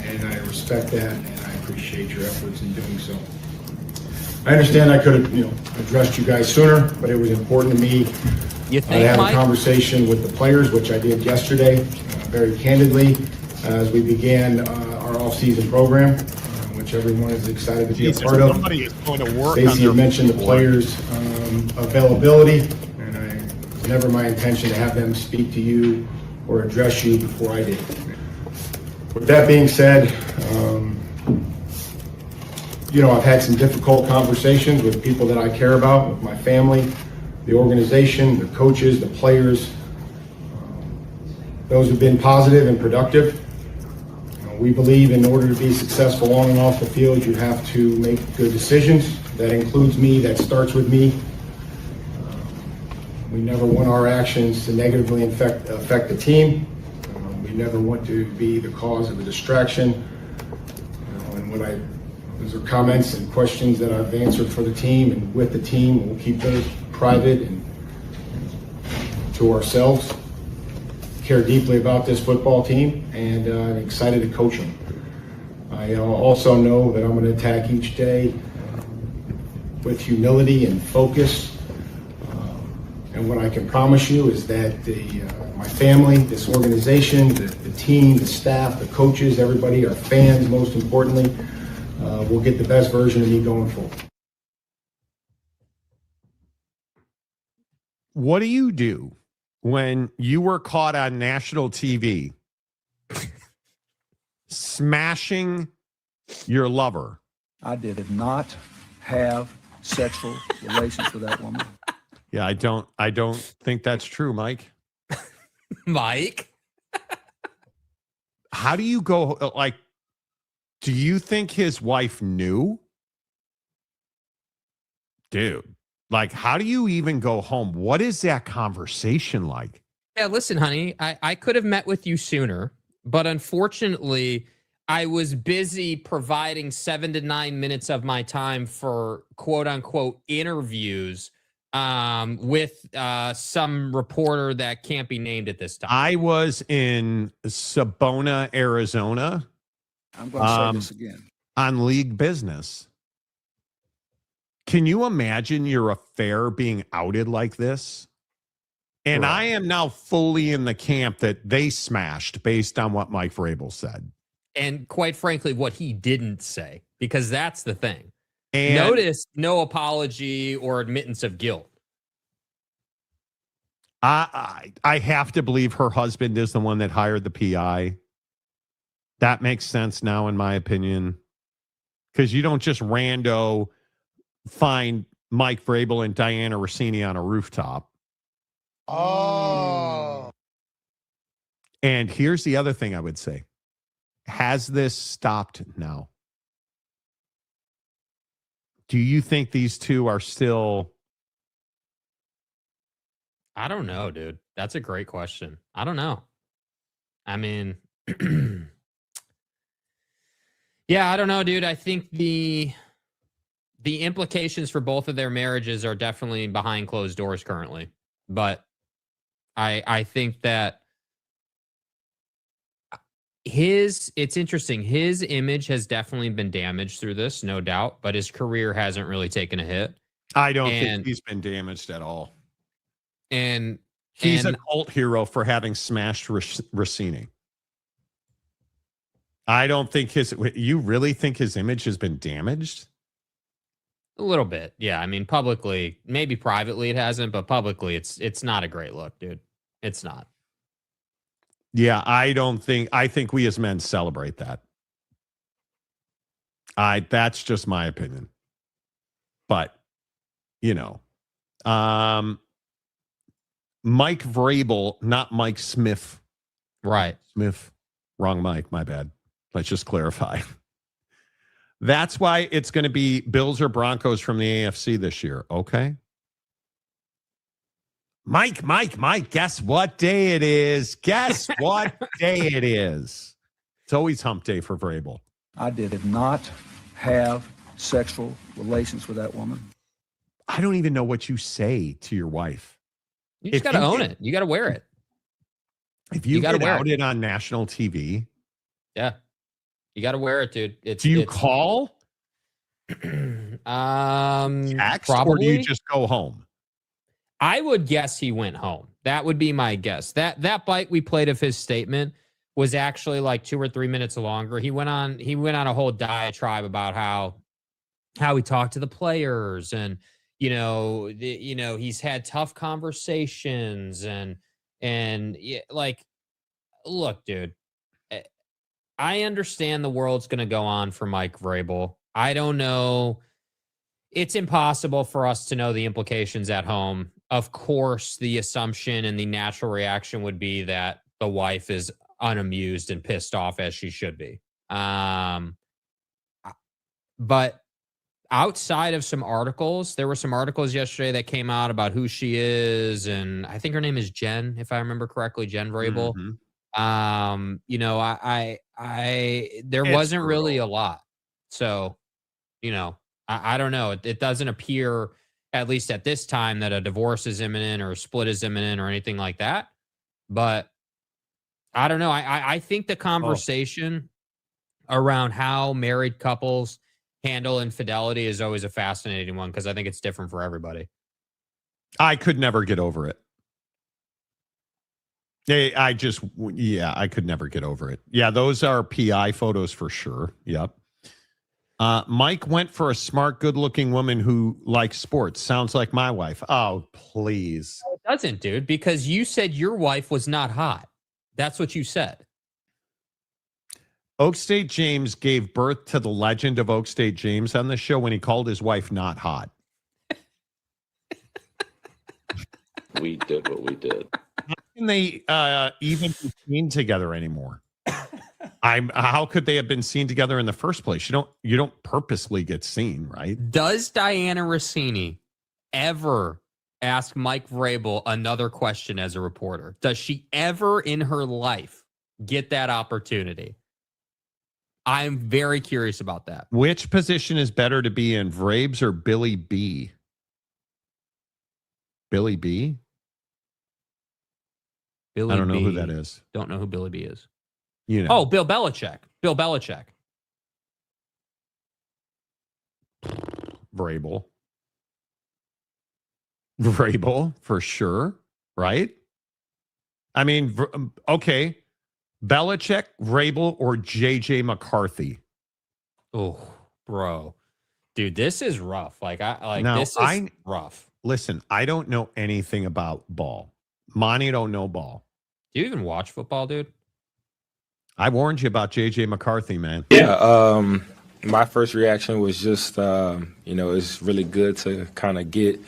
[SPEAKER 15] and I respect that, and I appreciate your efforts in doing so. I understand I could have, addressed you guys sooner, but it was important to me to have a conversation with the players, which I did yesterday, very candidly, as we began our off-season program, which everyone is excited to be a part of.
[SPEAKER 3] Somebody is going to work.
[SPEAKER 15] Stacey, you mentioned the players' availability, and it's never my intention to have them speak to you or address you before I did. With that being said, I've had some difficult conversations with people that I care about, with my family, the organization, the coaches, the players. Those have been positive and productive. We believe in order to be successful on and off the field, you have to make good decisions. That includes me, that starts with me. We never want our actions to negatively affect the team. We never want to be the cause of a distraction. Those are comments and questions that I've answered for the team and with the team. We'll keep those private and to ourselves. Care deeply about this football team, and I'm excited to coach them. I also know that I'm going to attack each day with humility and focus, and And what I can promise you is that my family, this organization, the team, the staff, the coaches, everybody, our fans, most importantly, will get the best version of me going forward.
[SPEAKER 3] What do you do when you were caught on national TV smashing your lover?
[SPEAKER 14] I did not have sexual relations with that woman.
[SPEAKER 3] Yeah, I don't think that's true, Mike.
[SPEAKER 4] Mike?
[SPEAKER 3] How do you go, like, do you think his wife knew? Dude, like, how do you even go home? What is that conversation like?
[SPEAKER 4] Yeah, listen, honey, I could have met with you sooner, but unfortunately, I was busy providing 7 to 9 minutes of my time for quote unquote interviews with some reporter that can't be named at this time.
[SPEAKER 3] I was in Sabona, Arizona.
[SPEAKER 14] I'm going to say this again.
[SPEAKER 3] On league business. Can you imagine your affair being outed like this? And I am now fully in the camp that they smashed based on what Mike Vrabel said.
[SPEAKER 4] And quite frankly, what he didn't say, because that's the thing.
[SPEAKER 3] And
[SPEAKER 4] notice no apology or admittance of guilt.
[SPEAKER 3] I have to believe her husband is the one that hired the PI. That makes sense now, in my opinion, because you don't just rando find Mike Vrabel and Diana Rossini on a rooftop.
[SPEAKER 7] Oh.
[SPEAKER 3] And here's the other thing I would say. Has this stopped now? Do you think these two are still...
[SPEAKER 4] I don't know, dude. That's a great question. I don't know. I mean, yeah, I don't know, dude. I think the implications for both of their marriages are definitely behind closed doors currently. But I think that it's interesting. His image has definitely been damaged through this, no doubt, but his career hasn't really taken a hit.
[SPEAKER 3] I don't think he's been damaged at all.
[SPEAKER 4] And
[SPEAKER 3] he's a cult hero for having smashed Rossini. I don't think you really think his image has been damaged?
[SPEAKER 4] A little bit. Yeah. I mean, publicly, maybe privately it hasn't, but publicly it's not a great look, dude. It's not.
[SPEAKER 3] Yeah, I think we as men celebrate that. That's just my opinion. But, you know, Mike Vrabel, not Mike Smith.
[SPEAKER 4] Right.
[SPEAKER 3] Smith. Wrong Mike. My bad. Let's just clarify. That's why it's going to be Bills or Broncos from the AFC this year. Okay. Mike. Guess what day it is? Guess what day it is? It's always hump day for Vrabel.
[SPEAKER 14] I did not have sexual relations with that woman.
[SPEAKER 3] I don't even know what you say to your wife.
[SPEAKER 4] You just got to own it. You got to wear it.
[SPEAKER 3] If you get outed on national TV.
[SPEAKER 4] Yeah. You got to wear it, dude.
[SPEAKER 3] Do you call? Text,
[SPEAKER 4] probably.
[SPEAKER 3] Or do you just go home?
[SPEAKER 4] I would guess he went home. That would be my guess. That bite we played of his statement was actually like 2 or 3 minutes longer. He went on a whole diatribe about how he talked to the players and he's had tough conversations and like, look, dude, I understand the world's going to go on for Mike Vrabel. I don't know. It's impossible for us to know the implications at home. Of course, the assumption and the natural reaction would be that the wife is unamused and pissed off as she should be. But outside of some articles, there were some articles yesterday that came out about who she is. And I think her name is Jen, if I remember correctly, Jen Vrabel.
[SPEAKER 3] Mm-hmm.
[SPEAKER 4] There wasn't really a lot. So, I don't know. It doesn't appear, at least at this time, that a divorce is imminent or a split is imminent or anything like that. But I don't know. I think the conversation around how married couples handle infidelity is always a fascinating one because I think it's different for everybody.
[SPEAKER 3] I could never get over it. I could never get over it. Yeah, those are PI photos for sure. Yep. Mike went for a smart, good-looking woman who likes sports. Sounds like my wife. Oh, please.
[SPEAKER 4] It doesn't, dude, because you said your wife was not hot. That's what you said.
[SPEAKER 3] Oak State James gave birth to the legend of Oak State James on the show when he called his wife not hot.
[SPEAKER 6] We did what we did.
[SPEAKER 3] How can they even be seen together anymore? How could they have been seen together in the first place? You don't purposely get seen, right?
[SPEAKER 4] Does Diana Rossini ever ask Mike Vrabel another question as a reporter? Does she ever in her life get that opportunity? I'm very curious about that.
[SPEAKER 3] Which position is better to be in, Vrabes or Billy B? Billy B?
[SPEAKER 4] Billy
[SPEAKER 3] I don't know
[SPEAKER 4] B.
[SPEAKER 3] who that is.
[SPEAKER 4] Don't know who Billy B is.
[SPEAKER 3] You know.
[SPEAKER 4] Oh, Bill Belichick. Bill Belichick.
[SPEAKER 3] Vrabel. Vrabel, for sure, right? I mean, okay. Belichick, Vrabel, or J.J. McCarthy?
[SPEAKER 4] Oh, bro. Dude, this is rough.
[SPEAKER 3] Now,
[SPEAKER 4] this is rough.
[SPEAKER 3] Listen, I don't know anything about ball. Monty don't know ball.
[SPEAKER 4] Do you even watch football, dude?
[SPEAKER 3] I warned you about J.J. McCarthy, man.
[SPEAKER 16] Yeah, my first reaction was just, it's really good to kind of get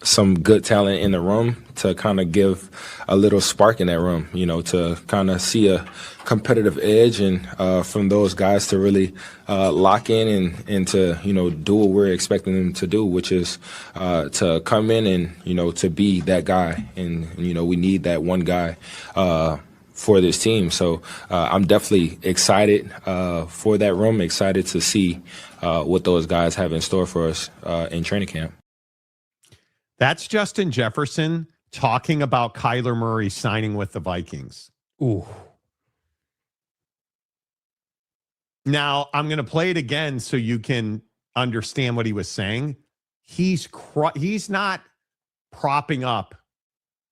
[SPEAKER 16] some good talent in the room to kind of give a little spark in that room, to kind of see a competitive edge and from those guys to really lock in and to, do what we're expecting them to do, which is to come in and, to be that guy. And, we need that one guy for this team. So I'm definitely excited for that room, excited to see what those guys have in store for us in training camp.
[SPEAKER 3] That's Justin Jefferson talking about Kyler Murray signing with the Vikings.
[SPEAKER 4] Ooh.
[SPEAKER 3] Now, I'm going to play it again so you can understand what he was saying. He's not propping up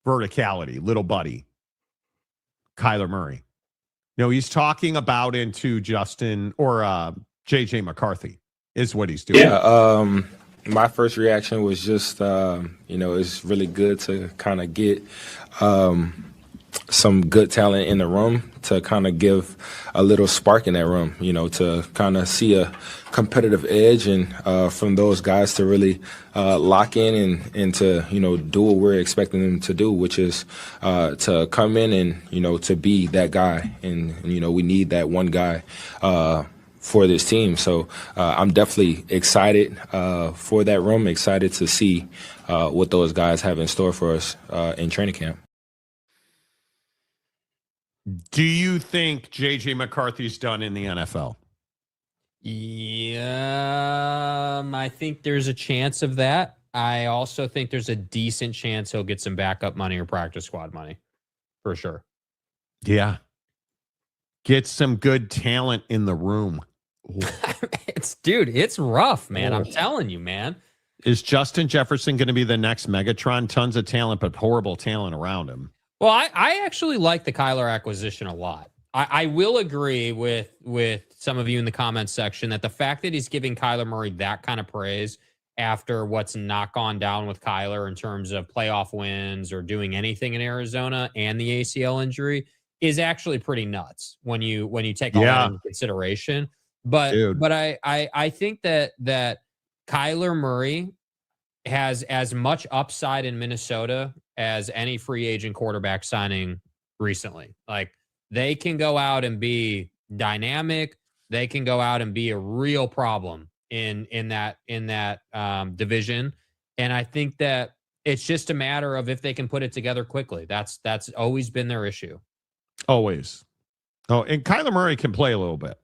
[SPEAKER 3] verticality, little buddy, Kyler Murray. No, he's talking about into Justin or J.J. McCarthy is what he's doing.
[SPEAKER 16] Yeah, my first reaction was just, it's really good to kind of get some good talent in the room to kind of give a little spark in that room, to kind of see a competitive edge and from those guys to really lock in and to, do what we're expecting them to do, which is to come in and, to be that guy. And, we need that one guy for this team. So I'm definitely excited for that room, excited to see what those guys have in store for us in training camp.
[SPEAKER 3] Do you think J.J. McCarthy's done in the NFL?
[SPEAKER 4] Yeah, I think there's a chance of that. I also think there's a decent chance he'll get some backup money or practice squad money, for sure.
[SPEAKER 3] Yeah. Get some good talent in the room.
[SPEAKER 4] It's rough, man. I'm telling you, man.
[SPEAKER 3] Is Justin Jefferson going to be the next Megatron? Tons of talent, but horrible talent around him.
[SPEAKER 4] Well, I actually like the Kyler acquisition a lot. I will agree with some of you in the comments section that the fact that he's giving Kyler Murray that kind of praise after what's not gone down with Kyler in terms of playoff wins or doing anything in Arizona and the ACL injury is actually pretty nuts when you take all that into consideration. But I think that Kyler Murray has as much upside in Minnesota as any free agent quarterback signing recently. Like, they can go out and be dynamic. They can go out and be a real problem in that division. And I think that it's just a matter of if they can put it together quickly. That's always been their issue.
[SPEAKER 3] Always. Oh, and Kyler Murray can play a little bit.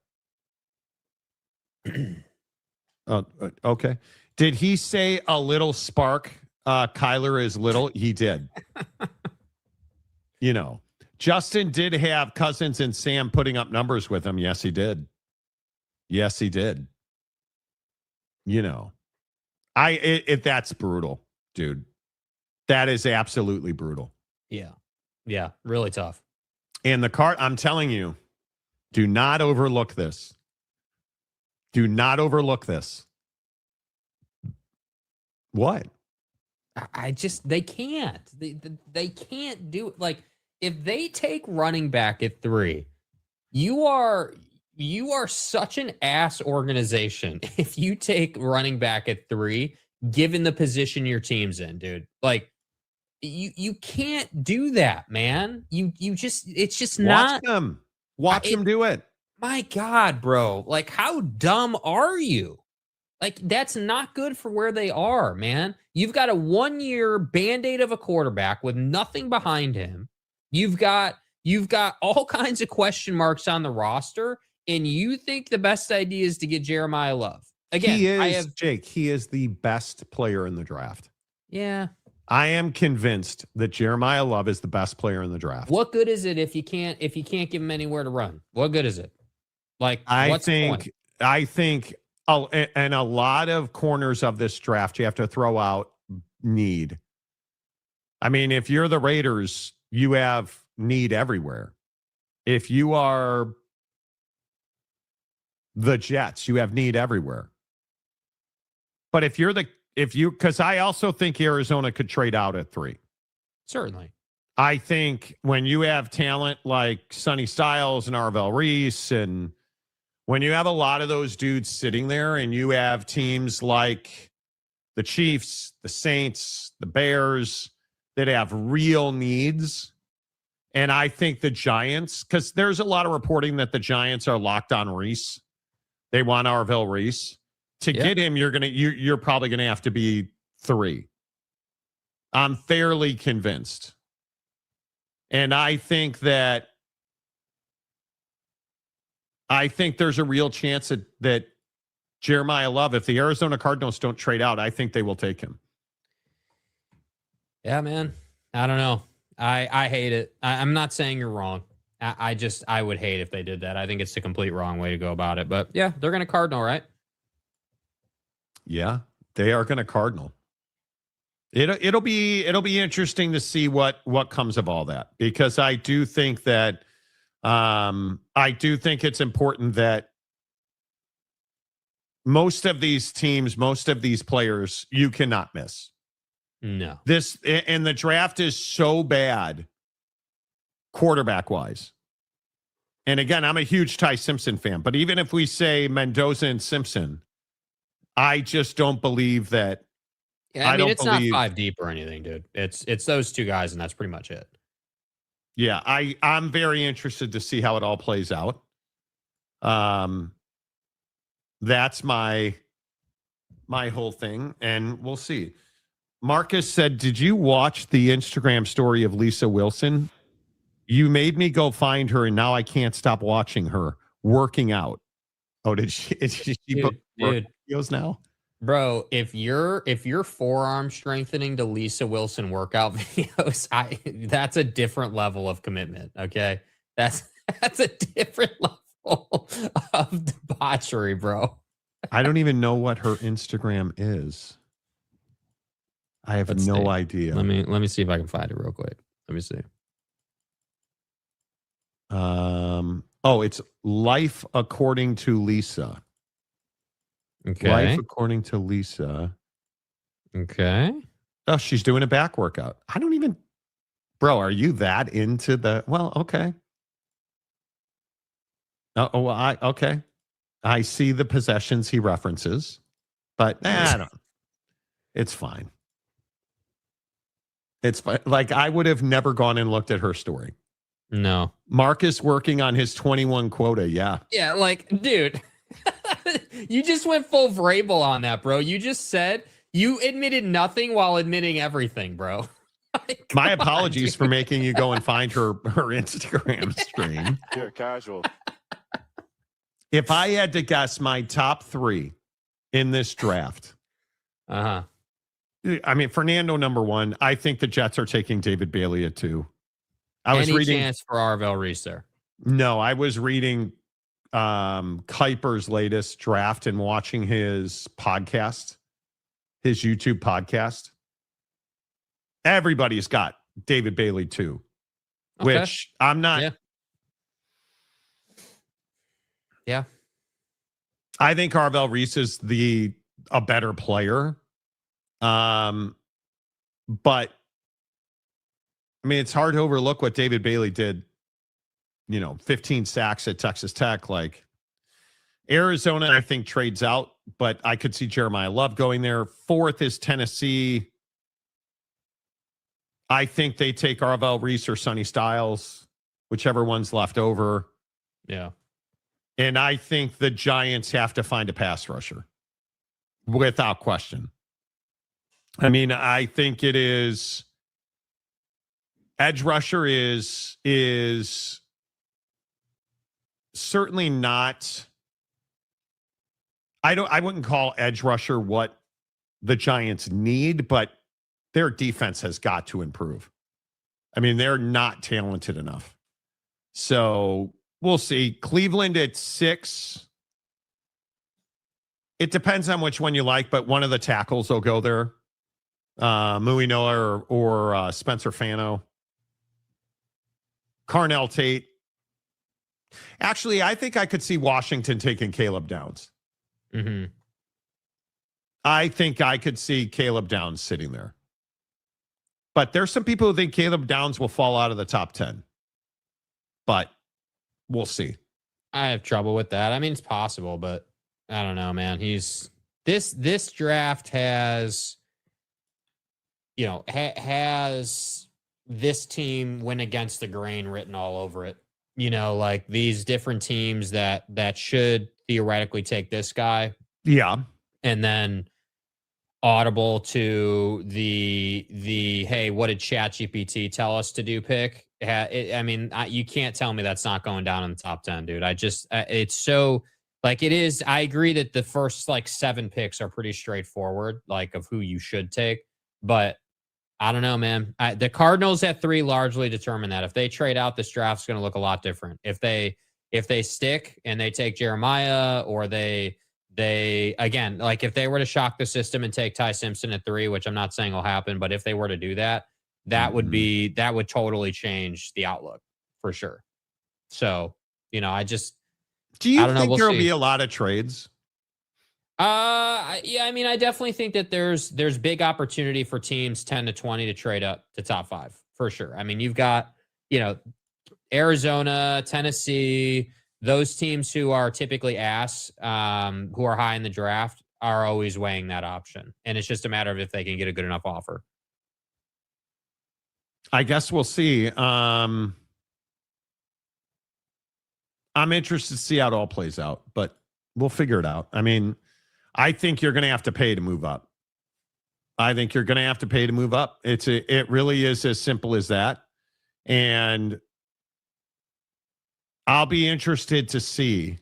[SPEAKER 3] Okay. Did he say a little spark? Kyler is little. He did. Justin did have Cousins and Sam putting up numbers with him. Yes, he did. Yes, he did. That's brutal. dude. That is absolutely brutal.
[SPEAKER 4] Yeah. Yeah. Really tough.
[SPEAKER 3] And I'm telling you, do not overlook this. Do not overlook this. What?
[SPEAKER 4] They can't. They can't do it. Like, if they take running back at 3, you are such an ass organization if you take running back at 3, given the position your team's in, dude. Like, you can't do that, man. It's just not.
[SPEAKER 3] Watch them do it.
[SPEAKER 4] My God, bro. Like, how dumb are you? Like, that's not good for where they are, man. You've got a 1-year Band-Aid of a quarterback with nothing behind him. You've got all kinds of question marks on the roster, and you think the best idea is to get Jeremiah Love. Again,
[SPEAKER 3] Jake, he is the best player in the draft.
[SPEAKER 4] Yeah.
[SPEAKER 3] I am convinced that Jeremiah Love is the best player in the draft.
[SPEAKER 4] What good is it if you can't give him anywhere to run? What good is it? Like, what's the point?
[SPEAKER 3] I think and a lot of corners of this draft, you have to throw out need. I mean, if you're the Raiders, you have need everywhere. If you are the Jets, you have need everywhere. But because I also think Arizona could trade out at 3.
[SPEAKER 4] Certainly.
[SPEAKER 3] I think when you have talent like Sonny Styles and Arvell Reese, and when you have a lot of those dudes sitting there, and you have teams like the Chiefs, the Saints, the Bears that have real needs, and I think the Giants, because there's a lot of reporting that the Giants are locked on Reese. They want Arvell Reese. To get him, you're probably gonna have to be 3. I'm fairly convinced. And I think there's a real chance that Jeremiah Love, if the Arizona Cardinals don't trade out, I think they will take him.
[SPEAKER 4] Yeah, man. I don't know. I hate it. I'm not saying you're wrong. I would hate if they did that. I think it's the complete wrong way to go about it. But yeah, they're going to Cardinal, right?
[SPEAKER 3] Yeah, they are going to Cardinal. It'll be interesting to see what comes of all that, because I do think that it's important that most of these teams, most of these players, you cannot miss.
[SPEAKER 4] No.
[SPEAKER 3] And the draft is so bad quarterback wise. And again, I'm a huge Ty Simpson fan, but even if we say Mendoza and Simpson, I just don't believe that.
[SPEAKER 4] Yeah, I mean, it's not 5 deep or anything, dude. It's those 2 guys, and that's pretty much it.
[SPEAKER 3] Yeah, I'm very interested to see how it all plays out. That's my whole thing, and we'll see. Marcus said, "Did you watch the Instagram story of Lisa Wilson? You made me go find her, and now I can't stop watching her working out." Oh, did she put videos now?
[SPEAKER 4] Bro, if you're forearm strengthening to Lisa Wilson workout videos, that's a different level of commitment. Okay, that's a different level of debauchery, bro.
[SPEAKER 3] I don't even know what her Instagram is. I have no idea.
[SPEAKER 4] Let me see if I can find it real quick. Let me see.
[SPEAKER 3] It's Life According to Lisa.
[SPEAKER 4] Okay.
[SPEAKER 3] Life According to Lisa.
[SPEAKER 4] Okay.
[SPEAKER 3] Oh, she's doing a back workout. I don't even, bro, are you that into the, well, okay. Okay. I see the possessions he references, but I don't, it's fine. It's fine. Like, I would have never gone and looked at her story.
[SPEAKER 4] No.
[SPEAKER 3] Marcus working on his 21 quota. Yeah.
[SPEAKER 4] Yeah. Like, dude, you just went full Vrabel on that, bro. You just said you admitted nothing while admitting everything, bro.
[SPEAKER 3] My apologies for making you go and find her Instagram stream.
[SPEAKER 13] You're casual.
[SPEAKER 3] If I had to guess my top 3 in this draft, I mean, Fernando number 1. I think the Jets are taking David Bailey at 2.
[SPEAKER 4] Any chance for Arvell Reese there?
[SPEAKER 3] No, I was reading Kuiper's latest draft and watching his podcast, his YouTube podcast. Everybody's got David Bailey too, which I'm not.
[SPEAKER 4] Yeah.
[SPEAKER 3] I think Arvell Reese is a better player. But I mean, it's hard to overlook what David Bailey did. 15 sacks at Texas Tech. Like Arizona, I think trades out, but I could see Jeremiah Love going there. 4th is Tennessee. I think they take Arvell Reese or Sonny Styles, whichever one's left over.
[SPEAKER 4] Yeah.
[SPEAKER 3] And I think the Giants have to find a pass rusher without question. I mean, I think it is edge rusher is certainly not. I wouldn't call edge rusher what the Giants need, but their defense has got to improve. I mean, they're not talented enough. So we'll see. Cleveland at 6. It depends on which one you like, but one of the tackles will go there. Muinoa or Spencer Fano. Carnell Tate. Actually, I think I could see Washington taking Caleb Downs.
[SPEAKER 4] Mm-hmm.
[SPEAKER 3] I think I could see Caleb Downs sitting there. But there's some people who think Caleb Downs will fall out of the top 10. But we'll see.
[SPEAKER 4] I have trouble with that. I mean, it's possible, but I don't know, man. This draft has, has this team went against the grain written all over it. Like these different teams that should theoretically take this guy.
[SPEAKER 3] Yeah.
[SPEAKER 4] And then audible to the hey, what did ChatGPT tell us to do pick? You can't tell me that's not going down in the top 10, dude. It's so like it is. I agree that the first 7 picks are pretty straightforward, of who you should take. But I don't know, man. The Cardinals at 3 largely determine that. If they trade out, this draft's going to look a lot different. If they stick and they take Jeremiah, or they again, if they were to shock the system and take Ty Simpson at 3, which I'm not saying will happen, but if they were to do that, that would totally change the outlook for sure. So,
[SPEAKER 3] do you
[SPEAKER 4] I
[SPEAKER 3] think
[SPEAKER 4] don't know,
[SPEAKER 3] there'll be a lot of trades?
[SPEAKER 4] Yeah, I mean, I definitely think that there's big opportunity for teams 10 to 20 to trade up to top 5 for sure. I mean, you've got, Arizona, Tennessee, those teams who are typically who are high in the draft are always weighing that option. And it's just a matter of if they can get a good enough offer.
[SPEAKER 3] I guess we'll see. I'm interested to see how it all plays out, but we'll figure it out. I mean, I think you're going to have to pay to move up. It really is as simple as that. And I'll be interested to see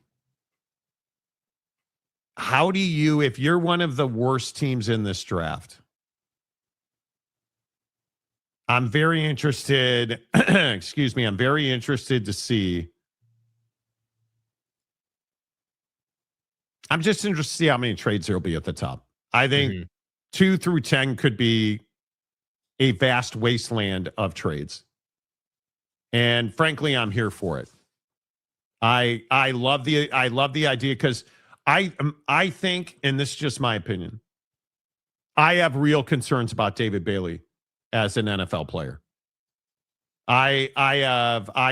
[SPEAKER 3] if you're one of the worst teams in this draft, I'm very interested, I'm very interested to see. I'm just interested to see how many trades there will be at the top. I think 2 through 10 could be a vast wasteland of trades. And frankly, I'm here for it. I love the idea because I think, and this is just my opinion, I have real concerns about David Bailey as an NFL player. I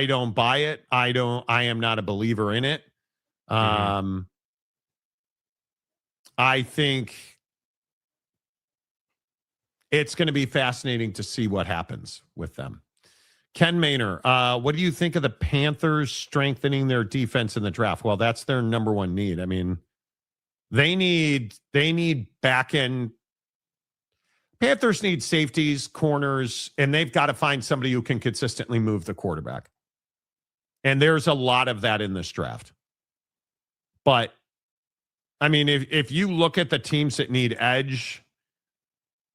[SPEAKER 3] don't buy it. I am not a believer in it. I think it's going to be fascinating to see what happens with them. Ken Maynor, what do you think of the Panthers strengthening their defense in the draft? Well, that's their number one need. I mean, they need back end. Panthers need safeties, corners, and they've got to find somebody who can consistently move the quarterback. And there's a lot of that in this draft. But I mean, if you look at the teams that need edge,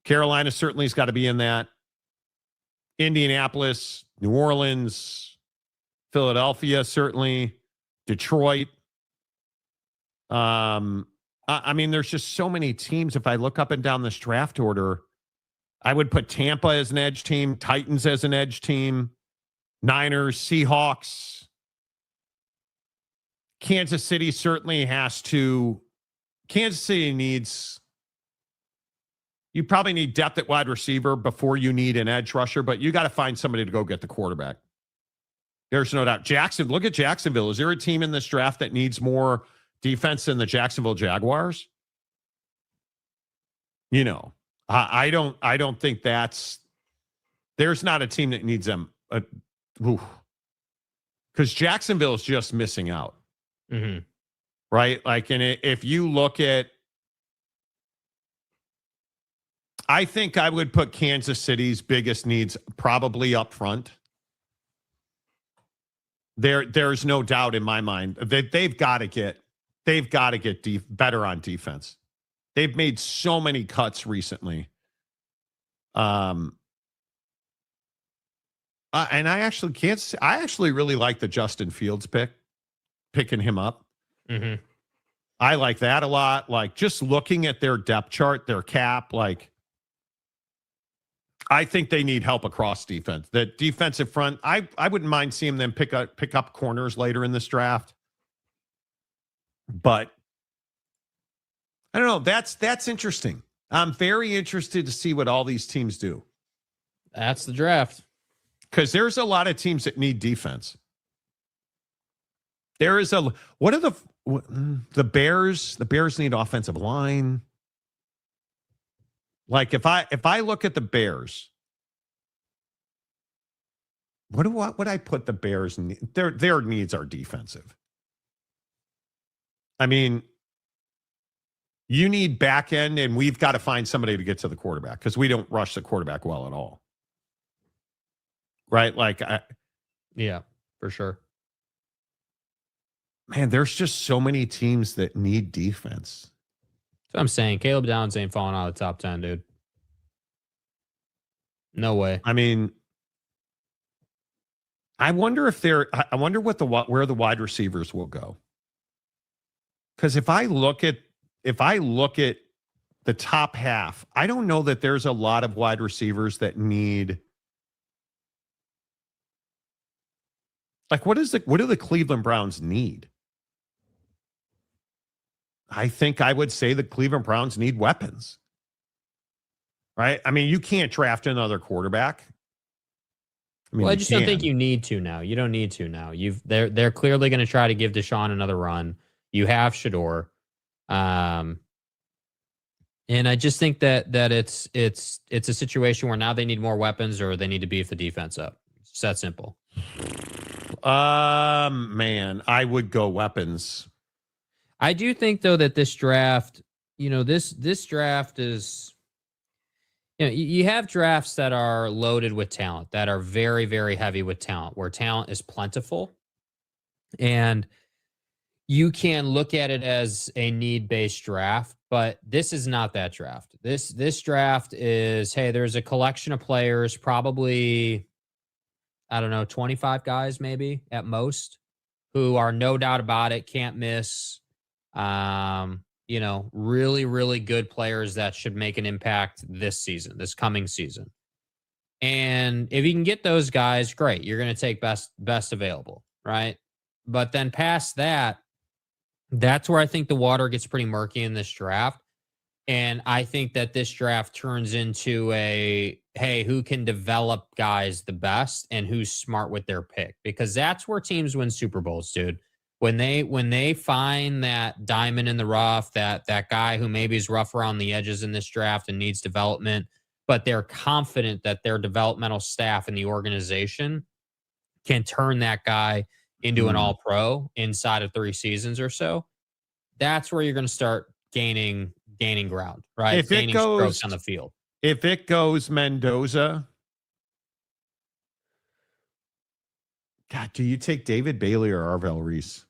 [SPEAKER 3] Carolina certainly has got to be in that. Indianapolis, New Orleans, Philadelphia, certainly, Detroit. I mean, there's just so many teams. If I look up and down this draft order, I would put Tampa as an edge team, Titans as an edge team, Niners, Seahawks. Kansas City certainly has to. Kansas City needs. You probably need depth at wide receiver before you need an edge rusher, but you got to find somebody to go get the quarterback. There's no doubt. Look at Jacksonville. Is there a team in this draft that needs more defense than the Jacksonville Jaguars? You know, I don't think there's not a team that needs them. Because Jacksonville is just missing out.
[SPEAKER 4] Mm-hmm.
[SPEAKER 3] Right? Like, and if you look at, I think I would put Kansas City's biggest needs probably up front. There's no doubt in my mind that they've got to get better on defense. They've made so many cuts recently. And I actually really like the Justin Fields picking him up.
[SPEAKER 4] Mm-hmm.
[SPEAKER 3] I like that a lot. Like, just looking at their depth chart, their cap, like, I think they need help across defense. The defensive front, I wouldn't mind seeing them pick up corners later in this draft. But I don't know. That's interesting. I'm very interested to see what all these teams do.
[SPEAKER 4] That's the draft.
[SPEAKER 3] Because there's a lot of teams that need defense. There is what are the Bears? The Bears need offensive line. Like, if I look at the Bears, what would I put the Bears need? Their needs are defensive. I mean, you need back end, and we've got to find somebody to get to the quarterback because we don't rush the quarterback well at all. Right? Like,
[SPEAKER 4] yeah, for sure.
[SPEAKER 3] Man, there's just so many teams that need defense.
[SPEAKER 4] That's what I'm saying. Caleb Downs ain't falling out of the top 10, dude. No way.
[SPEAKER 3] I mean, I wonder where the wide receivers will go. Because if I look at the top half, I don't know that there's a lot of wide receivers that need. Like, what do the Cleveland Browns need? I think I would say the Cleveland Browns need weapons. Right? I mean, you can't draft another quarterback. I mean,
[SPEAKER 4] I just don't think you need to now. You don't need to now. They're clearly going to try to give Deshaun another run. You have Shador. And I just think that it's a situation where now they need more weapons or they need to beef the defense up. It's that simple.
[SPEAKER 3] Man, I would go weapons.
[SPEAKER 4] I do think, though, that this draft, this draft is, you have drafts that are loaded with talent, that are very, very heavy with talent, where talent is plentiful. And you can look at it as a need-based draft, but this is not that draft. This draft is, hey, there's a collection of players, probably, I don't know, 25 guys maybe at most, who are no doubt about it, can't miss. Really, really good players that should make an impact this coming season. And if you can get those guys, great. You're going to take best available, right? But then past that, that's where I think the water gets pretty murky in this draft. And I think that this draft turns into hey, who can develop guys the best and who's smart with their pick? Because that's where teams win Super Bowls, dude. When they find that diamond in the rough, that guy who maybe is rough around the edges in this draft and needs development, but they're confident that their developmental staff and the organization can turn that guy into an all-pro inside of 3 seasons or so, that's where you're going to start gaining ground, right? Gaining strokes on the field.
[SPEAKER 3] If it goes Mendoza, God, do you take David Bailey or Arvell Reese?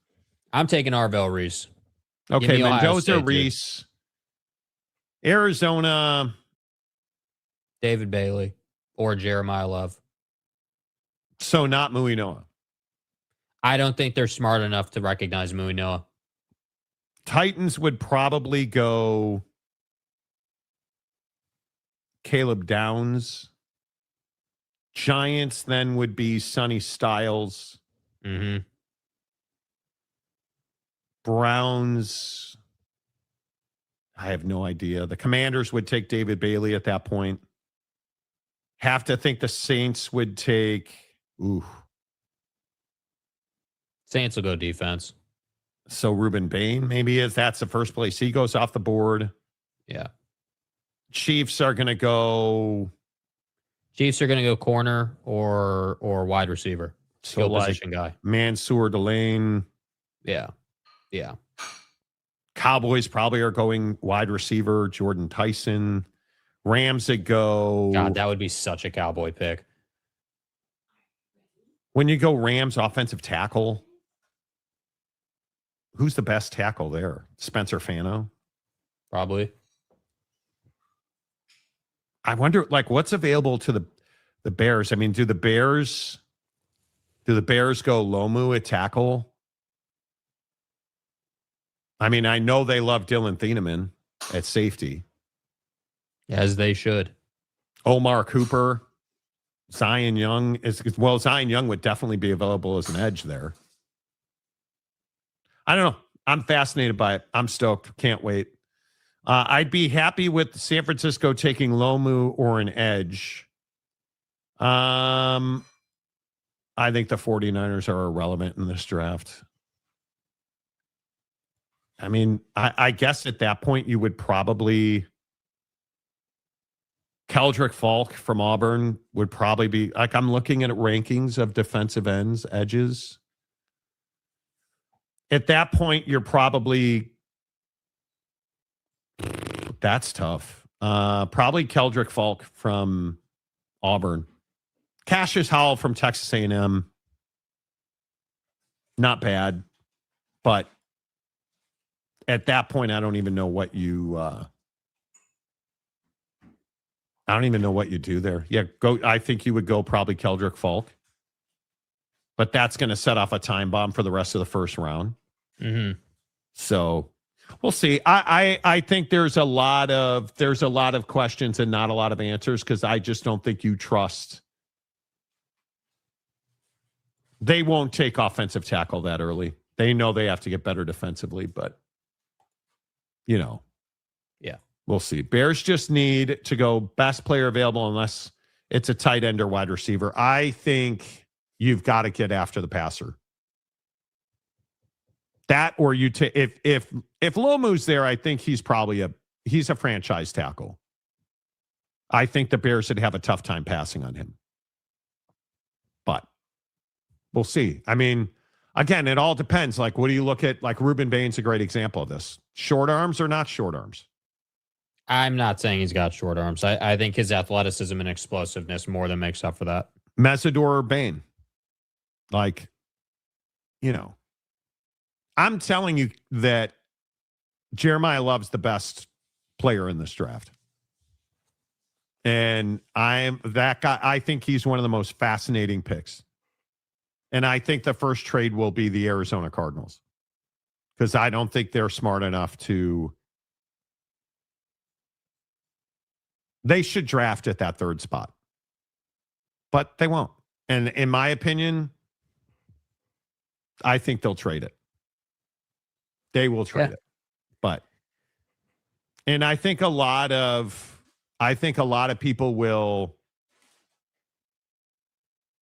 [SPEAKER 4] I'm taking Arvell Reese.
[SPEAKER 3] Okay, Mendoza, Reese. Arizona.
[SPEAKER 4] David Bailey or Jeremiah Love.
[SPEAKER 3] So not Muinoa.
[SPEAKER 4] I don't think they're smart enough to recognize Muinoa.
[SPEAKER 3] Titans would probably go Caleb Downs. Giants then would be Sonny Styles.
[SPEAKER 4] Mm-hmm.
[SPEAKER 3] Browns, I have no idea. The Commanders would take David Bailey at that point. Have to think the Saints would take. Ooh.
[SPEAKER 4] Saints will go defense.
[SPEAKER 3] So Ruben Bain maybe is. That's the first place he goes off the board.
[SPEAKER 4] Yeah.
[SPEAKER 3] Chiefs are going to go.
[SPEAKER 4] Chiefs are going to go corner or wide receiver. Skill position guy.
[SPEAKER 3] Mansour Delane.
[SPEAKER 4] Yeah. Yeah.
[SPEAKER 3] Cowboys probably are going wide receiver, Jordan Tyson. Rams that go.
[SPEAKER 4] God, that would be such a Cowboy pick.
[SPEAKER 3] When you go Rams offensive tackle, who's the best tackle there? Spencer Fano?
[SPEAKER 4] Probably.
[SPEAKER 3] I wonder, like, what's available to the Bears? I mean, do the Bears go Lomu at tackle? I mean, I know they love Dylan Thieneman at safety.
[SPEAKER 4] As they should.
[SPEAKER 3] Omar Cooper, Zion Young Zion Young would definitely be available as an edge there. I don't know. I'm fascinated by it. I'm stoked. Can't wait. I'd be happy with San Francisco taking Lomu or an edge. I think the 49ers are irrelevant in this draft. I mean, I guess at that point you would probably Keldrick Falk from Auburn would probably be like, I'm looking at rankings of defensive ends, edges. At that point, you're probably, that's tough. Probably Keldrick Falk from Auburn. Cassius Howell from Texas A&M. Not bad. But at that point, I don't even know what you do there. Yeah, go. I think you would go probably Keldrick Falk. But that's going to set off a time bomb for the rest of the first round.
[SPEAKER 4] Mm-hmm.
[SPEAKER 3] So we'll see. I think there's a lot of questions and not a lot of answers because I just don't think you trust. They won't take offensive tackle that early. They know they have to get better defensively, but
[SPEAKER 4] yeah,
[SPEAKER 3] we'll see. Bears just need to go best player available unless it's a tight end or wide receiver. I think you've got to get after the passer. That or you take if Lomu's there, I think he's probably he's a franchise tackle. I think the Bears would have a tough time passing on him. But we'll see. I mean, again, it all depends. Like, what do you look at? Like, Ruben Bain's a great example of this. Short arms or not short arms?
[SPEAKER 4] I'm not saying he's got short arms. I think his athleticism and explosiveness more than makes up for that.
[SPEAKER 3] Mesidor Bain. Like, I'm telling you that Jeremiah Love's the best player in this draft. And I'm that guy. I think he's one of the most fascinating picks. And I think the first trade will be the Arizona Cardinals because I don't think they're smart enough to. They should draft at that third spot, but they won't. And in my opinion, I think they'll trade it. They will trade it. But, and I think a lot of people will,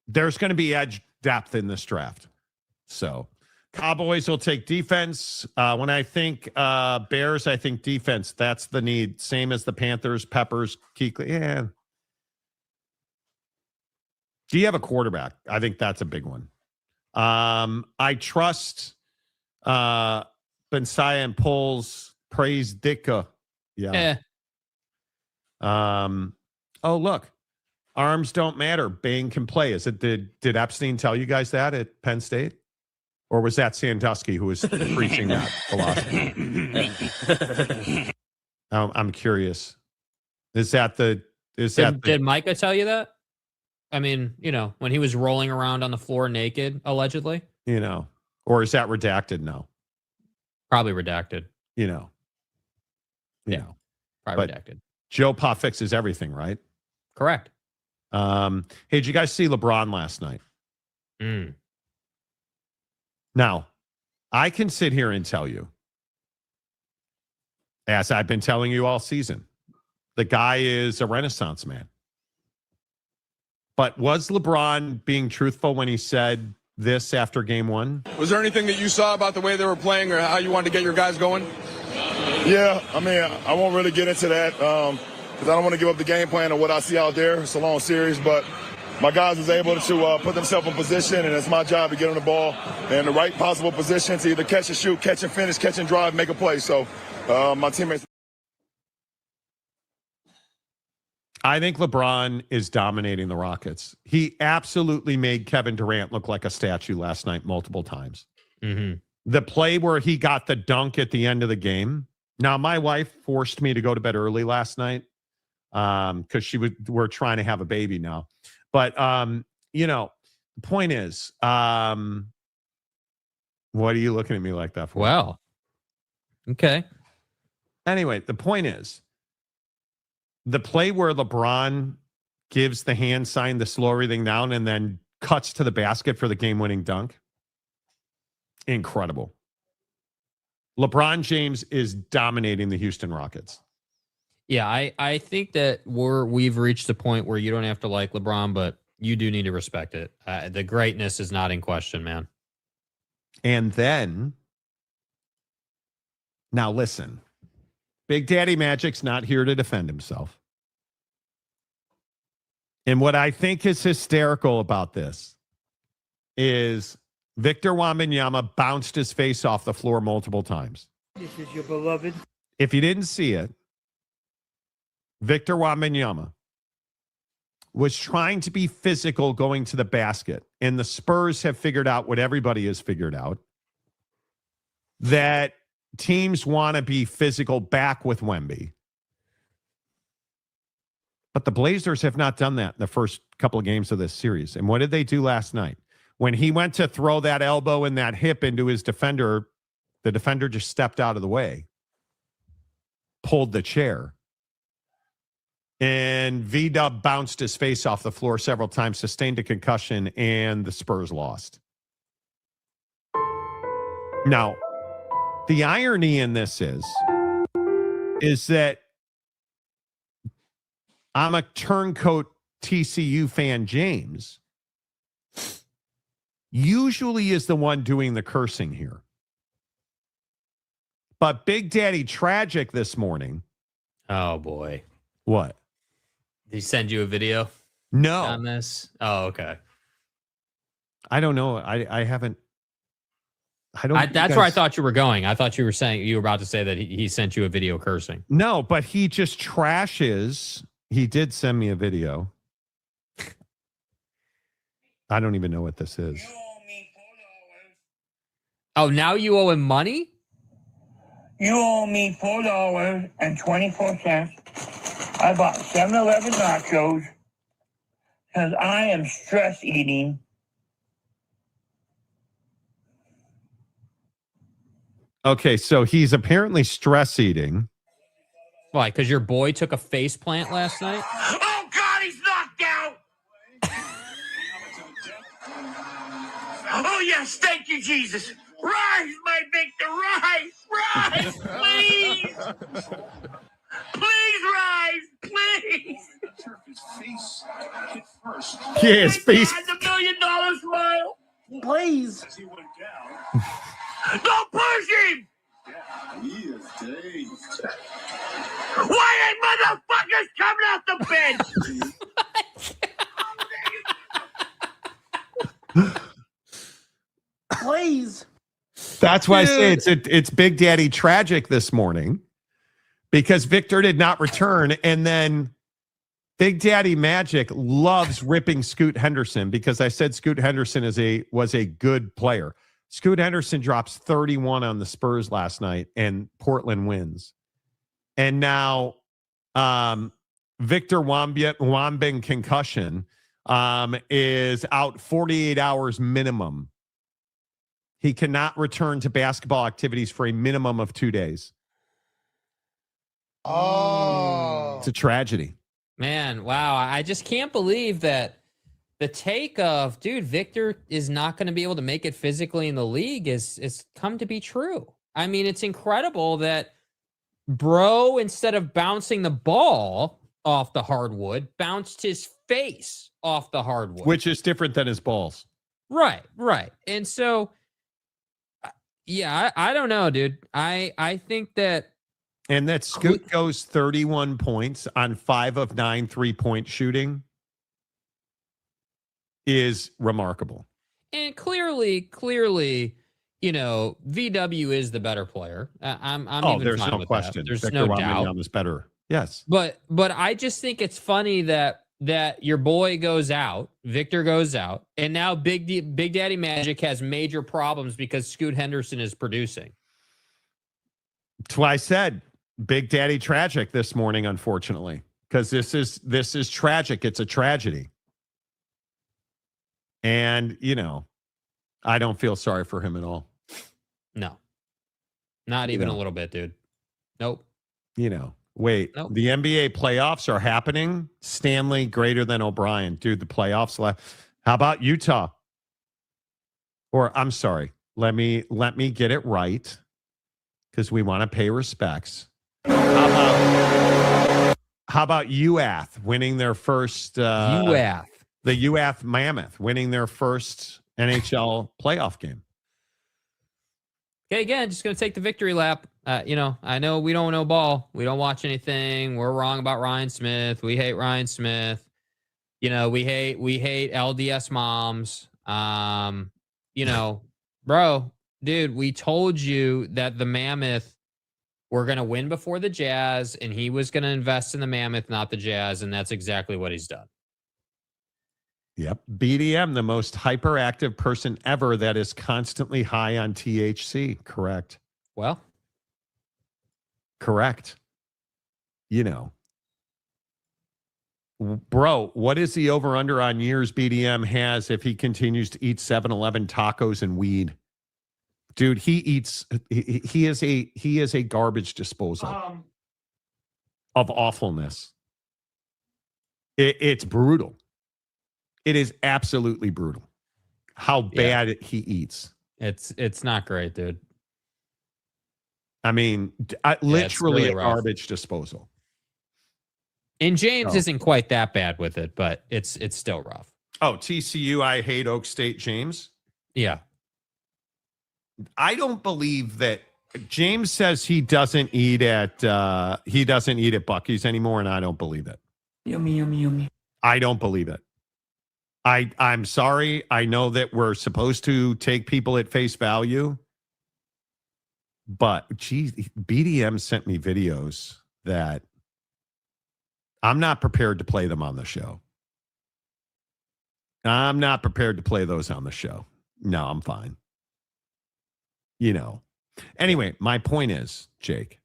[SPEAKER 3] there's going to be edge depth in this draft. So Cowboys will take defense. When I think Bears, I think defense. That's the need. Same as the Panthers, Peppers, Kuechly. Yeah. Do you have a quarterback? I think that's a big one. I trust Bensai and Poles. Praise Ditka. Yeah. Oh, look. Arms don't matter. Bain can play. Is it did Epstein tell you guys that at Penn State? Or was that Sandusky who was preaching that philosophy? I'm curious. Did
[SPEAKER 4] Micah tell you that? I mean, when he was rolling around on the floor naked, allegedly.
[SPEAKER 3] Or is that redacted? No.
[SPEAKER 4] Probably redacted.
[SPEAKER 3] Yeah.
[SPEAKER 4] Probably redacted.
[SPEAKER 3] Joe Pa fixes everything, right?
[SPEAKER 4] Correct.
[SPEAKER 3] Hey, did you guys see LeBron last night? Now, I can sit here and tell you, as I've been telling you all season, the guy is a Renaissance man. But was LeBron being truthful when he said this after game one?
[SPEAKER 13] Was there anything that you saw about the way they were playing or how you wanted to get your guys going?
[SPEAKER 17] Yeah, I mean, I won't really get into that because I don't want to give up the game plan or what I see out there. It's a long series, but my guys was able to put themselves in position, and it's my job to get on the ball in the right possible position to either catch and shoot, catch and finish, catch and drive, make a play. So my teammates.
[SPEAKER 3] I think LeBron is dominating the Rockets. He absolutely made Kevin Durant look like a statue last night multiple times. The play where he got the dunk at the end of the game. Now, my wife forced me to go to bed early last night because we're trying to have a baby now. But, the point is, what are you looking at me like that for?
[SPEAKER 4] Well, okay.
[SPEAKER 3] Anyway, the point is, the play where LeBron gives the hand sign to slow everything down and then cuts to the basket for the game-winning dunk. Incredible. LeBron James is dominating the Houston Rockets.
[SPEAKER 4] Yeah, I think that we've reached a point where you don't have to like LeBron, but you do need to respect it. The greatness is not in question, man.
[SPEAKER 3] And then, now listen, Big Daddy Magic's not here to defend himself. And what I think is hysterical about this is Victor Wembanyama bounced his face off the floor multiple times.
[SPEAKER 10] This is your beloved.
[SPEAKER 3] If you didn't see it, Victor Wembanyama was trying to be physical going to the basket. And the Spurs have figured out what everybody has figured out, that teams want to be physical back with Wemby. But the Blazers have not done that in the first couple of games of this series. And what did they do last night? When he went to throw that elbow and that hip into his defender, the defender just stepped out of the way, pulled the chair. And V-Dub bounced his face off the floor several times, sustained a concussion, and the Spurs lost. Now, the irony in this is that I'm a turncoat TCU fan, James, usually is the one doing the cursing here. But Big Daddy Tragic this morning.
[SPEAKER 4] Oh, boy.
[SPEAKER 3] What?
[SPEAKER 4] Did he send you a video?
[SPEAKER 3] No.
[SPEAKER 4] On this? Oh, okay.
[SPEAKER 3] I don't know. I haven't.
[SPEAKER 4] That's where I thought you were going. I thought you were about to say that he sent you a video cursing.
[SPEAKER 3] No, but he just trashes. He did send me a video. I don't even know what this is.
[SPEAKER 4] Oh, now you owe him money?
[SPEAKER 18] You owe me $4.24. I bought 7-Eleven nachos because I am stress eating.
[SPEAKER 3] Okay, so he's apparently stress eating.
[SPEAKER 4] Why? Because your boy took a face plant last night?
[SPEAKER 18] Oh, God, he's knocked out! Oh, yes, thank you, Jesus. Rise, my Victor, rise, please. Please rise, please.
[SPEAKER 3] Yes, please.
[SPEAKER 18] The $1 million smile. Please. Don't push him. He is dazed. Why ain't motherfuckers coming out the bench? Please.
[SPEAKER 3] That's why I say it's Big Daddy Tragic this morning, because Victor did not return. And then Big Daddy Magic loves ripping Scoot Henderson, because I said Scoot Henderson was a good player. Scoot Henderson drops 31 on the Spurs last night and Portland wins. And now Victor Wembanyama concussion is out 48 hours minimum. He cannot return to basketball activities for a minimum of 2 days.
[SPEAKER 7] Oh.
[SPEAKER 3] It's a tragedy.
[SPEAKER 4] Man, wow. I just can't believe that the take of, dude, Victor is not going to be able to make it physically in the league is come to be true. I mean, it's incredible that bro, instead of bouncing the ball off the hardwood, bounced his face off the hardwood.
[SPEAKER 3] Which is different than his balls.
[SPEAKER 4] Right. And so, yeah, I don't know, dude. I think that.
[SPEAKER 3] And that Scoot goes 31 points on 5 of 9 3-point shooting is remarkable.
[SPEAKER 4] And clearly, VW is the better player. I'm even
[SPEAKER 3] there's
[SPEAKER 4] fine
[SPEAKER 3] no
[SPEAKER 4] with
[SPEAKER 3] question.
[SPEAKER 4] That. There's
[SPEAKER 3] Victor
[SPEAKER 4] no
[SPEAKER 3] Wembanyama
[SPEAKER 4] doubt.
[SPEAKER 3] is better. Yes.
[SPEAKER 4] But I just think it's funny that your boy goes out, Victor goes out, and now Big Daddy Magic has major problems because Scoot Henderson is producing.
[SPEAKER 3] That's why I said Big Daddy tragic this morning, unfortunately, because this is tragic. It's a tragedy. And, I don't feel sorry for him at all.
[SPEAKER 4] No. Not even a little bit, dude. Nope.
[SPEAKER 3] Wait,
[SPEAKER 4] Nope.
[SPEAKER 3] The NBA playoffs are happening. Stanley greater than O'Brien. Dude, the playoffs left. How about Utah? Or I'm sorry. Let me get it right, because we want to pay respects. How about UAth winning their first
[SPEAKER 4] UAth.
[SPEAKER 3] The UAth Mammoth winning their first NHL playoff game.
[SPEAKER 4] Okay, again, just going to take the victory lap. I know we don't know ball. We don't watch anything. We're wrong about Ryan Smith. We hate Ryan Smith. We hate LDS moms. Bro, dude, we told you that the Mammoth were going to win before the Jazz, and he was going to invest in the Mammoth, not the Jazz, and that's exactly what he's done.
[SPEAKER 3] Yep. BDM, the most hyperactive person ever that is constantly high on THC. Correct.
[SPEAKER 4] Well,
[SPEAKER 3] correct. Bro, what is the over-under on years BDM has if he continues to eat 7-Eleven tacos and weed? Dude, he is a garbage disposal of awfulness. It's brutal. It is absolutely brutal how bad he eats.
[SPEAKER 4] It's not great, dude.
[SPEAKER 3] I mean, literally really a garbage disposal.
[SPEAKER 4] And James isn't quite that bad with it, but it's still rough.
[SPEAKER 3] Oh, TCU, I hate Oak State, James.
[SPEAKER 4] Yeah.
[SPEAKER 3] I don't believe that. James says he doesn't eat at Buc-ee's anymore, and I don't believe it.
[SPEAKER 19] Yummy.
[SPEAKER 3] I don't believe it. I'm sorry. I know that we're supposed to take people at face value, but geez, BDM sent me videos that I'm not prepared to play them on the show. I'm not prepared to play those on the show. No, I'm fine. Anyway, my point is, Jake,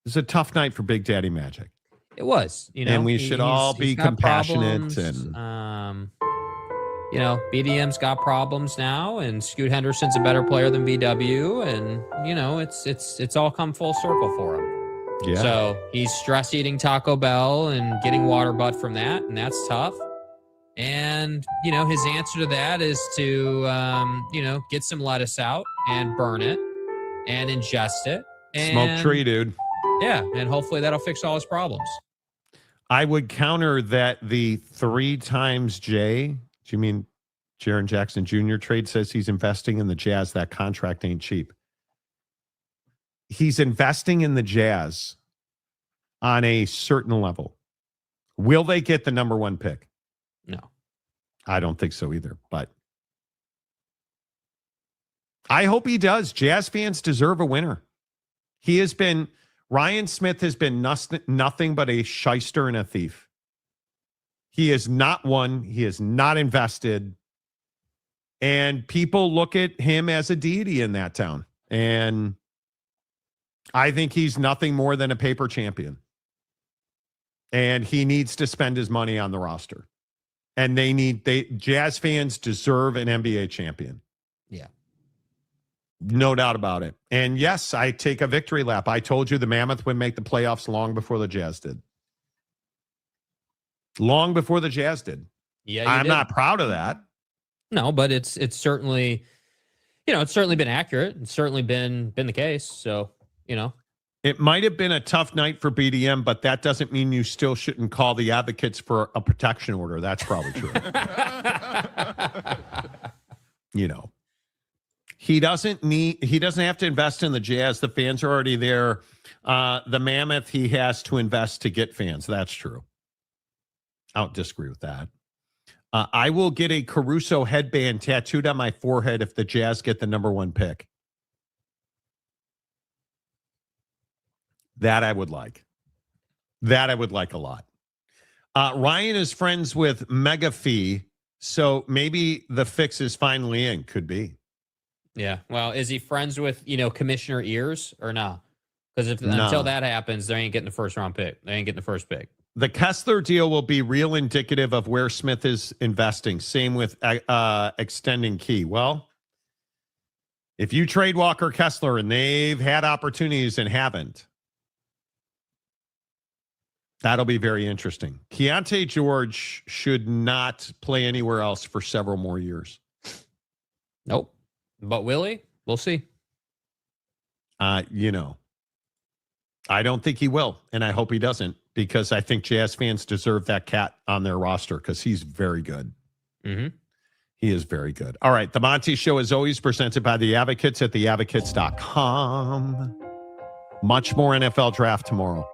[SPEAKER 3] it's a tough night for Big Daddy Magic.
[SPEAKER 4] It was,
[SPEAKER 3] and we should all be compassionate.
[SPEAKER 4] BDM's got problems now, and Scoot Henderson's a better player than VW, and it's all come full circle for him.
[SPEAKER 3] Yeah.
[SPEAKER 4] So he's stress eating Taco Bell and getting water butt from that, and that's tough. And his answer to that is to get some lettuce out and burn it and ingest it. And,
[SPEAKER 3] smoke tree, dude.
[SPEAKER 4] Yeah, and hopefully that'll fix all his problems.
[SPEAKER 3] I would counter that the 3 times J. Do you mean Jaren Jackson Jr. trade says he's investing in the Jazz? That contract ain't cheap. He's investing in the Jazz on a certain level. Will they get the number 1 pick?
[SPEAKER 4] No.
[SPEAKER 3] I don't think so either, but I hope he does. Jazz fans deserve a winner. Ryan Smith has been nothing but a shyster and a thief. He is not won. He is not invested. And people look at him as a deity in that town. And I think he's nothing more than a paper champion. And he needs to spend his money on the roster. And Jazz fans deserve an NBA champion.
[SPEAKER 4] Yeah.
[SPEAKER 3] No doubt about it. And yes, I take a victory lap. I told you the Mammoth would make the playoffs long before the Jazz did. Long before the Jazz did.
[SPEAKER 4] Yeah,
[SPEAKER 3] I'm not proud of that.
[SPEAKER 4] No, but it's certainly, it's certainly been accurate. It's certainly been the case. So,
[SPEAKER 3] It might have been a tough night for BDM, but that doesn't mean you still shouldn't call the advocates for a protection order. That's probably true. He doesn't have to invest in the Jazz. The fans are already there. The Mammoth, he has to invest to get fans. That's true. I don't disagree with that. I will get a Caruso headband tattooed on my forehead if the Jazz get the number 1 pick. That I would like. That I would like a lot. Ryan is friends with Megafee, so maybe the fix is finally in. Could be.
[SPEAKER 4] Yeah. Well, is he friends with, Commissioner Ears or not? Because until that happens, they ain't getting the first round pick. They ain't getting the first pick.
[SPEAKER 3] The Kessler deal will be real indicative of where Smith is investing. Same with extending Key. Well, if you trade Walker Kessler and they've had opportunities and haven't, that'll be very interesting. Keontae George should not play anywhere else for several more years.
[SPEAKER 4] Nope. But will he? We'll see.
[SPEAKER 3] I don't think he will, and I hope he doesn't, because I think Jazz fans deserve that cat on their roster because he's very good.
[SPEAKER 4] Mm-hmm.
[SPEAKER 3] He is very good. All right. The Monty Show is always presented by the Advocates at theadvocates.com. Much more NFL draft tomorrow.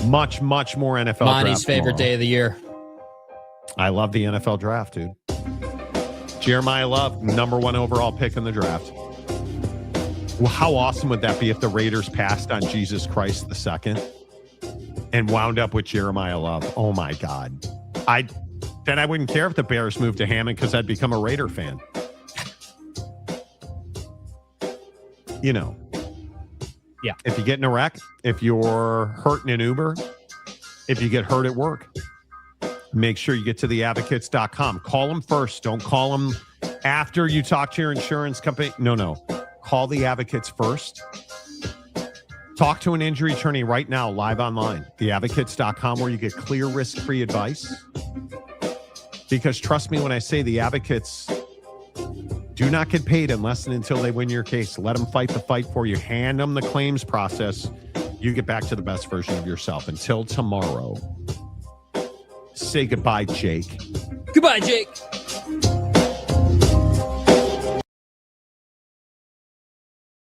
[SPEAKER 3] Much more NFL draft
[SPEAKER 4] Monty's favorite day of the year.
[SPEAKER 3] I love the NFL draft, dude. Jeremiah Love, number 1 overall pick in the draft. Well, how awesome would that be if the Raiders passed on Jesus Christ II and wound up with Jeremiah Love? Oh, my God. Then I wouldn't care if the Bears moved to Hammond because I'd become a Raider fan.
[SPEAKER 4] Yeah.
[SPEAKER 3] If you get in a wreck, if you're hurt in an Uber, if you get hurt at work, make sure you get to theadvocates.com. Call them first. Don't call them after you talk to your insurance company. No. Call the Advocates first. Talk to an injury attorney right now, live online. Theadvocates.com, where you get clear, risk-free advice. Because trust me when I say the Advocates do not get paid unless and until they win your case. Let them fight the fight for you. Hand them the claims process. You get back to the best version of yourself. Until tomorrow, say goodbye, Jake.
[SPEAKER 4] Goodbye, Jake.